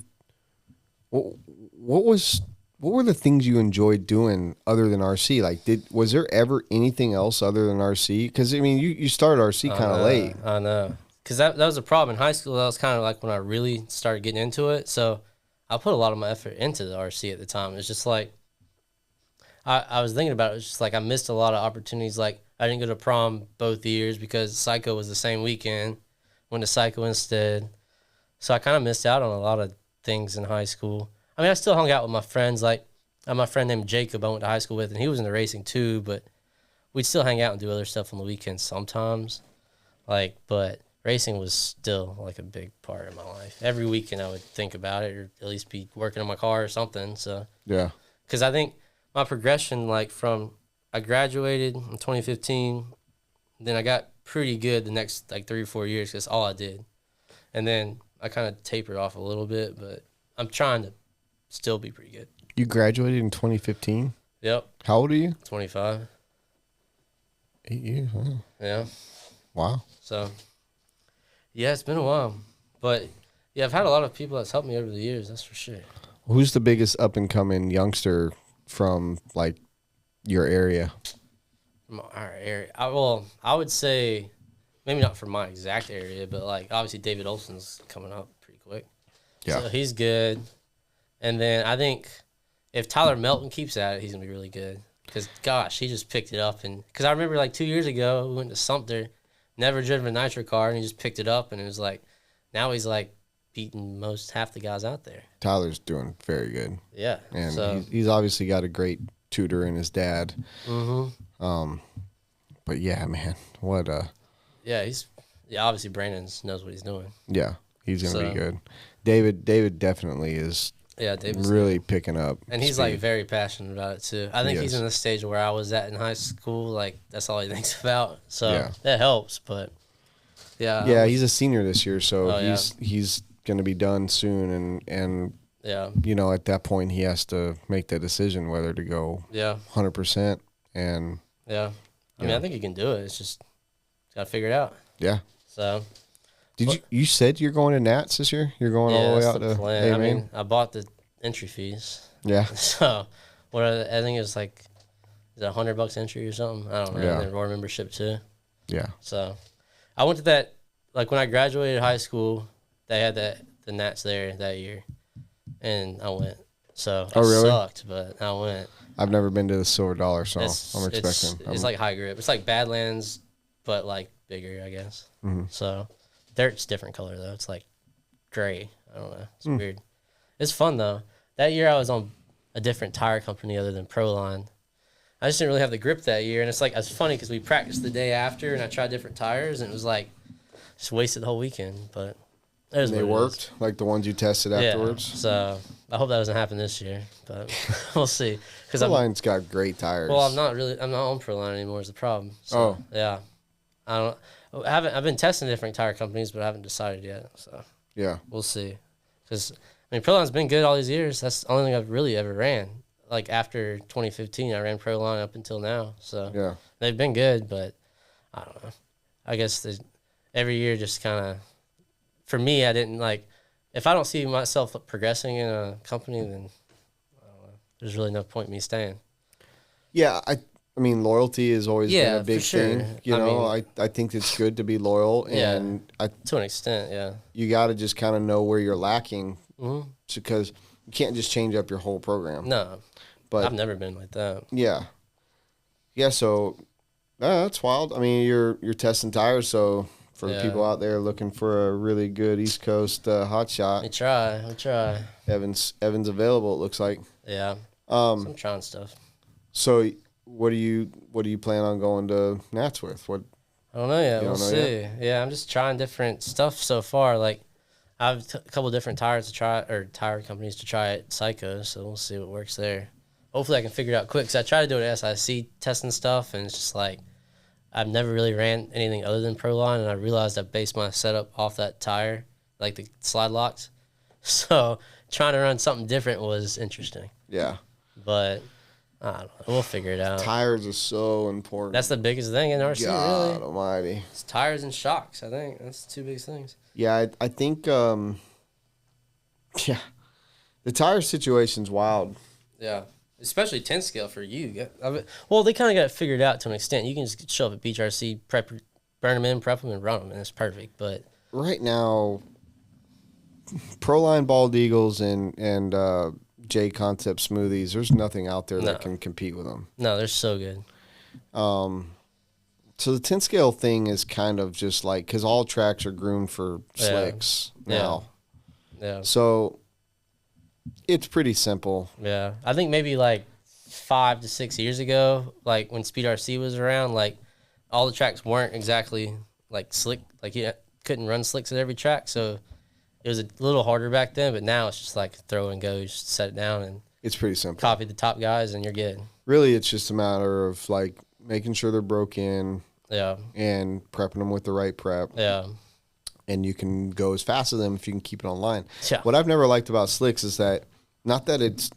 What were the things you enjoyed doing other than RC? Like, was there ever anything else other than RC? Because I mean, you started RC kind of late. I know. Because that was a problem in high school. That was kind of like when I really started getting into it. So I put a lot of my effort into the RC at the time. It's just like, I was thinking about it. It's just like I missed a lot of opportunities. Like, I didn't go to prom both years because Psycho was the same weekend. Went to Psycho instead. So I kind of missed out on a lot of things in high school. I mean, I still hung out with my friends. Like, I had my friend named Jacob I went to high school with, and he was into racing too, but we'd still hang out and do other stuff on the weekends sometimes. Like, but racing was still like a big part of my life. Every weekend I would think about it, or at least be working on my car or something. So yeah, because I think my progression, like from I graduated in 2015, then I got pretty good the next like 3 or 4 years because that's all I did, and then I kind of tapered off a little bit, but I'm trying to still be pretty good. You graduated in 2015? Yep. How old are you? 25. 8 years. Huh? Yeah. Wow. So, yeah, it's been a while. But, yeah, I've had a lot of people that's helped me over the years, that's for sure. Who's the biggest up-and-coming youngster from, like, your area? From our area? I would say, maybe not from my exact area, but, like, obviously David Olson's coming up pretty quick. Yeah. So he's good. And then I think if Tyler Melton keeps at it, he's going to be really good. Because, gosh, he just picked it up. And because I remember, like, 2 years ago, we went to Sumter, never driven a nitro car, and he just picked it up. And it was like, now he's, like, beating half the guys out there. Tyler's doing very good. Yeah. And so, he's obviously got a great tutor in his dad. Mm-hmm. But, yeah, man, what yeah, obviously Brandon knows what he's doing. Yeah, he's going to be good. David definitely is. Yeah, David's really picking up. And he's, like, very passionate about it, too. I think he's in the stage where I was at in high school. Like, that's all he thinks about. So, that helps, but, yeah. Yeah, he's a senior this year, so he's going to be done soon. And you know, at that point, he has to make that decision whether to go 100%. And, I mean, I think he can do it. It's just got to figure it out. Yeah. So... You said you're going to Nats this year? You're going all the way out to plan. I mean, I bought the entry fees. Yeah. So, I think it's like, is it $100 entry or something? I don't know. And then Roar membership too. Yeah. So, I went to that, like when I graduated high school, they had the Nats there that year, and I went. So, it sucked, but I went. I've never been to the Silver Dollar, so I'm expecting. It's like high grip. It's like Badlands, but like bigger, I guess. Mm-hmm. So. Dirt's different color, though. It's like gray. I don't know. It's weird. It's fun, though. That year I was on a different tire company other than Proline. I just didn't really have the grip that year. And it's like, it's funny because we practiced the day after and I tried different tires and it was like, just wasted the whole weekend. But they worked? Like the ones you tested afterwards? So I hope that doesn't happen this year. But we'll see. Proline's got great tires. Well, I'm not on Proline anymore is the problem. So, yeah. I've been testing different tire companies, but I haven't decided yet. So we'll see. Because I mean, Proline's been good all these years. That's the only thing I've really ever ran. Like after 2015, I ran Proline up until now. So they've been good, but I don't know. I guess every year just kind of, for me, I didn't like. If I don't see myself progressing in a company, then I don't know. There's really no point in me staying. Yeah, I mean, loyalty has always been a big thing. You know, I think it's good to be loyal. And to an extent, you got to just kind of know where you're lacking because you can't just change up your whole program. No, but I've never been like that. Yeah. Yeah, so that's wild. I mean, you're testing tires, so for the people out there looking for a really good East Coast hot shot. We try. Evan's available, it looks like. Yeah. I'm trying stuff. So what do you plan on going to Nats with? What? I don't know yet. We'll see. Yeah, I'm just trying different stuff so far. Like, I have a couple different tires to try, or tire companies to try at Psycho, so we'll see what works there. Hopefully I can figure it out quick, because I try to do it at SIC testing stuff, and it's just like, I've never really ran anything other than Proline, and I realized I based my setup off that tire, like the slide locks. So trying to run something different was interesting. Yeah. But I don't know. We'll figure it out. Tires are so important. That's the biggest thing in RC, God really. almighty. It's tires and shocks, I think. That's the two biggest things. Yeah, I think, the tire situation's wild. Yeah. Especially 10 scale for you. Well, they kind of got it figured out to an extent. You can just show up at Beach RC, burn them in, prep them, and run them, and it's perfect. But right now, Proline Bald Eagles and J Concept Smoothies, there's nothing out there that can compete with them. No, they're so good. So the 10 scale thing is kind of just like, because all tracks are groomed for slicks now. Yeah. So it's pretty simple. Yeah. I think maybe like 5 to 6 years ago, like when Speed RC was around, like all the tracks weren't exactly like slick. Like you couldn't run slicks at every track. So it was a little harder back then, but now it's just like throw and go. You just set it down and it's pretty simple. Copy the top guys and you're good. Really, it's just a matter of like making sure they're broke in. Yeah. And prepping them with the right prep. Yeah. And you can go as fast as them if you can keep it online. Yeah. What I've never liked about slicks is that, not that it's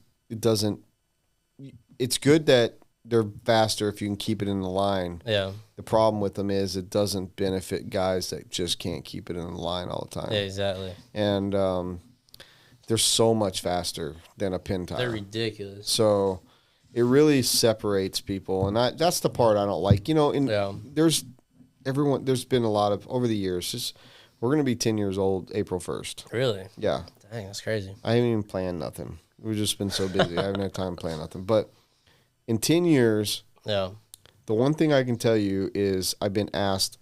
good that they're faster if you can keep it in the line. Yeah. The problem with them is it doesn't benefit guys that just can't keep it in the line all the time. Yeah, exactly. And they're so much faster than a pin tire. They're ridiculous. So it really separates people, and that's the part I don't like. You know, there's been a lot of, over the years, we're going to be 10 years old April 1st. Really? Yeah. Dang, that's crazy. I haven't even planned nothing. We've just been so busy. I haven't had time to plan nothing. But in 10 years, the one thing I can tell you is I've been asked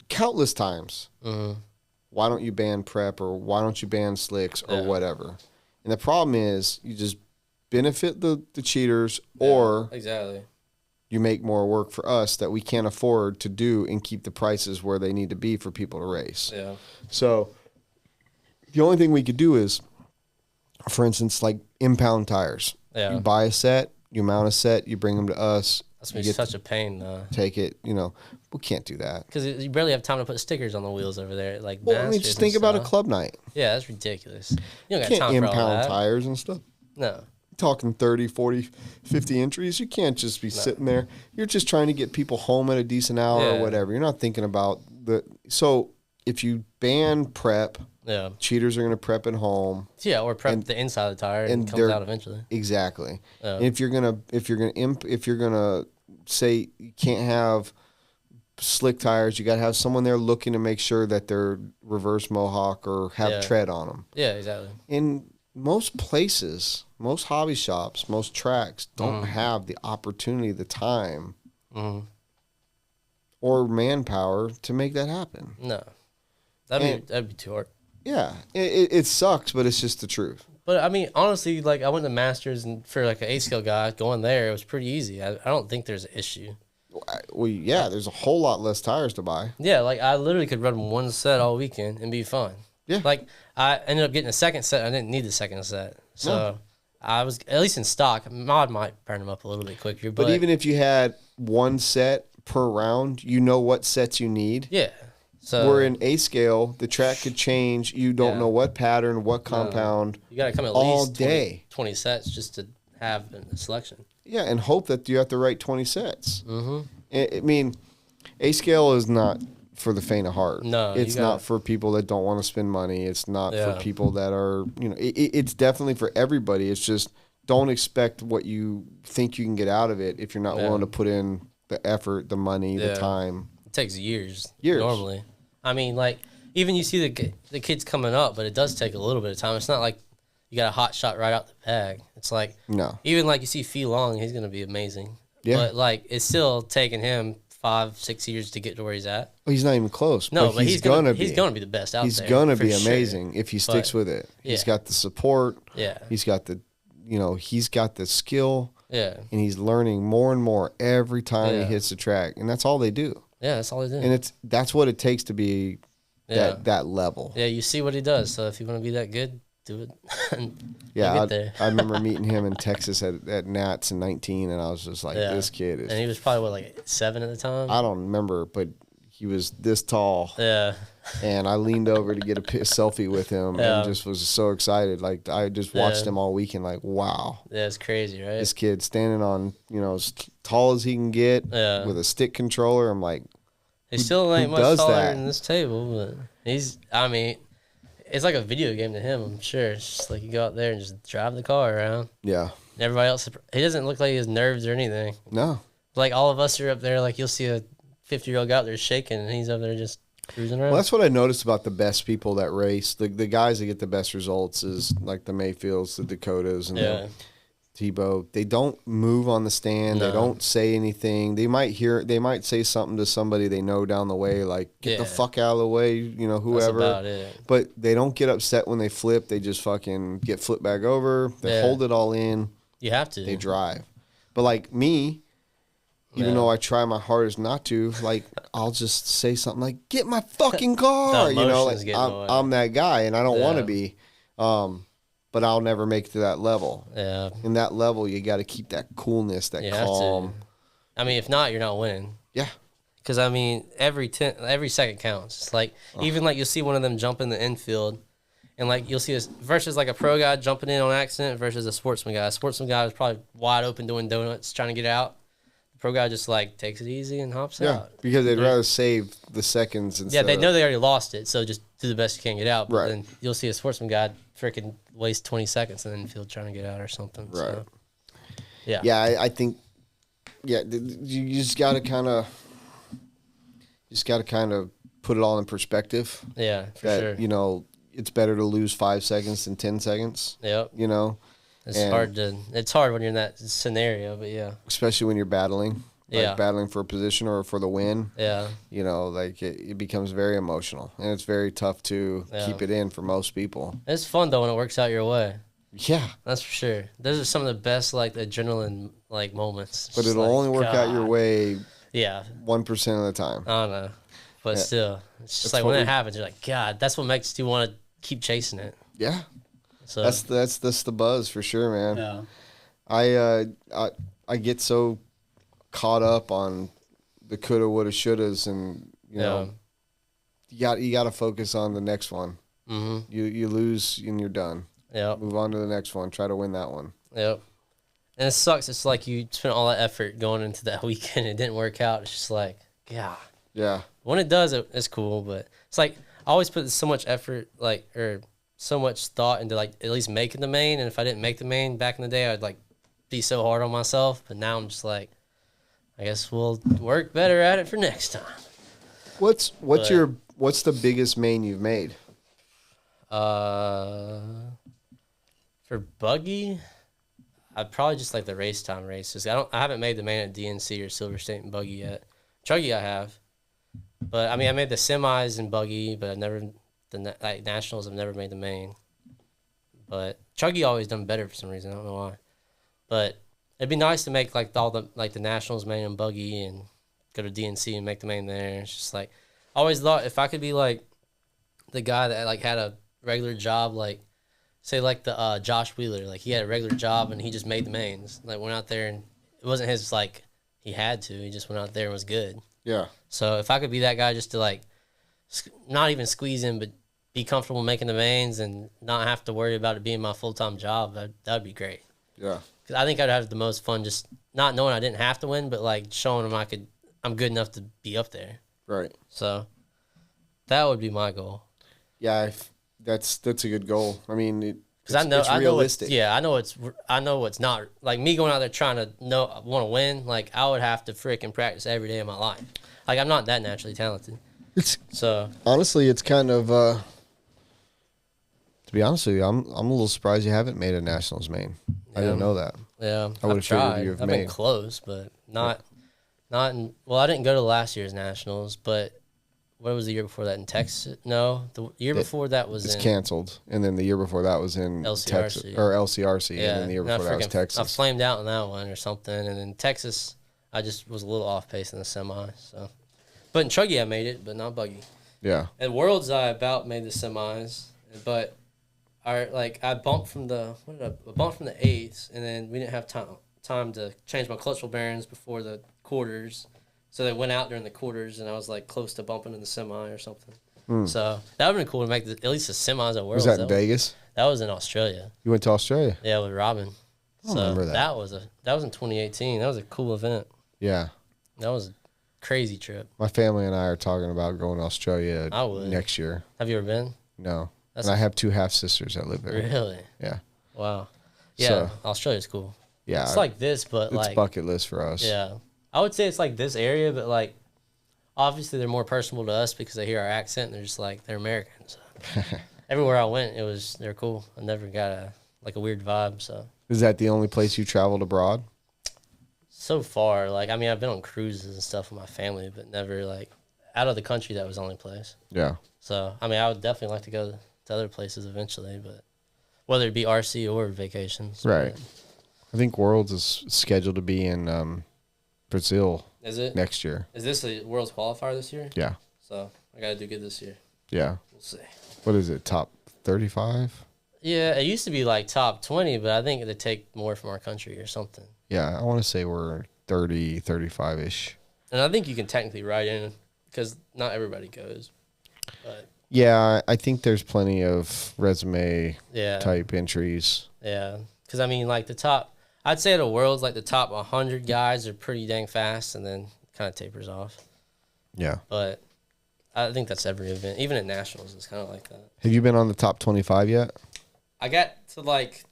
countless times, why don't you ban prep, or why don't you ban slicks, or whatever. And the problem is you just benefit the cheaters, or exactly, you make more work for us that we can't afford to do and keep the prices where they need to be for people to race. Yeah. So the only thing we could do is, for instance, like impound tires. Yeah. You buy a set, you mount a set, you bring them to us. That's gonna be such a pain, though. Take it, we can't do that. Because you barely have time to put stickers on the wheels over there. Like, well, I mean, just think about a club night. Yeah, that's ridiculous. You don't got can't time for all impound that. tires and stuff. No. Talking 30, 40, 50 entries. You can't just be sitting there. You're just trying to get people home at a decent hour or whatever. You're not thinking about so if you ban prep, cheaters are going to prep at home. Yeah, or prep the inside of the tire and it comes out eventually. Exactly. And if you're gonna say you can't have slick tires, you got to have someone there looking to make sure that they're reverse mohawk or have tread on them. Yeah, exactly. In most places, most hobby shops, most tracks don't have the opportunity, the time, or manpower to make that happen. No, that'd be too hard. Yeah, it sucks, but it's just the truth. But I mean, honestly, like I went to Masters, and for like an 8-scale guy going there, it was pretty easy. I don't think there's an issue. Well, yeah, there's a whole lot less tires to buy. Yeah, like I literally could run one set all weekend and be fine. Yeah. Like I ended up getting a second set. I didn't need the second set. So I was, at least in stock, mod might burn them up a little bit quicker. But even if you had one set per round, you know what sets you need. Yeah. So we're in A scale, the track could change. You don't know what pattern, what compound. You got to come at all least day. 20 sets just to have a selection. Yeah, and hope that you have the right 20 sets. I mean, A scale is not for the faint of heart. No, it's not for people that don't want to spend money. It's not for people that are, it's definitely for everybody. It's just don't expect what you think you can get out of it if you're not willing to put in the effort, the money, the time. It takes years normally. I mean, like, even you see the kids coming up, but it does take a little bit of time. It's not like you got a hot shot right out the bag. It's like, even like you see Fee Long, he's going to be amazing. Yeah. But, like, it's still taking him 5-6 years to get to where he's at. Well, he's not even close. No, but he's going to be the best out there. He's going to be amazing if he sticks with it. He's got the support. Yeah. He's got the, he's got the skill. Yeah. And he's learning more and more every time he hits the track. And that's all they do. Yeah, that's all they do. And that's what it takes to be that level. Yeah, you see what he does. So if you want to be that good, do it. Yeah, I remember meeting him in Texas at Nats in 19, and I was just like, this kid is. And he was probably, like 7 at the time? I don't remember, but he was this tall. Yeah. And I leaned over to get a selfie with him and just was so excited. Like, I just watched him all weekend, like, wow. Yeah, it's crazy, right? This kid standing on, as tall as he can get with a stick controller. I'm like, he still ain't much taller than this table, but it's like a video game to him, I'm sure. It's just like you go out there and just drive the car around. Yeah. And everybody else, he doesn't look like he has nerves or anything. No. Like, all of us are up there, like, you'll see a 50-year-old guy out there shaking, and he's up there just cruising around. Well, that's what I noticed about the best people that race. The guys that get the best results is like the Mayfields, the Dakotas, and the Tebow. They don't move on the stand. No. They don't say anything. They might say something to somebody they know down the way, like, get the fuck out of the way, whoever. That's about it. But they don't get upset when they flip. They just fucking get flipped back over. They hold it all in. You have to. They drive. But like me, even though I try my hardest not to, like, I'll just say something like, get my fucking car. Like, I'm that guy, and I don't want to be. But I'll never make it to that level. Yeah. In that level, you got to keep that coolness, that calm. I mean, if not, you're not winning. Yeah. Because, I mean, every second counts. It's like, even like you'll see one of them jump in the infield, and like you'll see this versus like a pro guy jumping in on accident versus a sportsman guy. A sportsman guy is probably wide open doing donuts, trying to get out. Pro guy just like takes it easy and hops out. Yeah, because they'd rather save the seconds. Yeah, they know they already lost it, so just do the best you can get out. But then you'll see a sportsman guy freaking waste 20 seconds in the infield trying to get out or something. Right. So, yeah. Yeah, I think. Yeah, you just got to kind of. Put it all in perspective. Yeah, for sure. It's better to lose 5 seconds than 10 seconds. Yep. It's hard when you're in that scenario, but yeah. Especially when you're battling. Battling for a position or for the win. Yeah. It becomes very emotional. And it's very tough to keep it in for most people. It's fun, though, when it works out your way. Yeah. That's for sure. Those are some of the best, like, adrenaline, like, moments. But it'll only work out your way 1% of the time. I don't know. But still, it's just like when it happens, you're like, God, that's what makes you want to keep chasing it. Yeah. So that's the buzz for sure, man. Yeah. I get so caught up on the coulda, woulda, shouldas, and you got to focus on the next one. Mm-hmm. You lose and you're done. Yep. Move on to the next one. Try to win that one. Yep. And it sucks. It's like you spent all that effort going into that weekend. It didn't work out. It's just like, God. Yeah. When it does, it's cool. But it's like I always put so much effort, or so much thought into like at least making the main. And if I didn't make the main back in the day, I'd like be so hard on myself. But now I'm just like, I guess we'll work better at it for next time. What's the biggest main you've made? For buggy, I'd probably just like the race time races. I haven't made the main at DNC or Silver State and buggy yet. Chuggy I have, but I mean I made the semis and buggy, but I've never nationals. I've never made the main. But Chuggy always done better for some reason. I don't know why. But it'd be nice to make like all the nationals main and buggy and go to DNC and make the main there. It's just like I always thought if I could be like the guy that like had a regular job, like say like the Josh Wheeler, like he had a regular job and he just made the mains. Like went out there and it wasn't his like he had to. He just went out there and was good. Yeah. So if I could be that guy just to like not even squeeze in, but be comfortable making the mains and not have to worry about it being my full-time job, that'd be great. Yeah. Because I think I'd have the most fun just not knowing I didn't have to win, but like showing them I'm good enough to be up there. Right. So that would be my goal. Yeah, that's a good goal. I mean, because it's realistic. I know it's not like me going out there trying to want to win. Like I would have to freaking practice every day of my life. Like I'm not that naturally talented. Honestly, it's kind of. To be honest with you, I'm a little surprised you haven't made a nationals main. I didn't know that. Yeah, I would have figured you've made. I've been close, but not in. Well, I didn't go to last year's nationals, but. What was the year before that in Texas? No, the year before that was it's canceled, and then the year before that was in LCRC. Texas or LCRC, and then the year before that was Texas. I flamed out in that one or something, and then Texas, I just was a little off pace in the semi. So, but in Chuggy I made it, but not buggy. Yeah. At Worlds I about made the semis, but I bumped from the I bumped from the 8s, and then we didn't have time to change my clutch bearings before the quarters, so they went out during the quarters, and I was like close to bumping in the semi or something. So that would have been cool to make at least the semis at Worlds. Was that in Vegas? That was in Australia. You went to Australia? Yeah, with Robin. I remember that. That was in 2018. That was a cool event. Yeah. That was a crazy trip. My family and I are talking about going to Australia next year. Have you ever been? No. And I have 2 half-sisters that live there. Really? Yeah. Wow. Yeah, Australia's cool. Yeah. It's like this, but it's bucket list for us. Yeah. I would say it's like this area, but like obviously they're more personable to us because they hear our accent and they're just like, they're Americans. Everywhere I went, they're cool. I never got a weird vibe, so. Is that the only place you traveled abroad? So far, like, I mean, I've been on cruises and stuff with my family, but never, like, out of the country, that was the only place. Yeah. So, I mean, I would definitely like to go to other places eventually, but whether it be RC or vacations. Right. I think Worlds is scheduled to be in Brazil. Is it? Next year. Is this a Worlds qualifier this year? Yeah. So, I got to do good this year. Yeah. We'll see. What is it, top 35? Yeah, it used to be like top 20, but I think they take more from our country or something. Yeah, I want to say we're 30, 35-ish. And I think you can technically write in because not everybody goes. But yeah, I think there's plenty of resume type entries. Yeah, because I mean, like I'd say the World's like the top 100 guys are pretty dang fast and then kind of tapers off. Yeah. But I think that's every event. Even at Nationals, it's kind of like that. Have you been on the top 25 yet? I got to like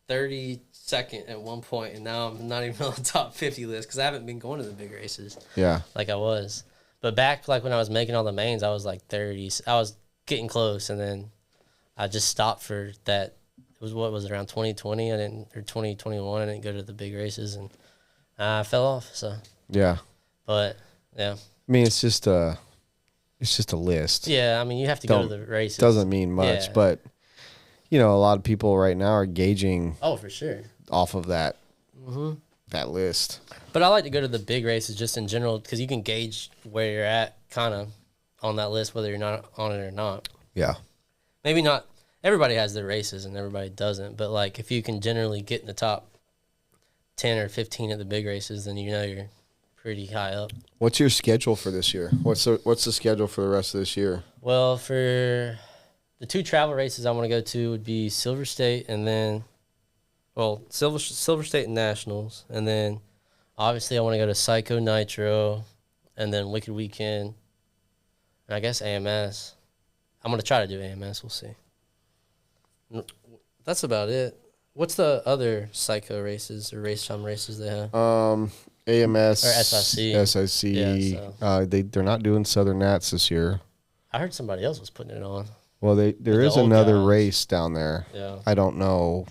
32nd at one point, and now I'm not even on the top 50 list because I haven't been going to the big races. Yeah. Like I was. But back like when I was making all the mains, I was like 30. I was getting close, and then I just stopped for that. It was around 2020 or 2021. I didn't go to the big races, and I fell off. So yeah. But yeah. I mean, it's just a list. Yeah, I mean, you have to go to the races. Doesn't mean much, but you know, a lot of people right now are gauging. Oh, for sure. Off of that, that list. But I like to go to the big races just in general because you can gauge where you're at kind of on that list, whether you're not on it or not. Yeah. Maybe not. Everybody has their races and everybody doesn't. But, like, if you can generally get in the top 10 or 15 at the big races, then you know you're pretty high up. What's your schedule for this year? What's the schedule for the rest of this year? Well, for the 2 travel races I want to go to would be Silver State and then, Silver State and Nationals. And then, obviously, I want to go to Psycho Nitro and then Wicked Weekend. And I guess AMS. I'm going to try to do AMS. We'll see. That's about it. What's the other Psycho races or race time races they have? AMS. Or SIC. SIC. Yeah, so. They're not doing Southern Nats this year. I heard somebody else was putting it on. Well, there is another race down there. Yeah. I don't know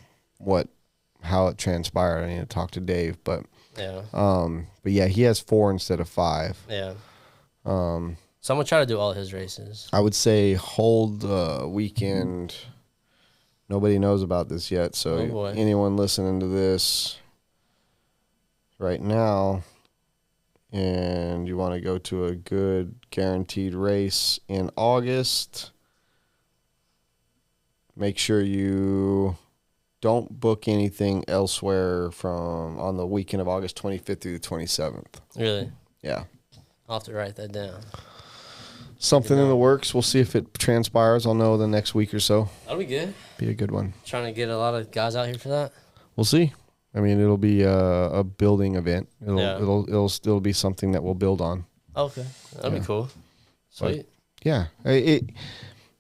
how it transpired. I need to talk to Dave, but yeah, he has 4 instead of 5. Yeah. So I'm gonna try to do all his races. I would say hold weekend. Nobody knows about this yet, so anyone listening to this right now, and you want to go to a good guaranteed race in August, make sure you don't book anything elsewhere on the weekend of August 25th through the 27th. Really? Yeah. I'll have to write that down. Something in the works. We'll see if it transpires. I'll know the next week or so. That'll be good. Be a good one. Trying to get a lot of guys out here for that. We'll see. I mean, it'll be a building event. It'll still be something that we'll build on. Okay, that'll be cool. Sweet. But, yeah,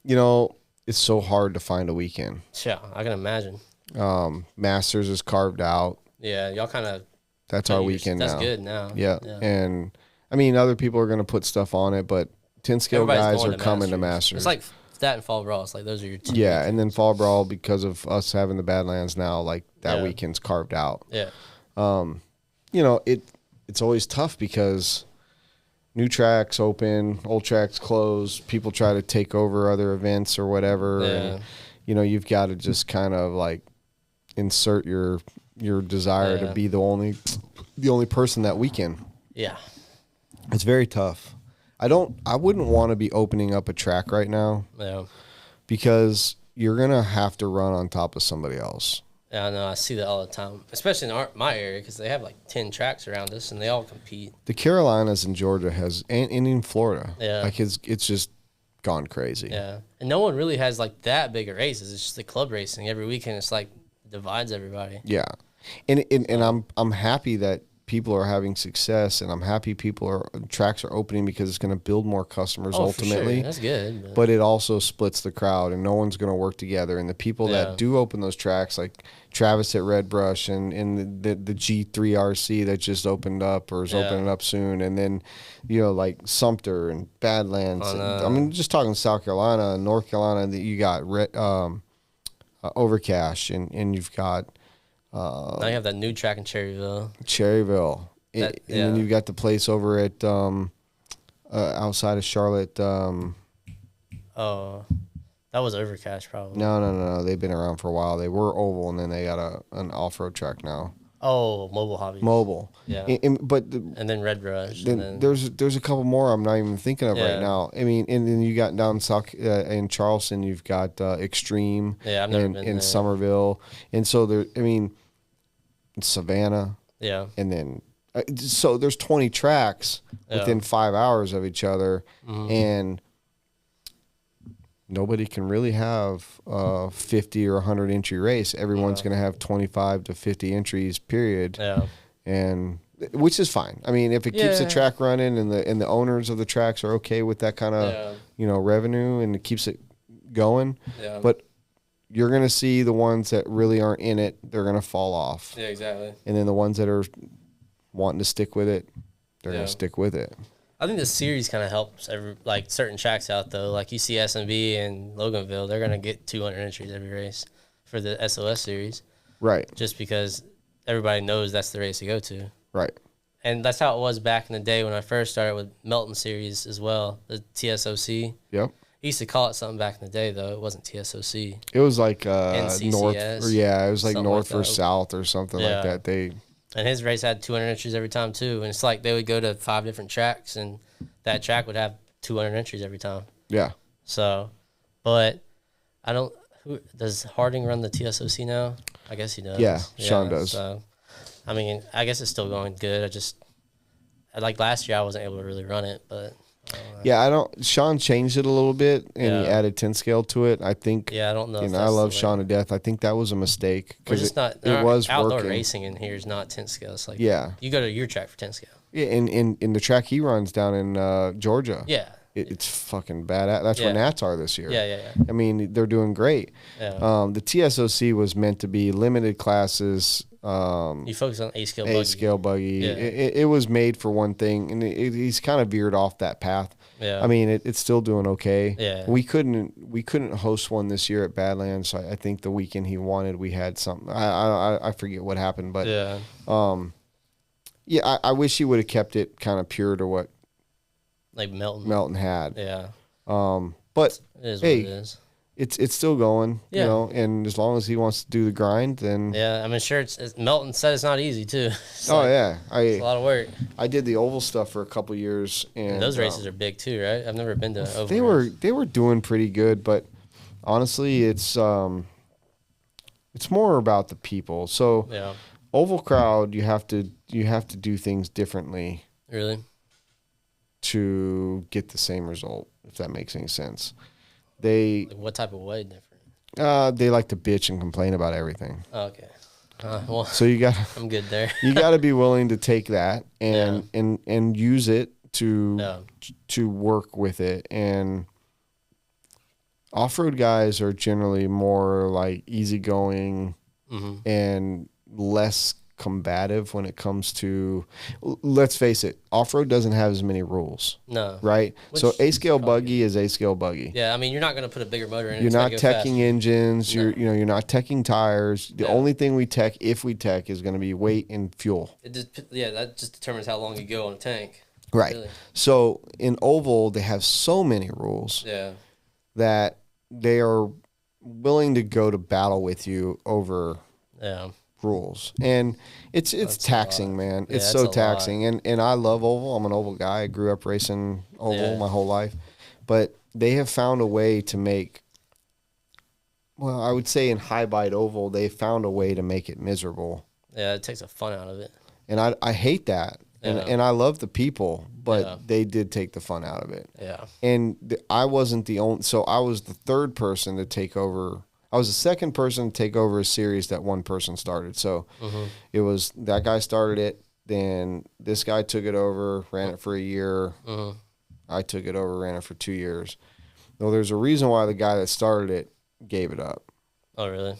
it's so hard to find a weekend. Yeah, I can imagine. Masters is carved out. Yeah, y'all kind of. That's our weekend now. That's good now. Yeah, and I mean, other people are going to put stuff on it, but 10 scale guys are coming to Masters. It's like that and Fall Brawl. It's like those are your 2 weekends. And then Fall Brawl, because of us having the Badlands now, like that weekend's carved out. Yeah. It's always tough because new tracks open, old tracks close, people try to take over other events or whatever. Yeah. And, you've got to just kind of like insert your desire to be the only person that weekend. Yeah. It's very tough. I wouldn't want to be opening up a track right now. Yeah. Because, you're gonna have to run on top of somebody else. Yeah, I know. I see that all the time, especially in my area, because they have like 10 tracks around us, and they all compete. The Carolinas and Georgia and in Florida, Yeah, like it's just gone crazy. Yeah, and no one really has like that big of races. It's just the club racing every weekend. It's like divides everybody. Yeah, and I'm happy that people are having success, and I'm happy tracks are opening because it's going to build more customers ultimately. For sure. That's good. But it also splits the crowd, and no one's going to work together. And the people that do open those tracks, like Travis at Red Brush and the G3 RC that just opened up or is opening up soon, and then like Sumter and Badlands. I mean, just talking South Carolina and North Carolina, that you got Overcash, and you've got. Now you have that new track in Cherryville. And then you've got the place over at outside of Charlotte. That was Overcash probably. No. They've been around for a while. They were Oval, and then they got an off-road track now. Oh, Mobile Hobbies. Mobile. Yeah. And then Red Brush. Then there's a couple more I'm not even thinking of right now. I mean, and then you got down south in Charleston, you've got Extreme. Yeah, I've never been in there. Somerville, and so in Savannah. Yeah. And then so there's 20 tracks within 5 hours of each other, and nobody can really have a 50 or 100 entry race. Everyone's going to have 25 to 50 entries, period. Yeah. And which is fine. I mean, if it keeps the track running and the owners of the tracks are okay with that kind of revenue, and it keeps it going. Yeah. But you're going to see the ones that really aren't in it, they're going to fall off. Yeah, exactly. And then the ones that are wanting to stick with it, they're going to stick with it. I think the series kind of helps certain tracks out though. Like you see SMB and Loganville, they're gonna get 200 entries every race for the SOS series, right? Just because everybody knows that's the race to go to, right? And that's how it was back in the day when I first started with Melton series as well, the TSOC. Yep. I used to call it something back in the day though. It wasn't TSOC. It was like NCCS, north, it was like north or south or something like that. And his race had 200 entries every time too. And it's like they would go to 5 different tracks, and that track would have 200 entries every time. Yeah. So, but I don't. Does Harding run the TSOC now? I guess he does. Yeah, Sean does. So, I mean, I guess it's still going good. Like last year, I wasn't able to really run it, but. Sean changed it a little bit, and he added 10 scale to it. I think. Yeah, I don't know. I love Sean to death. I think that was a mistake because it was outdoor working. Racing in here is not 10 scale. It's like you go to your track for 10 scale. Yeah, in the track he runs down in Georgia. Yeah, it's fucking badass. That's where Nats are this year. Yeah. I mean, they're doing great. Yeah. The TSOC was meant to be limited classes. You focus on A-scale buggy. A-scale buggy. Yeah. It was made for one thing, and he's kind of veered off that path. Yeah. I mean, it's still doing okay. Yeah. We couldn't host one this year at Badlands. I think the weekend he wanted, we had something. I forget what happened, but I wish he would have kept it kind of pure to what like Melton had. Yeah. But it is what it is. It's still going, and as long as he wants to do the grind, then I mean, sure. Melton said it's not easy too. It's a lot of work. I did the oval stuff for a couple years, and those races are big too, right? I've never been to oval. They were doing pretty good, but honestly, it's more about the people. So oval crowd, you have to do things differently. Really? To get the same result, if that makes any sense. What type of way different? They like to bitch and complain about everything. Oh, okay. Well, so I'm good there. You got to be willing to take that and use it to work with it. And off-road guys are generally more like easygoing and less combative when it comes to, let's face it, off-road doesn't have as many rules. No. Right? So A-scale buggy is A-scale buggy. Yeah, I mean, you're not going to put a bigger motor in it. You're not teching engines. No. You're not teching tires. The only thing we tech, if we tech, is going to be weight and fuel. That just determines how long you go on a tank. Right. Really. So in oval, they have so many rules that they are willing to go to battle with you over rules, and it's taxing, man. It's so taxing, and I love oval. I'm an oval guy. I grew up racing oval my whole life, but they have found a way to make Well, I would say in high bite oval, they found a way to make it miserable. Yeah, it takes the fun out of it. And I hate that. And I love the people, but they did take the fun out of it. Yeah. And I wasn't the only, so I was the third person to take over. I was the second person to take over a series that one person started. So it was that guy started it, then this guy took it over, ran it for a year. I took it over, ran it for 2 years. Well, there's a reason why the guy that started it gave it up. Oh, really?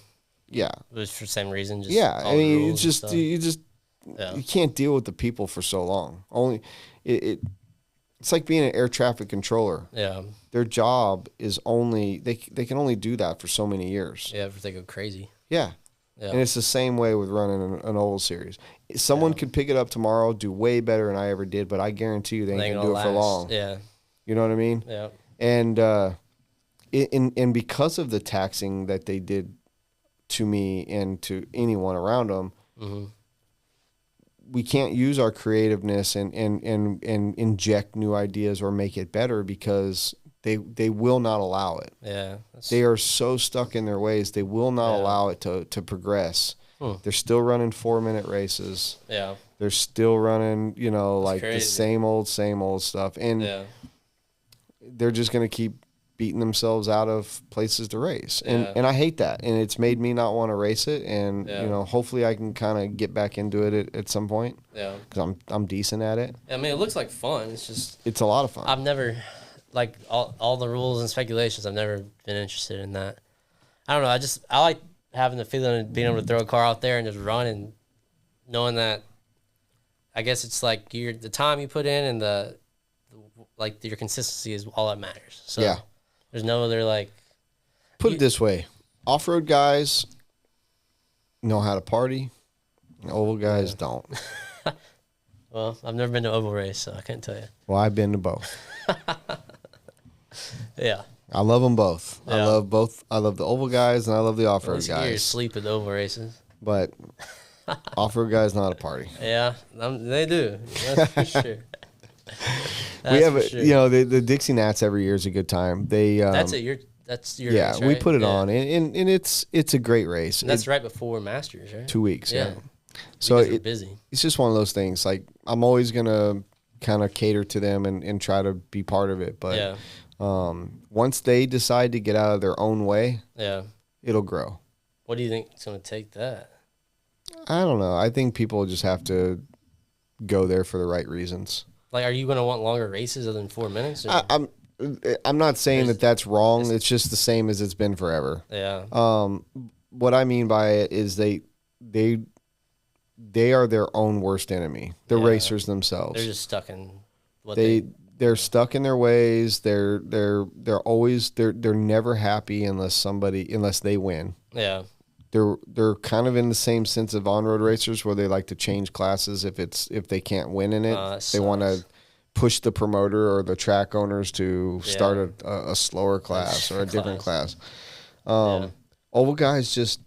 Yeah. It was for the same reason? Just I mean, you can't deal with the people for so long. It's like being an air traffic controller. Yeah. Their job is only, they can only do that for so many years. Yeah, if they go crazy. Yeah. And it's the same way with running an oval series. Someone could pick it up tomorrow, do way better than I ever did, but I guarantee you they ain't going to do it for long. Yeah. You know what I mean? Yeah. And and because of the taxing that they did to me and to anyone around them, we can't use our creativeness and inject new ideas or make it better because they will not allow it. Yeah. They are so stuck in their ways. They will not allow it to progress. They're still running 4-minute races. Yeah. They're still running, like crazy. the same old stuff. And they're just going to keep beating themselves out of places to race. And I hate that. And it's made me not want to race it. And, hopefully I can kind of get back into it at some point. Yeah. Because I'm decent at it. I mean, it looks like fun. It's a lot of fun. I've never, like, all the rules and speculations, I've never been interested in that. I don't know. I like having the feeling of being able to throw a car out there and just run and knowing that, I guess it's like the time you put in and your consistency is all that matters. So yeah. There's no other, like... Put it this way. Off-road guys know how to party. Oval guys don't. Well, I've never been to oval race, so I can't tell you. Well, I've been to both. Yeah. I love them both. Yeah. I love both. I love the oval guys and I love the off-road guys. You sleep at the oval races. But off-road guys know how to party. Yeah, they do. That's for sure. We have the Dixie Nats every year is a good time. That's your yeah, race, right? we put it on and it's a great race. And that's right before Masters, right? 2 weeks. Yeah. So it's busy. It's just one of those things. Like I'm always gonna kind of cater to them and try to be part of it. But once they decide to get out of their own way, it'll grow. What do you think is gonna take that? I don't know. I think people just have to go there for the right reasons. Like, are you going to want longer races other than 4 minutes? I'm not saying that's wrong. It's just the same as it's been forever. Yeah. What I mean by it is they are their own worst enemy. The racers themselves. They're just stuck in what they're stuck in their ways. They're never happy unless they win. Yeah. They're kind of in the same sense of on-road racers where they like to change classes if they can't win in it. They want to push the promoter or the track owners to start a slower class or a different class. Oval guys just,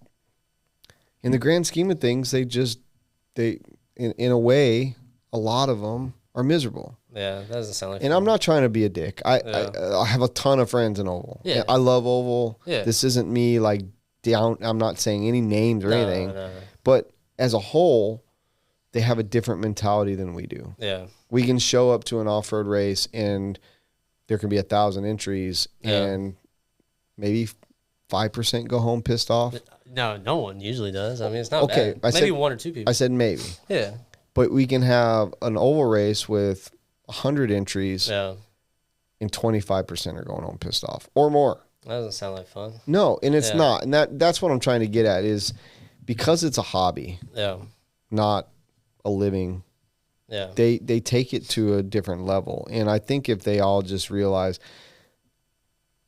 in the grand scheme of things, they in a way, a lot of them are miserable. Yeah, that doesn't sound like. And I'm not trying to be a dick. I have a ton of friends in oval. Yeah, I love oval. Yeah, this isn't me like. I'm not saying any names or anything, no. But as a whole, they have a different mentality than we do. Yeah, we can show up to an off-road race and there can be 1,000 entries and maybe 5% go home pissed off. No one usually does. I mean, it's not bad. Maybe 1 or 2 people. I said maybe. Yeah, but we can have an oval race with 100 entries, and 25% are going home pissed off or more. That doesn't sound like fun. No, and it's not. And that's what I'm trying to get at is because it's a hobby, not a living, they take it to a different level. And I think if they all just realize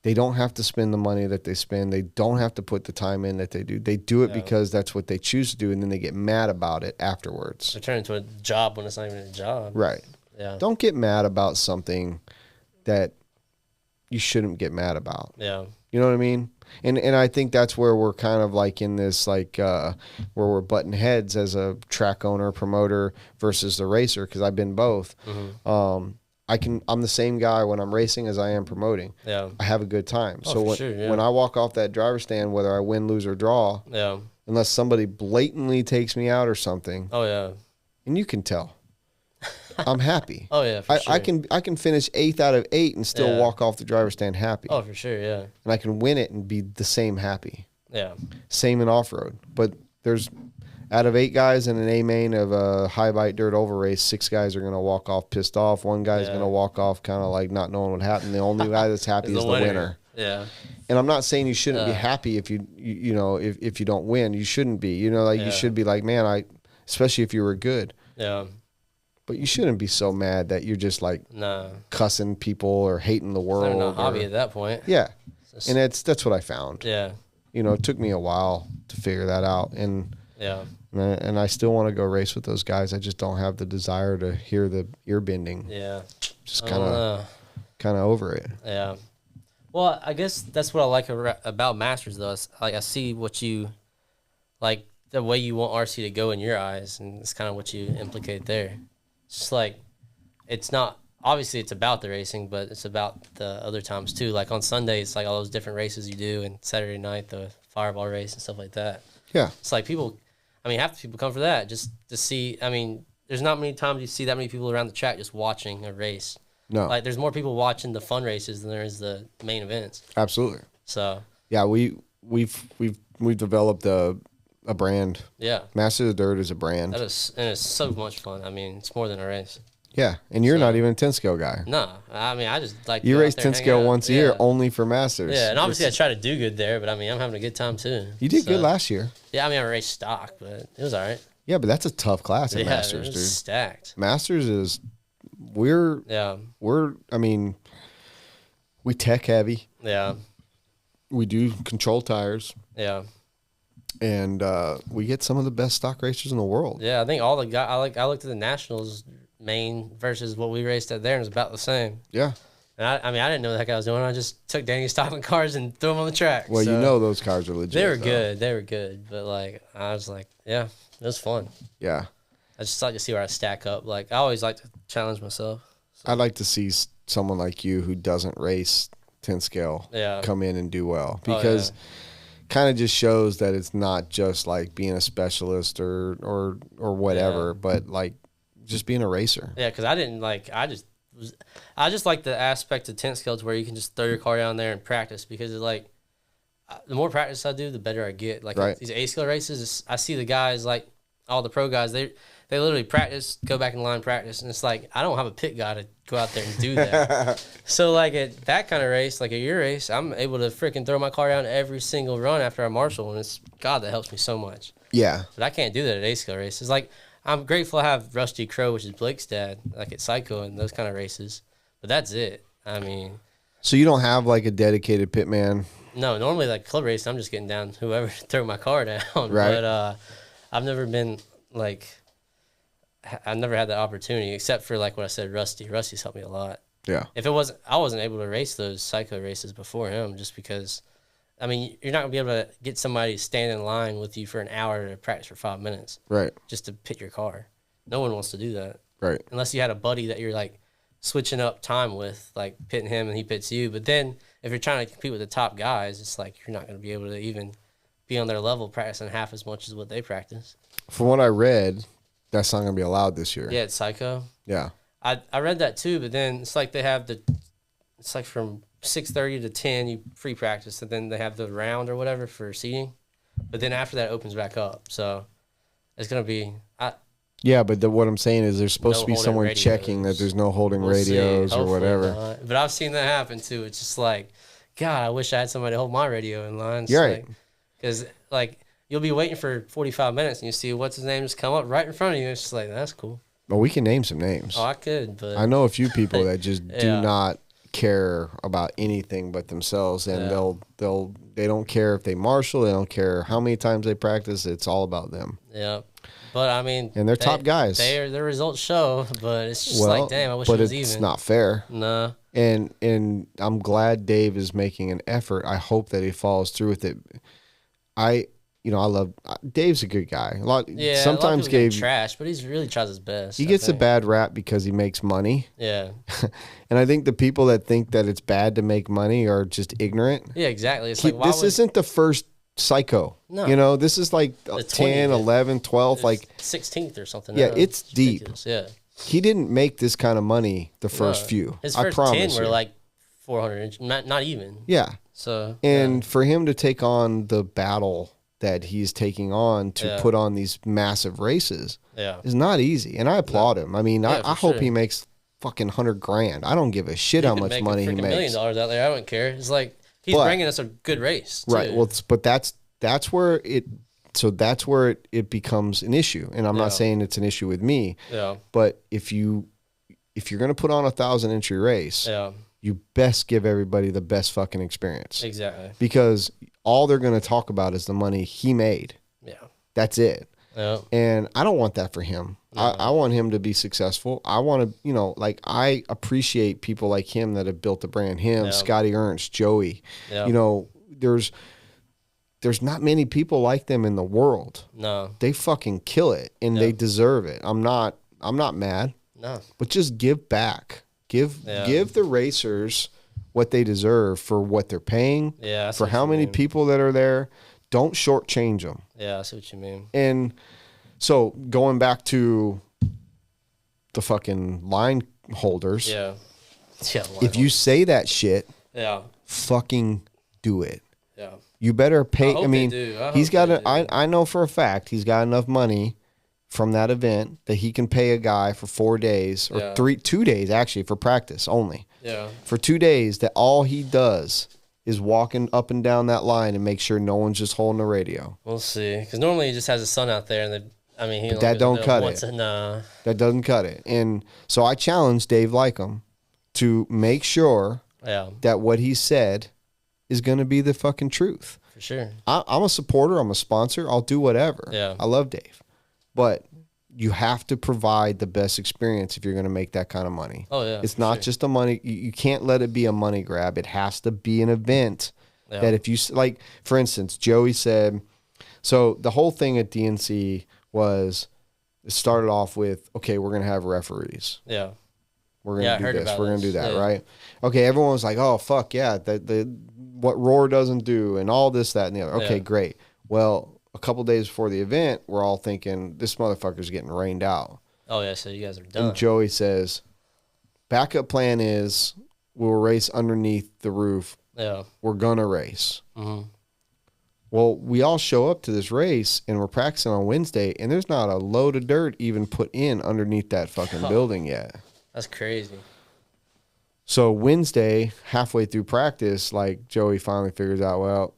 they don't have to spend the money that they spend, they don't have to put the time in that they do it because that's what they choose to do, and then they get mad about it afterwards. They turn it into a job when it's not even a job. Right. Yeah. Don't get mad about something that you shouldn't get mad about. Yeah. You know what I mean? And I think that's where we're kind of like in this like where we're butting heads as a track owner, promoter versus the racer, because I've been both. Mm-hmm. I'm the same guy when I'm racing as I am promoting. Yeah. I have a good time. Oh, So when I walk off that driver's stand, whether I win, lose, or draw, unless somebody blatantly takes me out or something. Oh yeah. And you can tell. I'm happy. Oh yeah, for sure. I can finish 8th out of 8 and still walk off the driver's stand happy. Oh, for sure, yeah. And I can win it and be the same happy. Yeah. Same in off-road. But there's out of 8 guys in an A main of a high bite dirt oval race, 6 guys are going to walk off pissed off. One guy's going to walk off kind of like not knowing what happened. The only guy that's happy is the winner. Yeah. And I'm not saying you shouldn't be happy if you know if you don't win. You shouldn't be. You know, like you should be like, man, especially if you were good. Yeah. But you shouldn't be so mad that you're just like cussing people or hating the world. They're not hobby at that point. Yeah. And that's what I found. Yeah. You know, it took me a while to figure that out. And and I still want to go race with those guys. I just don't have the desire to hear the ear bending. Yeah. Just kind of over it. Yeah. Well, I guess that's what I like about Masters, though. Like, I see what you, like, the way you want RC to go in your eyes, and it's kind of what you implicate there. It's just like, it's not, obviously it's about the racing, but it's about the other times, too. Like, on Sunday, it's like all those different races you do, and Saturday night, the fireball race and stuff like that. Yeah. It's like people, I mean, half the people come for that, just to see, I mean, there's not many times you see that many people around the track just watching a race. No. Like, there's more people watching the fun races than there is the main events. Absolutely. So. Yeah, we've developed a brand. Yeah. Masters of Dirt is a brand. And it's so much fun. I mean, it's more than a race. Yeah, and you're not even a 10 scale guy. No, I mean, I just like you race 10 scale once a year only for Masters. Yeah, and obviously I try to do good there, but I mean, I'm having a good time too. You did good last year. Yeah, I mean, I raced stock, but it was all right. Yeah, but that's a tough class at Masters, it was dude. Stacked. Masters is I mean, we tech heavy. Yeah. We do control tires. Yeah. And we get some of the best stock racers in the world. Yeah, I think all the guys, I looked at the Nationals main versus what we raced at there, and it was about the same. Yeah. And I mean, I didn't know what the heck I was doing. I just took Danny Stockman cars and threw them on the track. Well, you know those cars are legit. They were good. They were good. But, like, I was like, yeah, it was fun. Yeah. I just like to see where I stack up. Like, I always like to challenge myself. So. I'd like to see someone like you who doesn't race 10 scale come in and do well. Because kind of just shows that it's not just, like, being a specialist or whatever, but, like, just being a racer. Yeah, because I didn't, like, I just like the aspect of 10 scale to where you can just throw your car down there and practice, because it's like, the more practice I do, the better I get. Like, these A scale races, I see the guys, like, all the pro guys, they literally practice, go back in line, practice, and it's like, I don't have a pit guy to go out there and do that. So, like, at that kind of race, like a year race, I'm able to freaking throw my car down every single run after I marshal, and it's, God, that helps me so much. Yeah. But I can't do that at A scale races. Like, I'm grateful to have Rusty Crow, which is Blake's dad, like at Psycho and those kind of races. But that's it. I mean. So you don't have like a dedicated pit man? No, normally like club race, I'm just getting down whoever to throw my car down. Right. But I've never been like, I've never had that opportunity except for like what I said, Rusty. Rusty's helped me a lot. Yeah. If it wasn't, I wasn't able to race those Psycho races before him just because, I mean, you're not going to be able to get somebody to stand in line with you for an hour to practice for 5 minutes. Right. Just to pit your car. No one wants to do that. Right. Unless you had a buddy that you're, like, switching up time with, like, pitting him and he pits you. But then if you're trying to compete with the top guys, it's like you're not going to be able to even be on their level practicing half as much as what they practice. From what I read, that's not going to be allowed this year. Yeah, it's Psycho. Yeah. I read that, too, but then it's like they have it's like from 6:30 to 10, you free practice, and then they have the round or whatever for seating. But then after that, it opens back up. So it's going to be... Yeah, but what I'm saying is there's supposed to be someone radios. Checking that there's no holding radios or whatever. Not. But I've seen that happen, too. It's just like, God, I wish I had somebody to hold my radio in line. You're right. Because, like, you'll be waiting for 45 minutes, and you see what's his name just come up right in front of you. It's just like, that's cool. Well, we can name some names. Oh, I could, but... I know a few people that just do not care about anything but themselves, and they don't care if they marshal, they don't care how many times they practice, it's all about them. Yeah. But I mean, and they're top guys. Their results show, but it's just like, damn, I wish it was even. But it's not fair. No. And I'm glad Dave is making an effort. I hope that he follows through with it. I love Dave's a good guy. Sometimes Gabe trash, but he's really tries his best. He gets a bad rap because he makes money. Yeah. And I think the people that think that it's bad to make money are just ignorant. Yeah, exactly. It's this isn't the first Psycho. No. This is like 10, 11, 12, like 16th or something. Yeah, it's deep. Ridiculous. Yeah. He didn't make this kind of money the first few. His first 10 were like 400, not even. Yeah. So for him to take on the battle that he's taking on to put on these massive races is not easy. And I applaud him. I mean, I hope he makes fucking $100,000. I don't give a shit how much money he makes. $1 million out there. I don't care. It's like he's bringing us a good race. Too. Right. Well, but that's where it becomes an issue. And I'm not saying it's an issue with me. Yeah. But if you're going to put on a 1,000 entry race, you best give everybody the best fucking experience. Exactly. Because all they're going to talk about is the money he made. Yeah. That's it. Yeah. And I don't want that for him. No. I want him to be successful. I want to, I appreciate people like him that have built the brand. Him, Scotty Ernst, Joey. Yeah. There's not many people like them in the world. No. They fucking kill it and they deserve it. I'm not mad. No. But just give back. Give the racers what they deserve for what they're paying, for how many people that are there. Don't shortchange them. Yeah, I see what you mean. And so going back to the fucking line holders. Yeah. If you say that shit, fucking do it. Yeah. You better pay. I mean, he's got I know for a fact he's got enough money from that event that he can pay a guy for 4 days or 2 days actually for practice only. Yeah. For 2 days that all he does is walking up and down that line and make sure no one's just holding the radio. We'll see. Because normally he just has his son out there and that don't cut it. That doesn't cut it. And so I challenge Dave Lycum to make sure that what he said is going to be the fucking truth. For sure. I'm a supporter. I'm a sponsor. I'll do whatever. Yeah. I love Dave. But you have to provide the best experience if you're going to make that kind of money. Oh, yeah. It's not just a money. You can't let it be a money grab. It has to be an event that if you, like, for instance, Joey said, so the whole thing at DNC was, it started off with, okay, we're going to have referees. Yeah. We're going to do this. We're going to do that, right? Okay, everyone was like, oh, fuck yeah, what Roar doesn't do and all this, that, and the other. Okay, great. Well, a couple days before the event, we're all thinking, this motherfucker's getting rained out. Oh, yeah, so you guys are done. And Joey says, backup plan is we'll race underneath the roof. Yeah. We're going to race. Mm-hmm. Well, we all show up to this race, and we're practicing on Wednesday, and there's not a load of dirt even put in underneath that fucking building yet. That's crazy. So Wednesday, halfway through practice, like Joey finally figures out, well,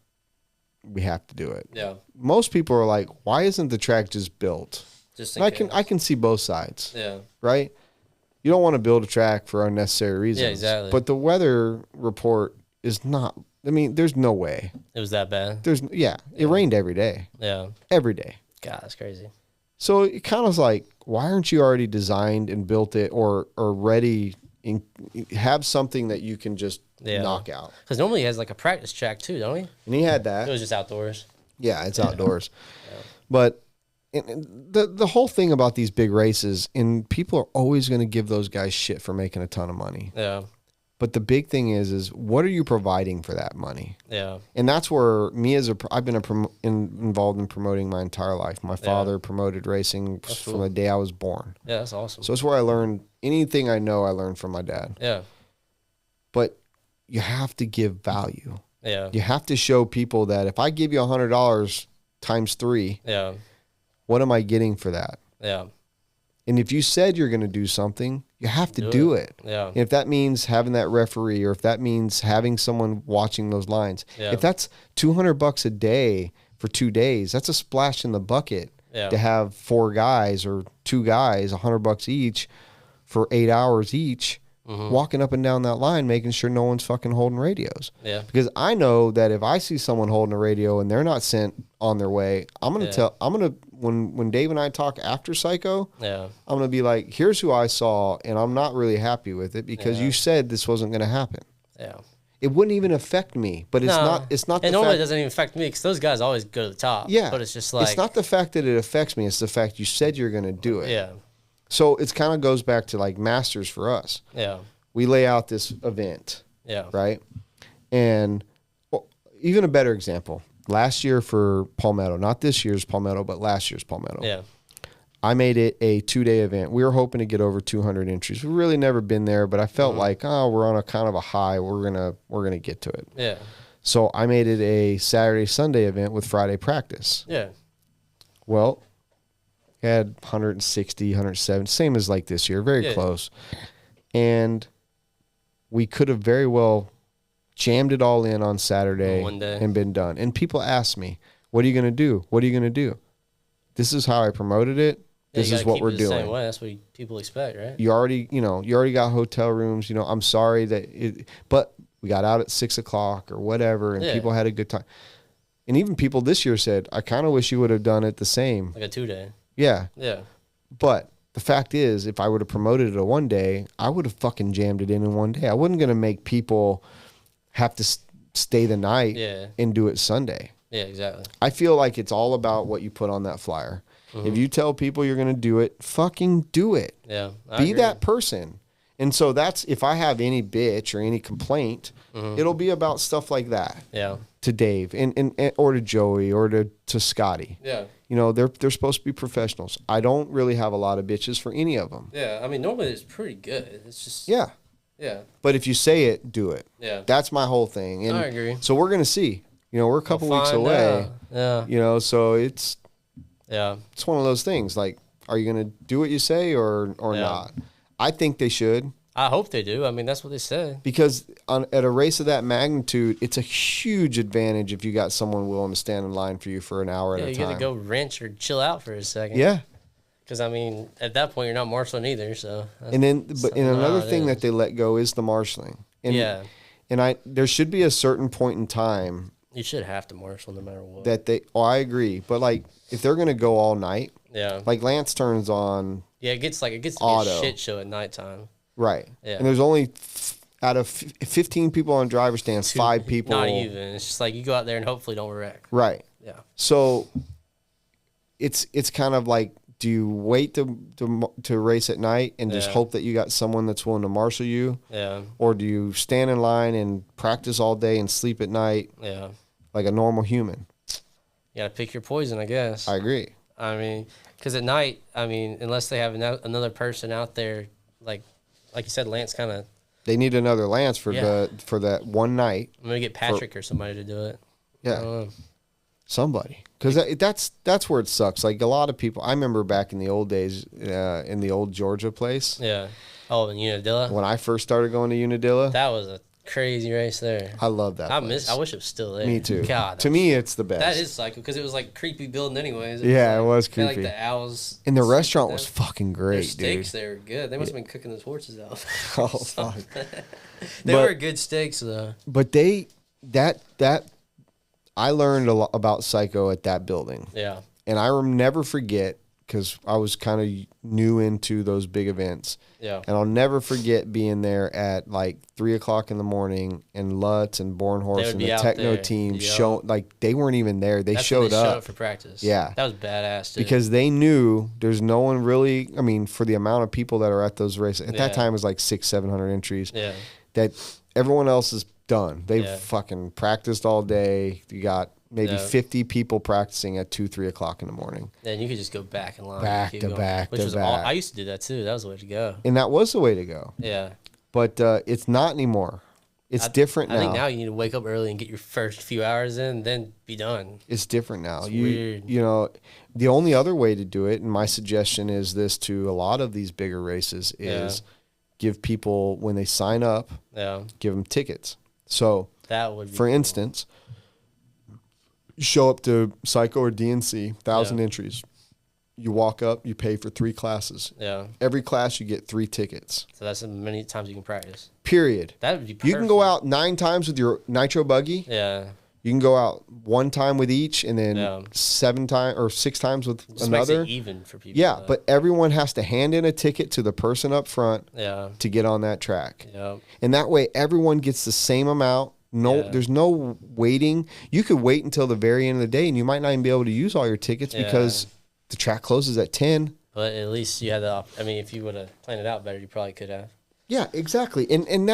we have to do it. Yeah. Most people are like, why isn't the track just built? Just I can see both sides. Yeah. Right? You don't want to build a track for unnecessary reasons. Yeah, exactly. But the weather report is not, I mean, there's no way. It was that bad? It rained every day. Yeah. Every day. God, that's crazy. So it kind of like, why aren't you already designed and built it or ready and have something that you can just knock out? Because normally he has like a practice track too, don't he? And he had that. It was just outdoors. Yeah, it's outdoors. Yeah. But the whole thing about these big races, and people are always going to give those guys shit for making a ton of money. Yeah. But the big thing is what are you providing for that money? Yeah. And that's where I've been involved in promoting my entire life. My father promoted racing from the day I was born. Yeah, that's awesome. So it's where I learned anything I know. I learned from my dad. Yeah. But you have to give value. Yeah. You have to show people that if I give you $100 times 3, what am I getting for that? Yeah. And if you said you're going to do something, you have to do it. Yeah. And if that means having that referee, or if that means having someone watching those lines, if that's $200 a day for 2 days, that's a splash in the bucket to have 4 guys or 2 guys, $100 each for 8 hours each, walking up and down that line, making sure no one's fucking holding radios. Yeah. Because I know that if I see someone holding a radio and they're not sent on their way, when Dave and I talk after Psycho, I'm going to be like, here's who I saw, and I'm not really happy with it because you said this wasn't going to happen. Yeah. it wouldn't even affect me. But it's not. And normally it doesn't even affect me because those guys always go to the top. Yeah. But it's just like. It's not the fact that it affects me. It's the fact you said you're going to do it. Yeah. So it kind of goes back to like Masters for us. Yeah. We lay out this event. Yeah. Right. And even a better example. Last year for Palmetto, not this year's Palmetto, but last year's Palmetto. Yeah. I made it a 2-day event. We were hoping to get over 200 entries. We've really never been there, but I felt like, we're on a kind of a high. We're gonna get to it. Yeah. So I made it a Saturday, Sunday event with Friday practice. Yeah. Well, had 160, 170, same as like this year, very close. And we could have very well jammed it all in on Saturday one day and been done. And people ask me, what are you gonna do? What are you gonna do? This is how I promoted it. This is what we're doing. Same way. That's what people expect, right? You already got hotel rooms. I'm sorry that but we got out at 6:00 or whatever, and people had a good time. And even people this year said, I kind of wish you would have done it the same. Like a 2-day. Yeah. Yeah. But the fact is, if I would have promoted it a 1-day, I would have fucking jammed it in 1 day. I wasn't going to make people have to stay the night and do it Sunday. Yeah, exactly. I feel like it's all about what you put on that flyer. Mm-hmm. If you tell people you're going to do it, fucking do it. Yeah. Be that person. And so that's, if I have any bitch or any complaint, it'll be about stuff like that. Yeah. To Dave and or to Joey or to Scotty. Yeah. They're supposed to be professionals. I don't really have a lot of bitches for any of them. Yeah. I mean, normally it's pretty good. It's just. Yeah. Yeah. But if you say it, do it. Yeah. That's my whole thing. And I agree. so we're going to see. We're a couple weeks away. Yeah. So it's one of those things. Like, are you going to do what you say or not? I think they should. I hope they do. I mean, that's what they say. Because at a race of that magnitude, it's a huge advantage if you got someone willing to stand in line for you for an hour at a time. You got to go wrench or chill out for a second. Yeah. Because, I mean, at that point, you're not marshaling either. So. And another thing that they let go is the marshaling. And, And there should be a certain point in time. You should have to marshal no matter what. I agree. But, like, if they're going to go all night. Yeah. Like, Lance turns on. Yeah, it gets to be a shit show at nighttime. Right. Yeah. And there's only, out of 15 people on driver's stands, 5 people. Not even. It's just like you go out there and hopefully don't wreck. Right. Yeah. So it's kind of like, do you wait to race at night and just hope that you got someone that's willing to marshal you? Yeah. Or do you stand in line and practice all day and sleep at night? Yeah. Like a normal human? You got to pick your poison, I guess. I agree. I mean, because at night, I mean, unless they have another person out there, like you said, Lance kind of. They need another Lance for that one night. I'm gonna get Patrick or somebody to do it. Yeah, somebody, because that's where it sucks. Like a lot of people, I remember back in the old days, in the old Georgia place. Yeah. Oh, in Unadilla. When I first started going to Unadilla, that was a crazy race there. I love that. I wish it was still there. Me too. God, to me, it's the best. That is psycho because it was like creepy building anyways. It was creepy. Like the owls. And the restaurant was fucking great, dude. Steaks they were good. They must have been cooking those horses out. Oh fuck. They were good steaks though. But I learned a lot about Psycho at that building. Yeah. And I will never forget, because I was kind of new into those big events. Yeah. And I'll never forget being there at like 3:00 in the morning, and Lutz and Born Horse and the techno team they weren't even there. They showed up for practice. Yeah. That was badass too. Because they knew there's no one really, I mean, for the amount of people that are at those races, at that time it was like 600-700 entries. Yeah. That everyone else is done. They've fucking practiced all day. You got maybe 50 people practicing at 2-3 o'clock in the morning. And you could just go back in line. Back to back to back. I used to do that too. That was the way to go. And that was the way to go. Yeah. But it's not anymore. It's different now. I think now you need to wake up early and get your first few hours in, then be done. It's different now. It's weird. You know, the only other way to do it, and my suggestion is this to a lot of these bigger races, is give people, when they sign up, give them tickets. So, that would be for instance, you show up to Psycho or DNC, 1,000 entries. You walk up, you pay for 3 classes. Yeah. Every class you get 3 tickets. So that's as many times you can practice. Period. That would be perfect. You can go out 9 times with your nitro buggy. Yeah. You can go out 1 time with each, and then 7 times or 6 times with another. Makes it even for people. Yeah, but everyone has to hand in a ticket to the person up front to get on that track. Yeah. And that way everyone gets the same amount There's no waiting. You could wait until the very end of the day, and you might not even be able to use all your tickets because the track closes at 10. But at least you had I mean, if you would have planned it out better, you probably could have. Yeah, exactly. And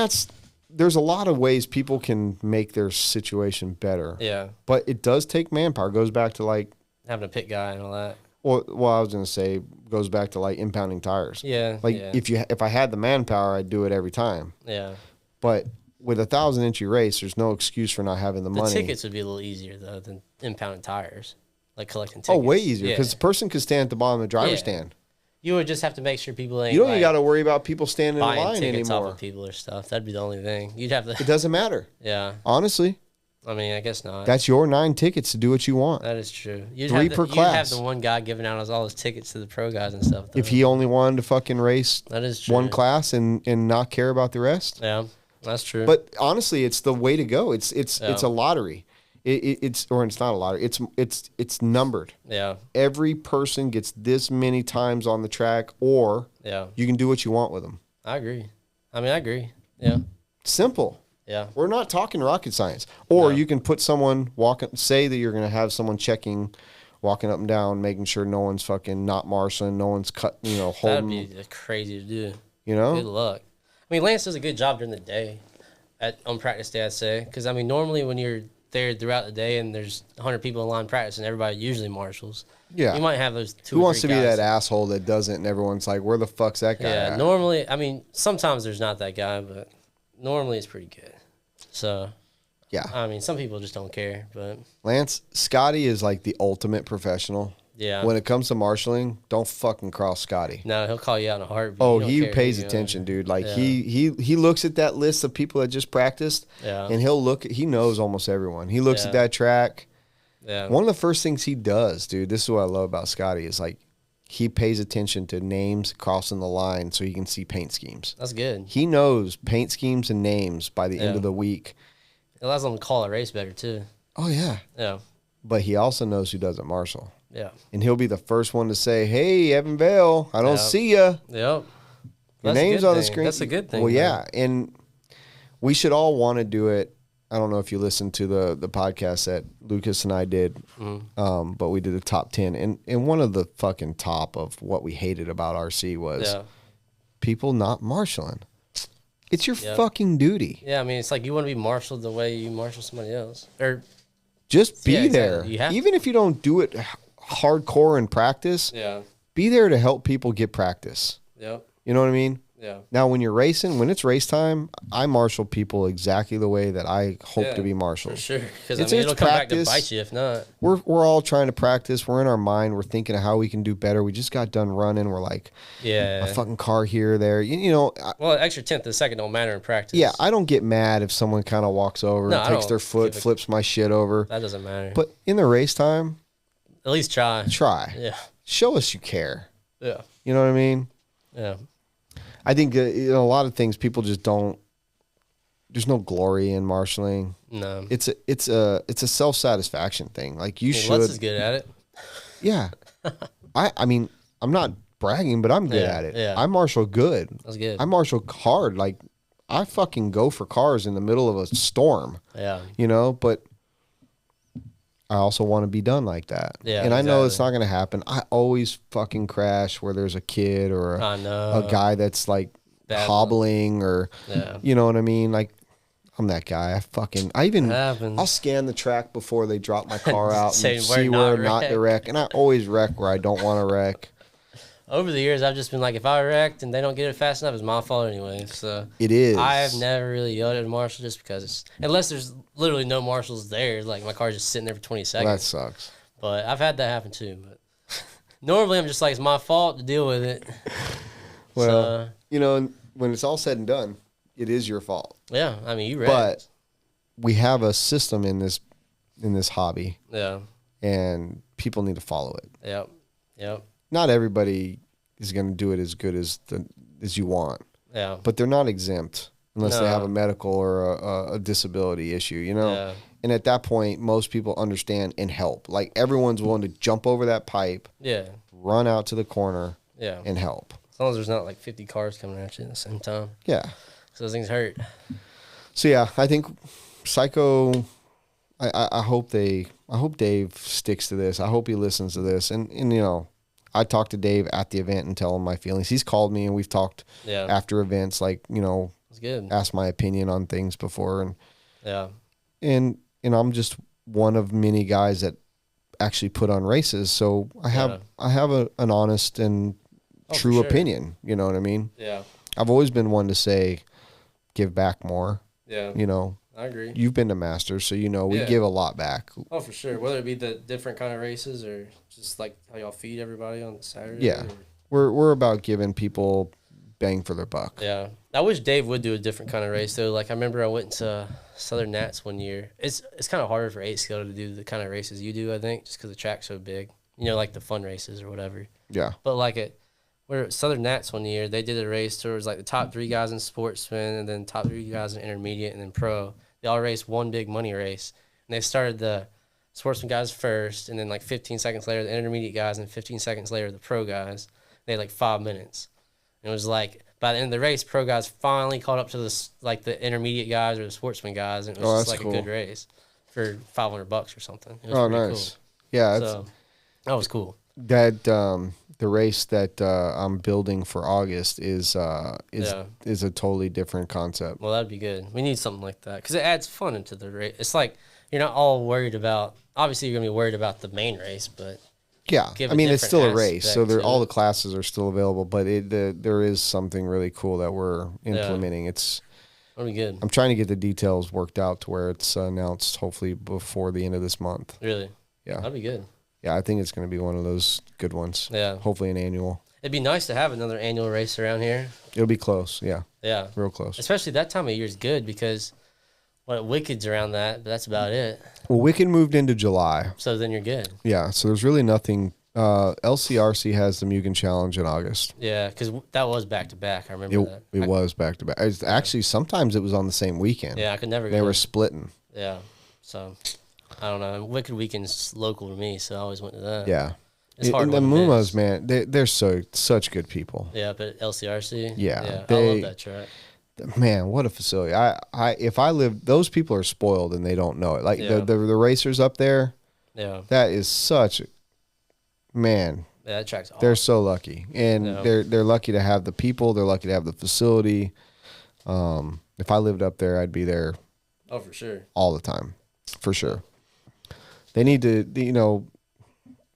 there's a lot of ways people can make their situation better. Yeah. But it does take manpower. It goes back to like having a pit guy and all that. Well, I was gonna say goes back to like impounding tires. Yeah. Like if I had the manpower, I'd do it every time. Yeah. But with a 1,000-entry race, there's no excuse for not having the money. The tickets would be a little easier though than impounding tires, like collecting tickets. Oh, way easier because the person could stand at the bottom of the driver's stand. You would just have to make sure people ain't. You don't even got to worry about people standing in line anymore. Off of people or stuff. That'd be the only thing. You'd have to. It doesn't matter. Yeah. Honestly. I mean, I guess not. That's your 9 tickets to do what you want. That is true. 3 per class. You'd have the one guy giving out all his tickets to the pro guys and stuff. Though. If he only wanted to fucking race that is true. one class and not care about the rest. Yeah, that's true. But honestly, it's the way to go. It's a lottery. It's not a lottery. It's numbered. Yeah. Every person gets this many times on the track, or you can do what you want with them. I agree. I agree. Yeah. Simple. Yeah. We're not talking rocket science. Or you can put someone say that you're going to have someone walking up and down, making sure no one's fucking not marshalling, no one's holding. That'd be crazy to do. You know? Good luck. I mean, Lance does a good job during the day on practice day, I'd say. Because, I mean, normally when you're there throughout the day and there's 100 people in line practicing, everybody usually marshals. Yeah. You might have those 2 Who or wants 3 to be guys. that asshole that doesn't, and everyone's like, where the fuck's that guy at? Normally, I mean, sometimes there's not that guy, but normally it's pretty good. So, yeah. I mean, some people just don't care, but. Lance, Scotty is like the ultimate professional. Yeah. When it comes to marshaling, don't fucking cross Scotty. No, he'll call you out in a heartbeat. Oh, he pays attention, dude. Like he looks at that list of people that just practiced, and he knows almost everyone. He looks at that track. Yeah. One of the first things he does, dude, this is what I love about Scotty, is like he pays attention to names crossing the line so he can see paint schemes. That's good. He knows paint schemes and names by the end of the week. It allows them to call a race better, too. Oh, yeah. Yeah. But he also knows who doesn't marshal. Yeah. And he'll be the first one to say, hey, Evan Vail, I don't see ya. Yep. Your name's on the screen. That's a good thing. Well, yeah. And we should all want to do it. I don't know if you listened to the podcast that Lucas and I did, but we did a top 10. And one of the fucking top of what we hated about RC was people not marshaling. It's your fucking duty. Yeah, I mean, it's like you want to be marshaled the way you marshal somebody else. Or just be there. Exactly. Even if you don't do it hardcore in practice, be there to help people get practice. Yep. You know what I mean? Yeah. Now, when you're racing, when it's race time, I marshal people exactly the way that I hope to be marshaled. For sure. Because, I mean, it'll come back to bite you if not. We're all trying to practice. We're in our mind. We're thinking of how we can do better. We just got done running. We're like, a fucking car here or there. You know. Well, an extra tenth of a second don't matter in practice. Yeah, I don't get mad if someone kind of walks over, takes their foot, flips my shit over. That doesn't matter. But in the race time, at least try. Yeah. Show us you care. Yeah. You know what I mean? Yeah. I think a lot of things people just don't. There's no glory in marshaling. No, it's a self-satisfaction thing. Like you should. Les is good at it. Yeah, I mean I'm not bragging, but I'm good at it. Yeah. I marshal good. That's good. I marshal hard. Like I fucking go for cars in the middle of a storm. Yeah, you know, but I also want to be done like that. Yeah, and I know it's not going to happen. I always fucking crash where there's a kid or a guy that's like hobbling or, you know what I mean? Like, I'm that guy. I'll scan the track before they drop my car out and see where not to wreck. And I always wreck where I don't want to wreck. Over the years, I've just been like, if I wrecked and they don't get it fast enough, it's my fault anyway. So it is. I have never really yelled at a marshal just because unless there's literally no marshals there, like my car's just sitting there for 20 seconds. Well, that sucks. But I've had that happen too. But normally I'm just like, it's my fault to deal with it. Well, you know, when it's all said and done, it is your fault. Yeah, I mean, you wrecked. But we have a system in this hobby. Yeah. And people need to follow it. Yep. Not everybody is going to do it as good as you want. Yeah. But they're not exempt unless they have a medical or a disability issue, you know? Yeah. And at that point, most people understand and help. Like, everyone's willing to jump over that pipe, run out to the corner, and help. As long as there's not like 50 cars coming at you at the same time. Yeah. So those things hurt. So, yeah, I think Psycho. I hope Dave sticks to this. I hope he listens to this. And I talk to Dave at the event and tell him my feelings. He's called me and we've talked after events, like, it's good. Asked my opinion on things before. And and I'm just one of many guys that actually put on races. So I have an honest and true opinion. You know what I mean? Yeah. I've always been one to say, give back more. Yeah. I agree. You've been to Masters, so we give a lot back. Oh, for sure. Whether it be the different kind of races or just like how y'all feed everybody on Saturday. Yeah. We're about giving people bang for their buck. Yeah. I wish Dave would do a different kind of race though. Like I remember I went to Southern Nats one year. It's kind of harder for 8 scale to do the kind of races you do, I think, just because the track's so big. Like the fun races or whatever. Yeah. But like we're at Southern Nats one year, they did a race towards like the top 3 guys in sportsman and then top 3 guys in intermediate and then pro. They all raced one big money race. And they started the sportsman guys first and then like 15 seconds later the intermediate guys and 15 seconds later the pro guys. They had like 5 minutes. And it was like by the end of the race, pro guys finally caught up to the intermediate guys or the sportsman guys, and it was just like cool. A good race for $500 or something. It was pretty nice. Cool. Yeah, so that was cool. That the race that I'm building for August is a totally different concept. Well, that'd be good. We need something like that because it adds fun into the race. It's like you're not all worried about. Obviously, you're gonna be worried about the main race, but yeah, I mean it's still a race, so all the classes are still available. But there is something really cool that we're implementing. It's that'd be good. I'm trying to get the details worked out to where it's announced hopefully before the end of this month. Really? Yeah, that'd be good. Yeah, I think it's going to be one of those good ones. Yeah. Hopefully an annual. It'd be nice to have another annual race around here. It'll be close, yeah. Yeah. Real close. Especially that time of year is good because Wicked's around that, but that's about it. Well, Wicked moved into July. So then you're good. Yeah, so there's really nothing. LCRC has the Mugen Challenge in August. Yeah, because that was back-to-back. I remember that. It was back-to-back. Actually, sometimes it was on the same weekend. Yeah, I could never go. They were splitting. Yeah, so... I don't know. Wicked Weekend's local to me, so I always went to that. Yeah. It's hard. And the Mumas, man, they're such good people. Yeah, but LCRC. Yeah. I love that track. Man, what a facility. If I lived, those people are spoiled and they don't know it. Like the racers up there. Yeah. That is such, man. Yeah, that track's awesome. They're so lucky. And they're lucky to have the people. They're lucky to have the facility. If I lived up there, I'd be there. Oh, for sure. All the time. For sure. They need to,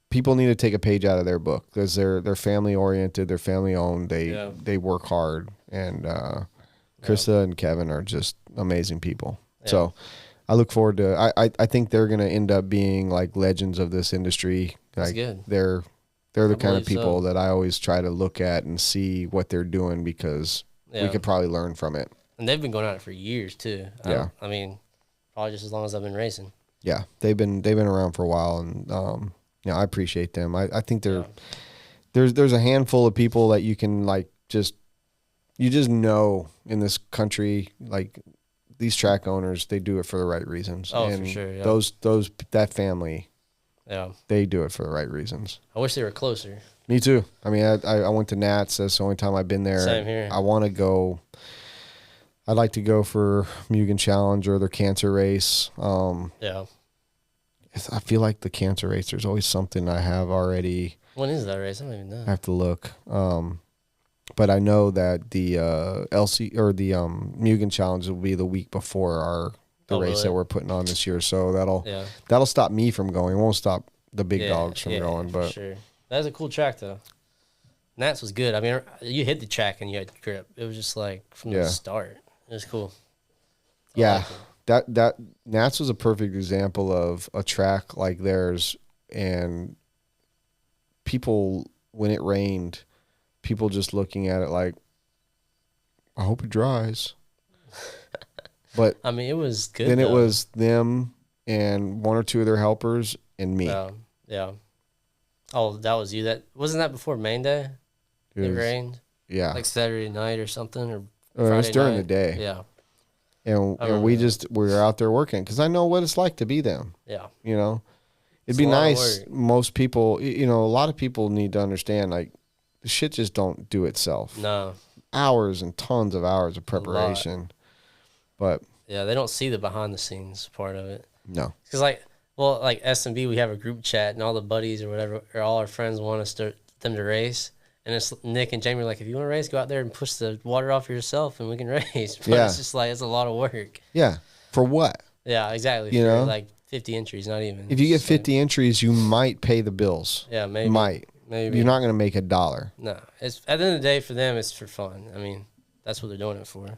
people need to take a page out of their book because they're family oriented, they're family owned, they work hard, and Krista and Kevin are just amazing people. Yeah. So I look forward to. I think they're gonna end up being like legends of this industry. That's like good. They're the kind of people that I always try to look at and see what they're doing because we could probably learn from it. And they've been going at it for years too. Yeah. I mean, probably just as long as I've been racing. Yeah, they've been around for a while, and I appreciate them. I think there's a handful of people that you can like you just know in this country, like these track owners, they do it for the right reasons. Oh, and for sure. Yeah. That family, they do it for the right reasons. I wish they were closer. Me too. I mean, I went to Nats. That's the only time I've been there. Same here. I want to go. I'd like to go for Mugen Challenge or their cancer race. Yeah. I feel like the cancer race, there's always something I have already. When is that race? I don't even know. I have to look. But I know that the LC or the Mugen Challenge will be the week before the race that we're putting on this year. So that'll stop me from going. It won't stop the big dogs from going. But sure. That was a cool track though. Nats was good. I mean, you hit the track and you had grip. It was just like from the start. It was cool. Yeah. That Nats was a perfect example of a track like theirs, and people, when it rained, people just looking at it like, I hope it dries. But I mean, it was good. Then it was them and one or two of their helpers and me. Yeah. Oh, that was you. That wasn't that before main day. It rained. Yeah. Like Saturday night or something, or Friday it was during the day. Yeah. And we were out there working because I know what it's like to be them. Yeah. It'd be nice. Most people, a lot of people need to understand, like, the shit just don't do itself. No. Hours and tons of hours of preparation. But Yeah, they don't see the behind the scenes part of it. No. Because like S&B, we have a group chat and all the buddies or whatever, or all our friends want us them to race. And it's Nick and Jamie are like, if you want to race, go out there and push the water off yourself and we can race. But it's just like, it's a lot of work. Yeah. For what? Yeah, exactly. You know? Like 50 entries, not even. If you get 50 entries, you might pay the bills. Yeah, maybe. Maybe. You're not going to make $1. No. It's at the end of the day, for them, it's for fun. I mean, that's what they're doing it for.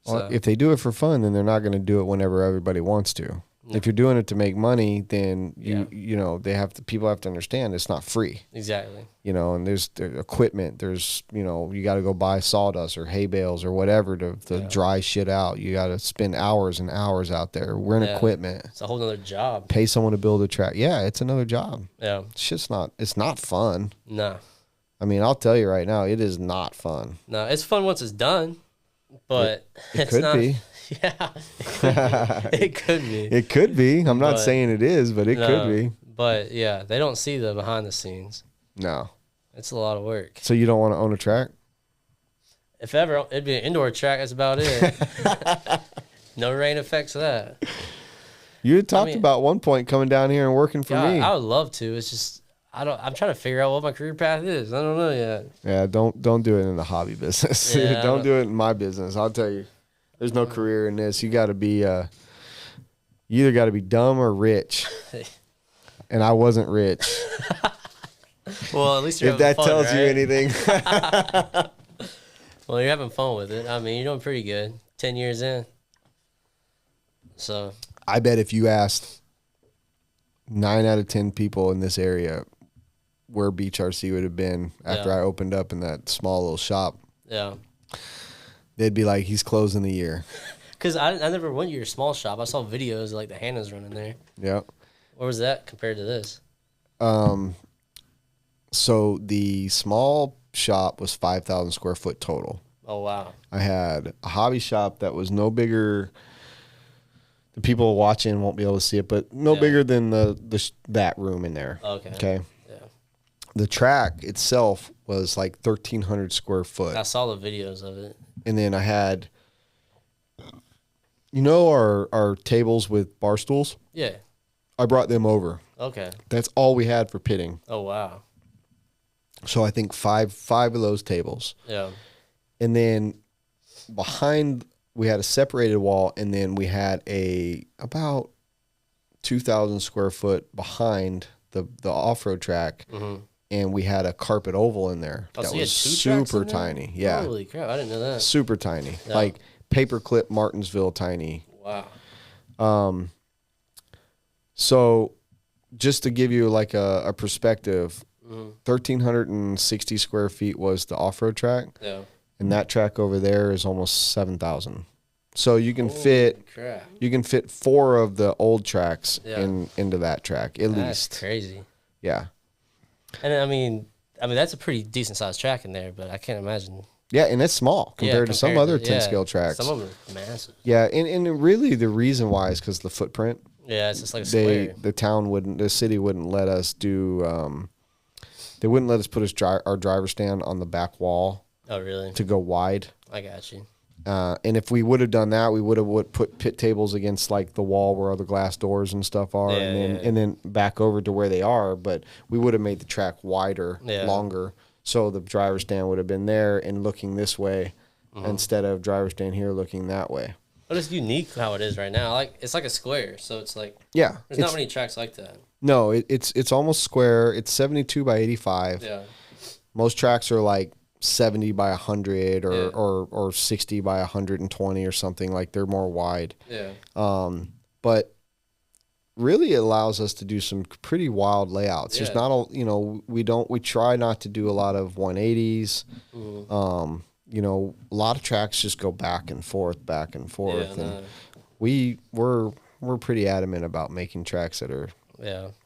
Well, if they do it for fun, then they're not going to do it whenever everybody wants to. No. If you're doing it to make money, then you know people have to understand it's not free. Exactly. You know, and there's equipment. There's you got to go buy sawdust or hay bales or whatever to dry shit out. You got to spend hours and hours out there. We're in equipment. It's a whole other job. Pay someone to build a track. Yeah, it's another job. Yeah. It's not fun. No. I mean, I'll tell you right now, it is not fun. No, it's fun once it's done, but it could not be. Yeah, it could be. It could be. I'm not saying it is, but it could be. But yeah, they don't see the behind the scenes. No. It's a lot of work. So you don't want to own a track? If ever, it'd be an indoor track. That's about it. No rain affects that. You had talked about one point coming down here and working for me. I would love to. It's just I'm trying to figure out what my career path is. I don't know yet. Yeah, don't do it in the hobby business. Yeah, don't do it in my business. I'll tell you. There's no career in this. You got to be, you either got to be dumb or rich. And I wasn't rich. Well, at least you're if that fun, tells right? you anything. Well, you're having fun with it. I mean, you're doing pretty good. 10 years in. So. I bet if you asked 9 out of 10 people in this area where Beach RC would have been after I opened up in that small little shop. Yeah. They'd be like, he's closing the year. Because I never went to your small shop. I saw videos of, like, the Hannah's running there. Yeah. Where was that compared to this? So the small shop was 5,000 square foot total. Oh, wow. I had a hobby shop that was no bigger. The people watching won't be able to see it, but no bigger than that room in there. Okay. Okay. Yeah. The track itself was like 1,300 square foot. I saw the videos of it. And then I had, our tables with bar stools? Yeah. I brought them over. Okay. That's all we had for pitting. Oh, wow. So I think five of those tables. Yeah. And then behind, we had a separated wall, and then we had about 2,000 square foot behind the off-road track. Mm-hmm. And we had a carpet oval in there that was super tiny. Yeah. Holy crap, I didn't know that. Super tiny. Yeah. Like paperclip Martinsville tiny. Wow. So just to give you like a perspective, 1,360 square feet was the off-road track. Yeah. And that track over there is almost 7,000. So you can fit 4 of the old tracks into that track at least. That's crazy. Yeah. And I mean that's a pretty decent sized track in there, but I can't imagine. Yeah, and it's small compared to some other 10 scale tracks. Some of them are massive. Yeah, and really the reason why is because the footprint. Yeah, it's just like a square. The city wouldn't let us do. They wouldn't let us put our driver stand on the back wall. Oh, really? To go wide. I got you. And if we would have done that, we would have put pit tables against like the wall where all the glass doors and stuff are, and then back over to where they are. But we would have made the track wider, longer, so the driver stand would have been there and looking this way instead of driver stand here looking that way. But it's unique how it is right now. Like it's like a square, so it's like there's not many tracks like that. No, it's almost square. It's 72 by 85. Yeah. Most tracks are like 70 by 100 or 60 by 120 or something. Like they're more wide. Yeah. But really it allows us to do some pretty wild layouts. There's not we try not to do a lot of 180s. Mm-hmm. A lot of tracks just go back and forth. And we're pretty adamant about making tracks that are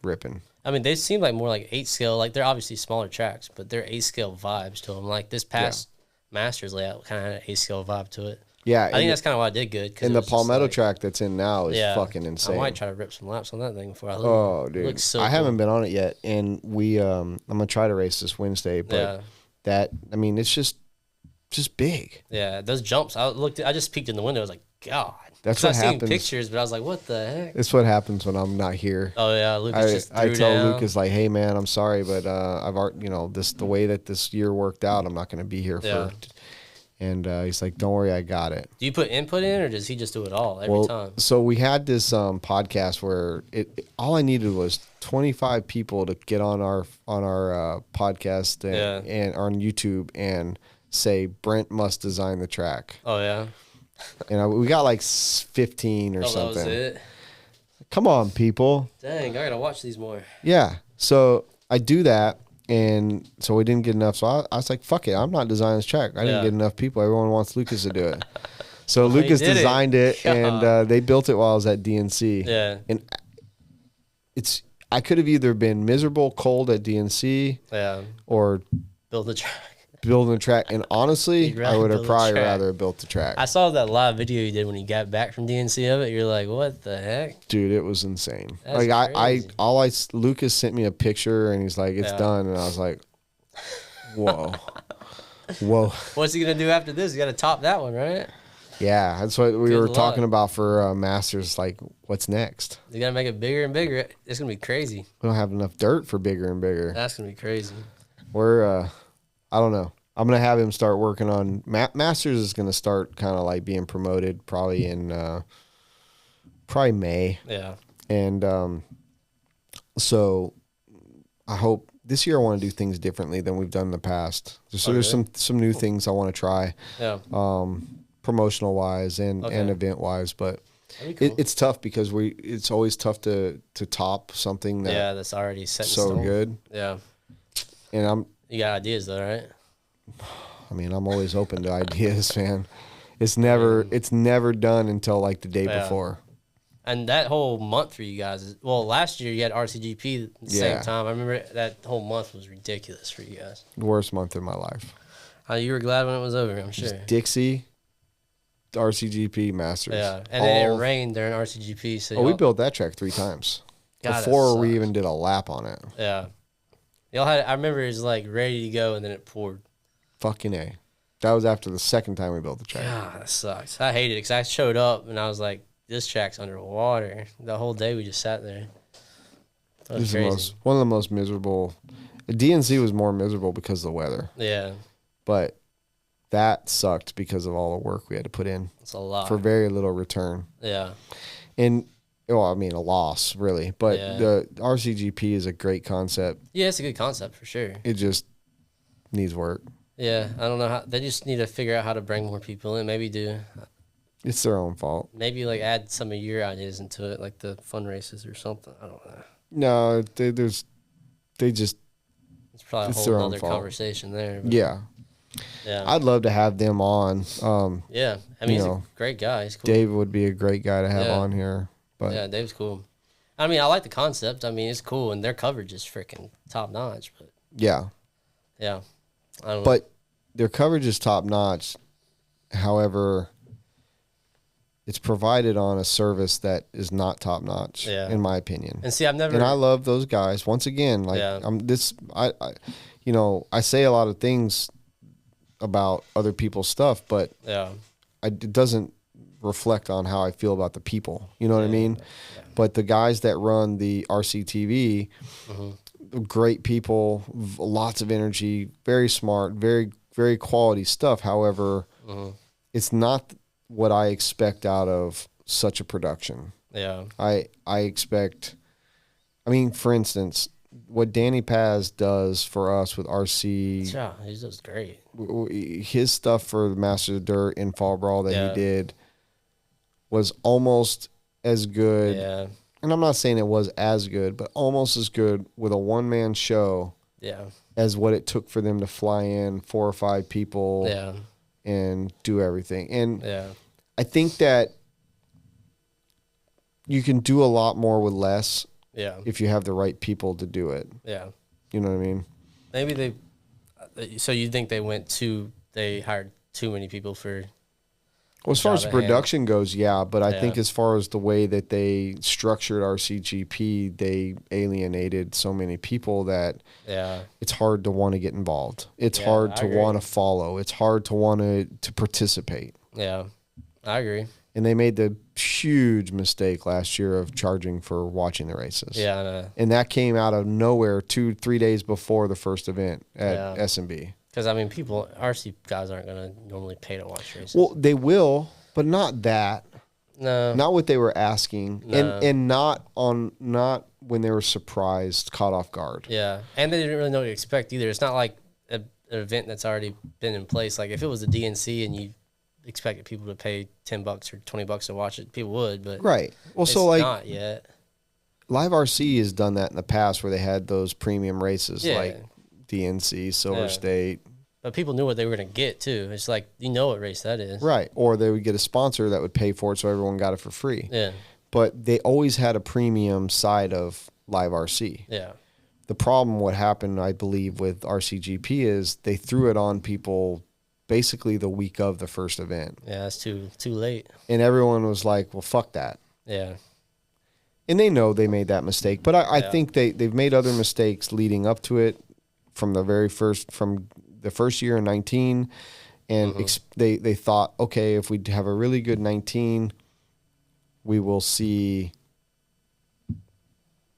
ripping. I mean, they seem like more like 8 scale. Like they're obviously smaller tracks, but they're 8 scale vibes to them. Like this past Masters layout kind of had an 8 scale vibe to it. Yeah, I think that's kind of why I did good. And the Palmetto track that's in now is fucking insane. I might try to rip some laps on that thing before I leave. Oh, dude, it looks so cool. Haven't been on it yet, and I'm gonna try to race this Wednesday. But it's just just big. Yeah, those jumps. I just peeked in the window. I was like, God. That's what happens. I seen pictures, but I was like, what the heck? It's what happens when I'm not here. Oh yeah, Lucas I threw tell down. Lucas like, hey man, I'm sorry, but I've already, the way that this year worked out, I'm not going to be here for. And he's like, don't worry, I got it. Do you put input in, or does he just do it all every time? So we had this podcast where all I needed was 25 people to get on our podcast and on YouTube and say Brent must design the track. Oh yeah. And we got like 15 or something. That was it. Come on, people. Dang, I gotta watch these more. Yeah. So I do that, and so we didn't get enough. So I was like, fuck it, I'm not designing this track. I didn't get enough people. Everyone wants Lucas to do it. So Lucas designed it and they built it while I was at DNC. Yeah. And I could have either been miserable, cold at DNC, or build the track. Building the track, and honestly, I would have probably rather built the track. I saw that live video you did when you got back from DNC of it. You're like, what the heck, dude? It was insane. That's like Lucas sent me a picture, and he's like, it's done, and I was like, whoa, whoa. What's he gonna do after this? You got to top that one, right? Yeah, that's what we were talking about for Masters. Like, what's next? You gotta make it bigger and bigger. It's gonna be crazy. We don't have enough dirt for bigger and bigger. That's gonna be crazy. We're I don't know. I'm going to have him start working on Masters is going to start kind of like being promoted probably in May. Yeah. And so I hope this year I want to do things differently than we've done in the past. So there's some new things I want to try. Yeah. Promotional wise and event wise, but cool. It's tough because it's always tough to top something that's already set in so stone. Good. Yeah. And you got ideas though, right? I mean, I'm always open to ideas, man. It's never done until like the day before. And that whole month for you guys, last year you had RCGP at the same time. I remember that whole month was ridiculous for you guys. The worst month of my life. You were glad when it was over, I'm sure. Just Dixie, RCGP, Masters. Yeah, and then it rained during RCGP. So we built that track 3 times before we even did a lap on it. Yeah. Y'all had, I remember it was like ready to go, and then it poured. Fucking A. That was after the second time we built the track. God, that sucks. I hated it because I showed up and I was like, this track's underwater. The whole day we just sat there. That was crazy. One of the most miserable. DNC was more miserable because of the weather. Yeah. But that sucked because of all the work we had to put in. It's a lot. For very little return. Yeah. And a loss, really. But the RCGP is a great concept. Yeah, it's a good concept for sure. It just needs work. Yeah, I don't know how. They just need to figure out how to bring more people in. Maybe do. It's their own fault. Maybe like add some of your ideas into it, like the fun races or something. I don't know. No, It's probably a whole other conversation there. But yeah. I'd love to have them on. Yeah, I mean, he's a great guy. He's cool. Dave would be a great guy to have on here. But yeah, Dave's cool. I mean, I like the concept. I mean, it's cool, and their coverage is freaking top notch. But yeah, I don't know. But their coverage is top notch. However, it's provided on a service that is not top notch, in my opinion. And see, and I love those guys. Once again, I say a lot of things about other people's stuff, but it doesn't reflect on how I feel about the people. You know what I mean? Yeah. But the guys that run the RCTV, great people, lots of energy, very smart, very, very quality stuff. However, it's not what I expect out of such a production. Yeah. I expect, for instance, what Danny Paz does for us with RC. Yeah, he does great. His stuff for the Masters of Dirt in Fall Brawl that he did was almost as good. Yeah. And I'm not saying it was as good, but almost as good with a one-man show as what it took for them to fly in 4 or 5 people and do everything. And I think that you can do a lot more with less if you have the right people to do it. Yeah. You know what I mean? Maybe so you think they hired too many people for... Well, as far as the production goes, yeah, but I think as far as the way that they structured RCGP, they alienated so many people that it's hard to want to get involved. It's hard to want to follow. It's hard to want to participate. Yeah, I agree. And they made the huge mistake last year of charging for watching the races. Yeah, I know. And that came out of nowhere 2-3 days before the first event at SMB. Because, I mean, RC guys aren't going to normally pay to watch races. Well, they will, but not that. No. Not what they were asking. No. And not when they were surprised, caught off guard. Yeah. And they didn't really know what to expect either. It's not like an event that's already been in place. Like, if it was a DNC and you expected people to pay $10 or $20 to watch it, people would, but right. Well, so like not yet. Live RC has done that in the past where they had those premium races like DNC, Silver State. But people knew what they were going to get too. It's like, you know what race that is. Right. Or they would get a sponsor that would pay for it so everyone got it for free. Yeah. But they always had a premium side of Live RC. Yeah. The problem, what happened, I believe, with RCGP is they threw it on people basically the week of the first event. Yeah, that's too late. And everyone was like, well, fuck that. Yeah. And they know they made that mistake. But I think they've made other mistakes leading up to it from the first year in 19. And they thought, okay, if we have a really good 19, we will see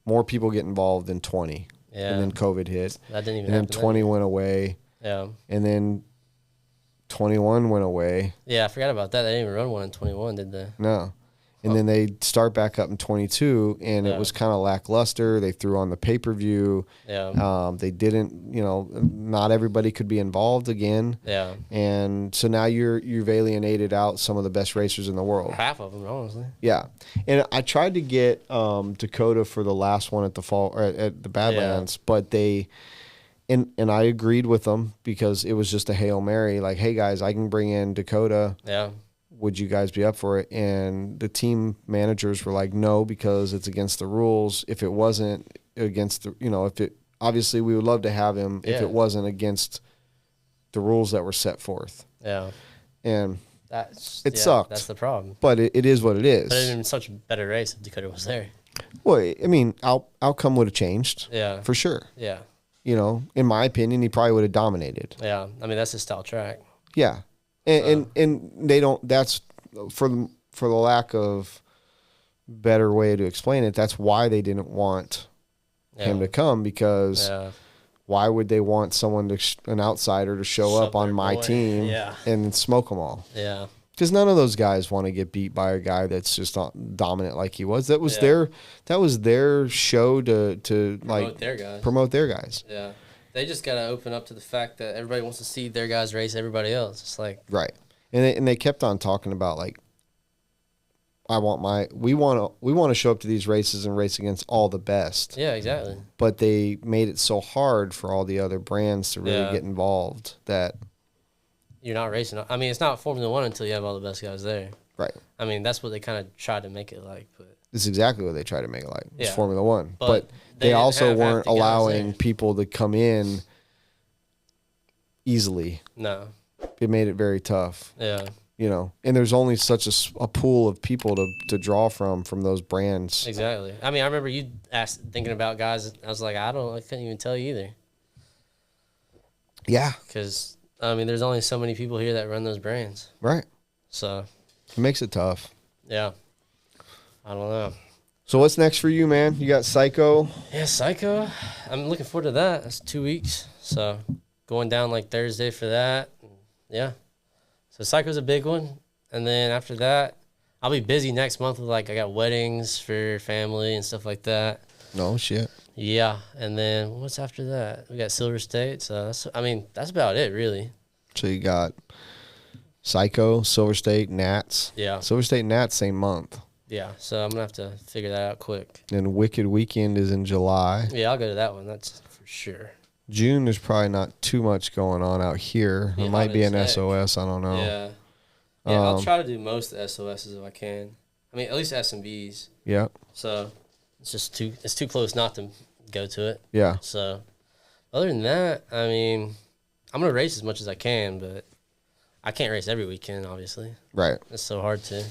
more people get involved in 20. Yeah. And then COVID hit. That didn't even happen. And then 20 went away. Yeah. And then 21 went away. Yeah, I forgot about that. They didn't even run one in 21, did they? No. And then they start back up in 22, and it was kind of lackluster. They threw on the pay-per-view. Yeah. They didn't, not everybody could be involved again. Yeah. And so now you've alienated out some of the best racers in the world. Half of them, honestly. Yeah. And I tried to get Dakota for the last one at the fall or at the Badlands, but they and I agreed with them because it was just a Hail Mary, like, hey guys, I can bring in Dakota. Yeah. Would you guys be up for it? And the team managers were like, no, because it's against the rules. If it wasn't against the, obviously we would love to have him if it wasn't against the rules that were set forth. Yeah. And it sucked. That's the problem. But it is what it is. But it would have been such a better race if Dakota was there. Well, I mean, outcome would have changed. Yeah. For sure. Yeah. In my opinion, he probably would have dominated. Yeah. I mean, that's his style track. Yeah. And they don't. That's for the lack of better way to explain it. That's why they didn't want him to come, because why would they want someone an outsider to show up on my team and smoke them all? Yeah, because none of those guys want to get beat by a guy that's just not dominant like he was. That was their show to promote their guys. Yeah. They just got to open up to the fact that everybody wants to see their guys race everybody else. It's like... Right. And they kept on talking about, like, we want to show up to these races and race against all the best. Yeah, exactly. But they made it so hard for all the other brands to really get involved that... You're not racing. I mean, it's not Formula One until you have all the best guys there. Right. I mean, that's what they kind of tried to make it like. But this is exactly what they tried to make it like. It's Yeah. Formula One. But they also have weren't half the guys allowing there. people to come in easily. No. It made it very tough. Yeah. And there's only such a pool of people to draw from those brands. Exactly. I mean, I remember you thinking about guys. I was like, I couldn't even tell you either. Yeah. Because, I mean, there's only so many people here that run those brands. Right. So. It makes it tough. Yeah. I don't know. So what's next for you, man? You got Psycho? Yeah, Psycho. I'm looking forward to that. That's 2 weeks. So going down like Thursday for that. Yeah. So Psycho's a big one. And then after that, I'll be busy next month with I got weddings for family and stuff like that. No shit. Yeah. And then what's after that? We got Silver State. So that's about it really. So you got Psycho, Silver State, Nats. Yeah. Silver State, Nats, same month. Yeah, so I'm going to have to figure that out quick. And Wicked Weekend is in July. Yeah, I'll go to that one. That's for sure. June, there's probably not too much going on out here. Yeah, it might be an SOS. I don't know. Yeah. Yeah, I'll try to do most of the SOSs if I can. I mean, at least SMBs. Yeah. So it's too close not to go to it. Yeah. So other than that, I mean, I'm going to race as much as I can, but I can't race every weekend, obviously. Right. It's so hard to.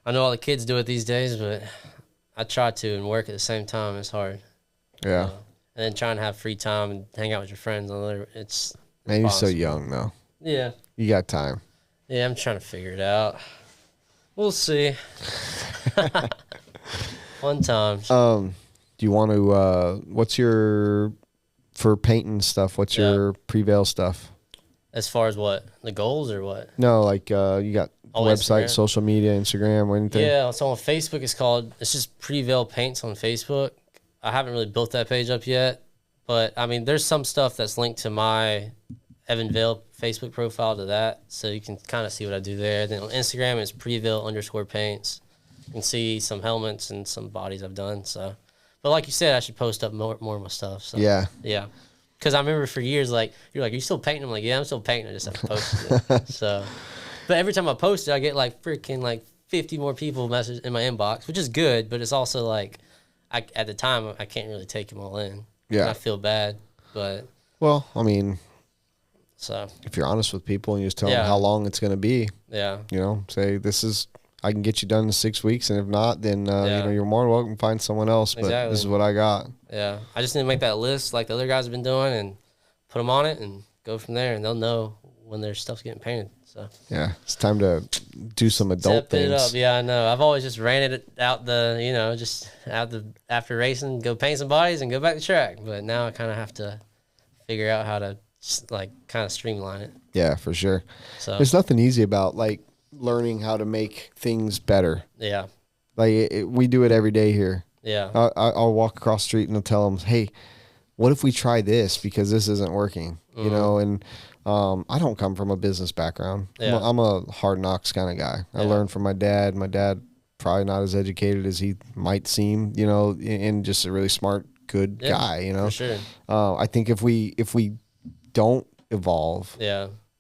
I know all the kids do it these days, but I try to and work at the same time. It's hard. Yeah. And then trying to have free time and hang out with your friends. It's Man, you're so young, though. Yeah. You got time. Yeah, I'm trying to figure it out. We'll see. Fun times. Do you want to, what's your, for painting stuff, what's your pre-Vail stuff? As far as what? The goals or what? No, like you got website, Instagram? social media, Instagram, or anything? Yeah, so on Facebook it's just pre-Vail Paints on Facebook. I haven't really built that page up yet, but I mean, there's some stuff that's linked to my Evan Vail Facebook profile to that, so you can kind of see what I do there. Then on Instagram, it's pre-Vail_paints. You can see some helmets and some bodies I've done. So, but like you said, I should post up more of my stuff. So, Yeah. Because I remember for years, like, you're like, are you still painting? I'm like, yeah, I'm still painting. I just haven't posted it. So, but every time I post it, I get like freaking like 50 more people message in my inbox, which is good. But it's also like, at the time, I can't really take them all in. Yeah. And I feel bad, but. Well, I mean, so if you're honest with people and you just tell them how long it's going to be, you know, say I can get you done in 6 weeks, and if not, then you know, you're more than welcome to find someone else. But this is what I got. Yeah, I just need to make that list like the other guys have been doing and put them on it and go from there, and they'll know when their stuff's getting painted. So yeah, it's time to do some adult things. It up. Yeah, I know. I've always just ran it out just after racing, go paint some bodies and go back to track. But now I kind of have to figure out how to like kind of streamline it. Yeah, for sure. So there's nothing easy about like learning how to make things better. Yeah. Like we do it every day here. Yeah. I'll walk across the street and I'll tell them, hey, what if we try this because this isn't working? Mm-hmm. You know, and I don't come from a business background. Yeah. I'm a hard knocks kind of guy. I learned from my dad. My dad probably not as educated as he might seem, you know, and just a really smart, good guy, you know. For sure. I think if we don't evolve,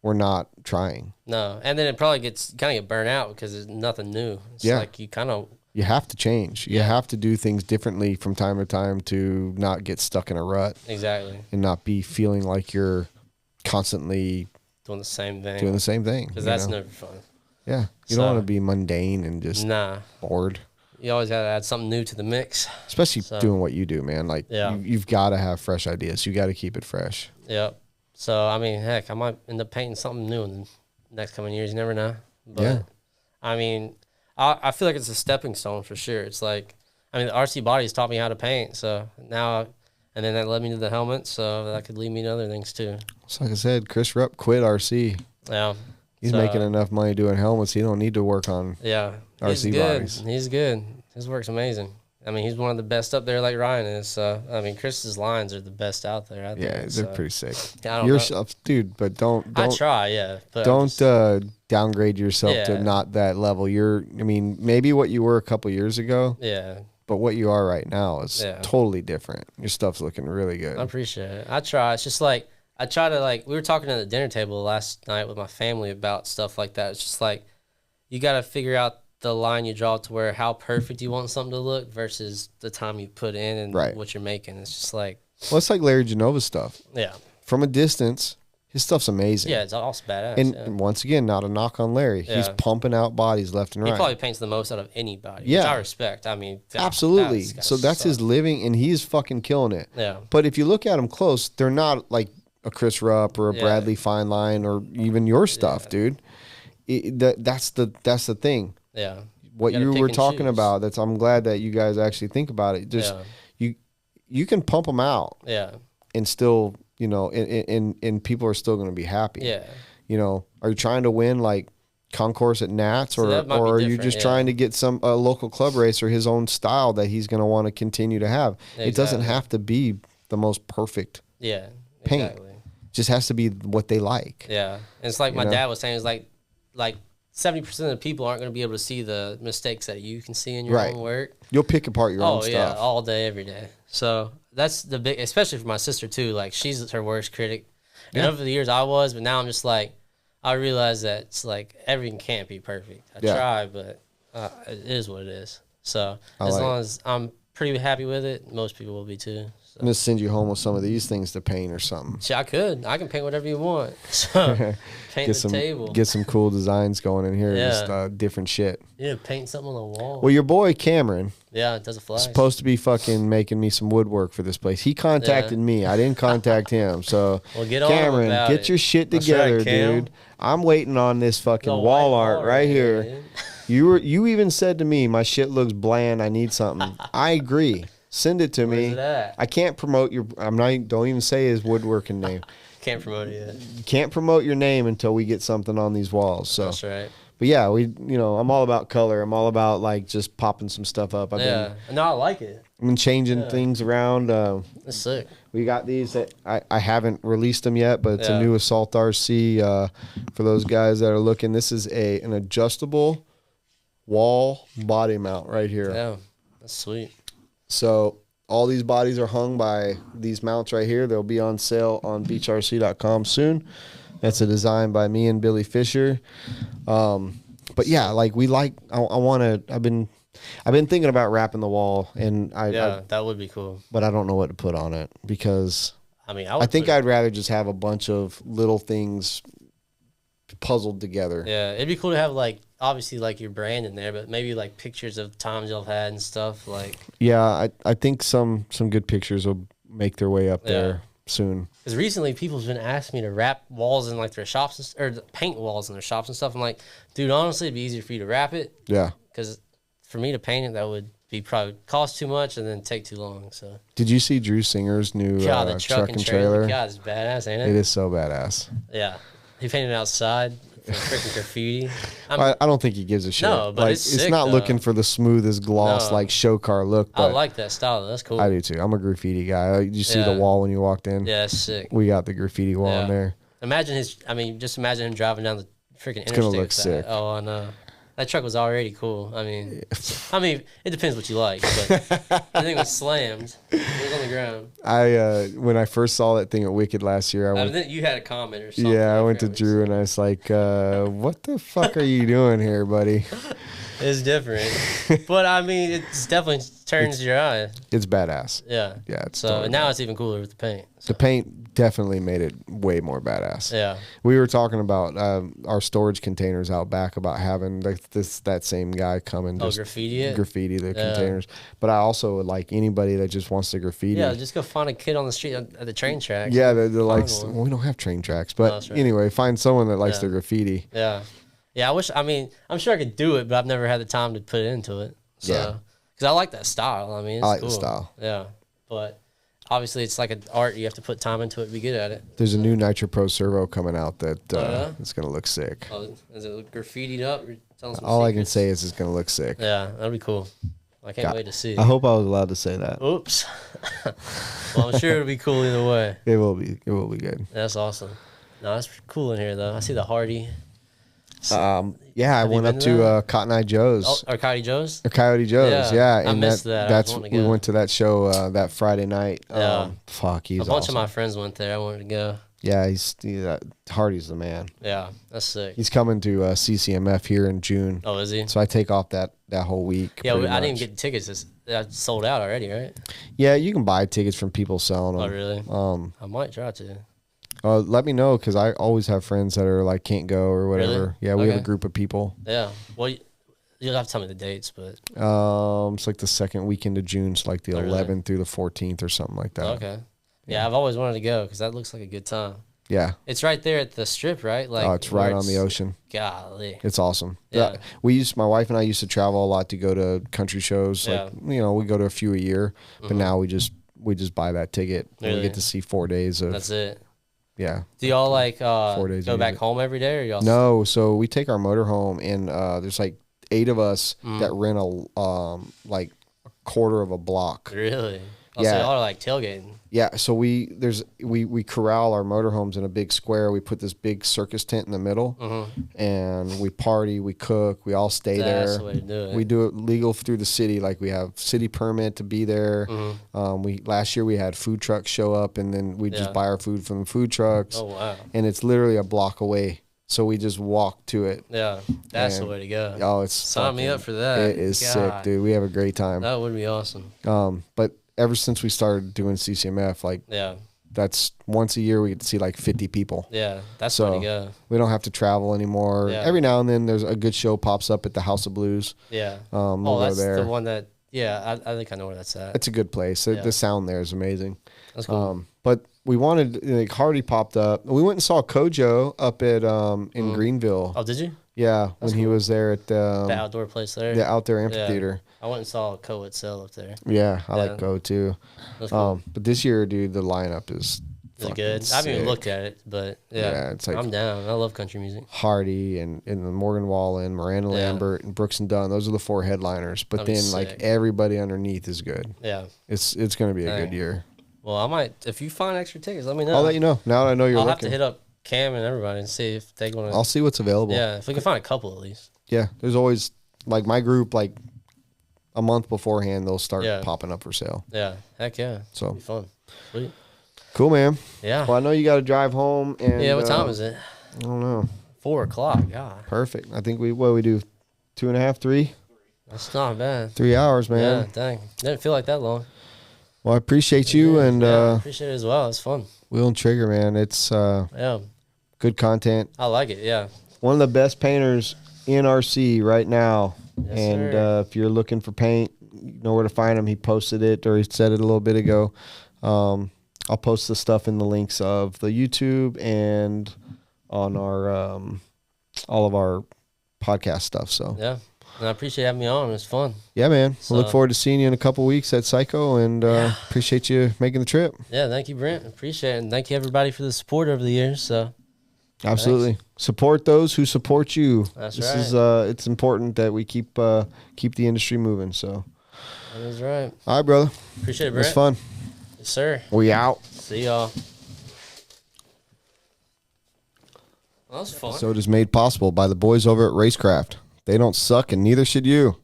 we're not trying. No, and then it probably kind of get burnt out because there's nothing new. It's like you have to change. You have to do things differently from time to time to not get stuck in a rut. Exactly. And not be feeling like you're constantly doing the same thing. Because that's never fun. Yeah. You don't want to be mundane and just bored. You always got to add something new to the mix. Especially doing what you do, man. Like, you've got to have fresh ideas. You got to keep it fresh. Yep. So, I mean, heck, I might end up painting something new in the next coming years. You never know. But, I mean, I feel like it's a stepping stone for sure. It's like, I mean, the RC Bodies taught me how to paint. So, now, and then that led me to the helmet. So, that could lead me to other things, too. So, like I said, Chris Rupp quit RC. Yeah. He's making enough money doing helmets. He don't need to work on RC bodies. He's good. His work's amazing. I mean, he's one of the best up there like Ryan is. So, I mean, Chris's lines are the best out there. I think, they're pretty sick. I don't know. Dude, but don't. I try, but don't downgrade yourself to not that level. I mean, maybe what you were a couple years ago. Yeah. But what you are right now is totally different. Your stuff's looking really good. I appreciate it. I try. It's just like, I try to we were talking at the dinner table last night with my family about stuff like that. It's just like, you got to figure out the line you draw to where how perfect you want something to look versus the time you put in and what you're making. It's just like, well, it's like Larry Genova's stuff. Yeah. From a distance, his stuff's amazing. Yeah, it's all badass. And once again, not a knock on Larry. Yeah. He's pumping out bodies left and right. He probably paints the most out of anybody, which I respect. I mean, absolutely. So that's his living, and he's fucking killing it. Yeah. But if you look at him close, they're not like a Chris Rupp or a Bradley Fineline or even your stuff, dude. That's the thing. Yeah. What you were talking about, I'm glad that you guys actually think about it. Just you can pump them out. Yeah. And still, you know, and people are still going to be happy. Yeah. You know, are you trying to win like concourse at Nats or are you just trying to get a local club racer his own style that he's going to want to continue to have? Exactly. It doesn't have to be the most perfect paint. Exactly. It just has to be what they like. Yeah. And it's like my dad was saying, it's like 70% of the people aren't going to be able to see the mistakes that you can see in your own work. You'll pick apart your own stuff. Oh, yeah, all day, every day. So that's the big, especially for my sister, too. Like, she's her worst critic. And over the years, I was, but now I'm just like, I realize that it's like everything can't be perfect. I try, but it is what it is. So as long as I'm pretty happy with it. Most people will be too. So. I'm gonna send you home with some of these things to paint or something. See, I can paint whatever you want. So paint the table. Get some cool designs going in here. Yeah. Just different shit. Yeah, paint something on the wall. Well, your boy Cameron. Yeah, it does a flash. Supposed to be fucking making me some woodwork for this place. He contacted me. I didn't contact him. So well, get on Cameron, about get it. your shit together, right, Cam. dude. I'm waiting on this fucking wall art right here. Man. You even said to me, my shit looks bland. I need something. I agree. Send it to me. Where's it at? I can't promote your. I'm not. Don't even say his woodworking name. Can't promote it yet. You can't promote your name until we get something on these walls. So That's right. But yeah, I'm all about color. I'm all about like just popping some stuff up. No, I like it. I've been changing things around. It's sick. We got these that I haven't released them yet, but it's a new Assault RC for those guys that are looking. This is an adjustable wall body mount right here. Yeah, that's sweet. So all these bodies are hung by these mounts right here. They'll be on sale on beachrc.com soon. That's a design by me and Billy Fisher. But yeah, like I've been thinking about wrapping the wall, and that would be cool. But I don't know what to put on it because I think I'd rather just have a bunch of little things puzzled together. Yeah, it'd be cool to have like obviously like your brand in there, but maybe like pictures of times y'all had and stuff like. Yeah, I think some good pictures will make their way up there soon. Because recently people's been asking me to wrap walls in like their shops or paint walls in their shops and stuff. I'm like, dude, honestly, it'd be easier for you to wrap it. Yeah. Because for me to paint it, that would be probably cost too much and then take too long. So. Did you see Drew Singer's new the truck and trailer? God, it's badass, ain't it? It is so badass. Yeah. He painted it outside. Freaking graffiti. I don't think he gives a shit. No, but it's sick, not though. looking for the smoothest gloss like show car look. But I like that style. That's cool. I do too. I'm a graffiti guy. Did you see the wall when you walked in? Yeah, it's sick. We got the graffiti wall in there. Just imagine him driving down the freaking interstate. It's gonna look sick. Oh, I know. That truck was already cool. I mean, it depends what you like, but the thing was slammed. It was on the ground. When I first saw that thing at Wicked last year, you had a comment or something. Yeah, I went to Drew and I was like, "What the fuck are you doing here, buddy?" It's different, but I mean, it's definitely turns your eye. It's badass. Yeah. Yeah. It's so and now it's even cooler with the paint. So. The paint definitely made it way more badass. Yeah. We were talking about our storage containers out back about having that same guy come and just graffiti the containers. But I also would like anybody that just wants to graffiti. Yeah, just go find a kid on the street at the train tracks. Yeah, they're like, well, we don't have train tracks, but anyway, find someone that likes the graffiti. Yeah. Yeah, I'm sure I could do it, but I've never had the time to put it into it. So, because I like that style. I mean, it's I like cool. the style. Yeah. But obviously, it's like an art. You have to put time into it to be good at it. There's a new Nitro Pro servo coming out that it's going to look sick. Oh, is it graffitied up? All I can say is it's going to look sick. Yeah, that'll be cool. I can't wait to see it. I hope I was allowed to say that. Oops. Well, I'm sure it'll be cool either way. It will be. It will be good. That's awesome. No, that's cool in here, though. I see the Hardy. I went up to Cotton Eye Joe's. Or Coyote Joe's? Or Coyote Joe's, yeah. I missed that. We went to that show that Friday night. Yeah. He's a bunch of my friends went there. I wanted to go. Yeah, Hardy's the man. Yeah, that's sick. He's coming to CCMF here in June. Oh, is he? So I take off that whole week. Yeah, I didn't get tickets. It's sold out already, right? Yeah, you can buy tickets from people selling them. Oh, really? I might try to. Let me know because I always have friends that are like can't go or whatever. Really? Yeah, we have a group of people. Yeah. Well, you'll have to tell me the dates, but it's like the second weekend of June, so like the 11th through the 14th or something like that. Okay. Yeah, I've always wanted to go because that looks like a good time. Yeah. It's right there at the strip, right? Like it's right on the ocean. Golly. It's awesome. Yeah. My wife and I used to travel a lot to go to country shows. Yeah. Like, we go to a few a year, but now we just buy that ticket and we get to see 4 days of. That's it. Yeah. Do y'all like 4 days go back home every day or y'all? No, so we take our motor home and there's like 8 of us that rent like a quarter of a block. Really? Oh, so y'all are like tailgating. Yeah, so we corral our motorhomes in a big square. We put this big circus tent in the middle, and we party, we cook, we all stay there. That's the way to do it. We do it legal through the city, like we have city permit to be there. Last year we had food trucks show up, and then we just buy our food from the food trucks. Oh wow! And it's literally a block away So we just walked to it. Yeah, that's the way to go. Oh, it's sign me up for that. It is sick, dude. We have a great time. That would be awesome. But ever since we started doing CCMF, like, that's once a year we get to see like 50 people. Yeah, that's the way to go. We don't have to travel anymore. Yeah. Every now and then there's a good show pops up at the House of Blues. Yeah. We'll that's go there. The one that. Yeah, I think I know where that's at. It's a good place. The sound there is amazing. That's cool. But we wanted, like, Hardy popped up. We went and saw Kojo up at in Greenville. Oh, did you? Yeah, when he was there at the outdoor place there. The outdoor amphitheater. I went and saw Ko itself up there. Yeah, I like Ko too. Cool. But this year, dude, the lineup is good. I haven't even looked at it, but it's like, I'm down. I love country music. Hardy and Morgan Wallen, Miranda Lambert, and Brooks and Dunn. Those are the 4 headliners. But then like everybody underneath is good. Yeah, it's going to be a good year. Well, I might, if you find extra tickets, let me know. I'll let you know. Now that I know you're looking. I'll have to hit up Cam and everybody and see if they want to. I'll see what's available. Yeah, if we can find a couple at least. Yeah, there's always, like, my group, like, a month beforehand, they'll start popping up for sale. Yeah, heck yeah. So it'll be fun. Sweet. Cool, man. Yeah. Well, I know you got to drive home. And what time is it? I don't know. 4 o'clock. God. Perfect. I think we do 2.5, 3. That's not bad. 3 hours, man. Yeah, dang. Didn't feel like that long. Well, I appreciate you, and I appreciate it as well. It's fun. Wheel and Trigger, man. It's good content. I like it. Yeah. One of the best painters in RC right now. Yes, and sir. If you're looking for paint, you know where to find him. He posted it, or he said it a little bit ago. I'll post the stuff in the links of the YouTube and on our all of our podcast stuff. So yeah. And I appreciate having me on. It was fun. Yeah, man. So, we'll look forward to seeing you in a couple weeks at Psycho, and appreciate you making the trip. Yeah, thank you, Brent. Appreciate it. And thank you, everybody, for the support over the years. So, absolutely. Thanks. Support those who support you. That's right. This is it's important that we keep the industry moving. So that is right. All right, brother. Appreciate it, Brent. It's fun. Yes, sir. We out. See y'all. Well, that was fun. Episode is made possible by the boys over at Racecraft. They don't suck, and neither should you.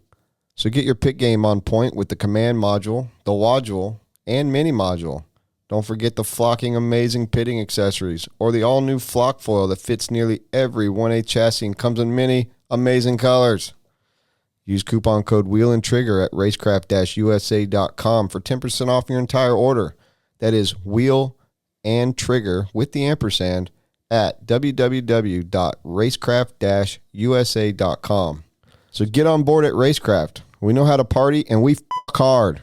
So get your pit game on point with the Command module, the Wadule, and Mini module. Don't forget the flocking amazing pitting accessories, or the all-new flock foil that fits nearly every 1/8 chassis and comes in many amazing colors. Use coupon code Wheel and Trigger at racecraft-usa.com for 10% off your entire order. That is Wheel and Trigger with the ampersand at www.racecraft-usa.com. So get on board at Racecraft. We know how to party, and we f*** hard.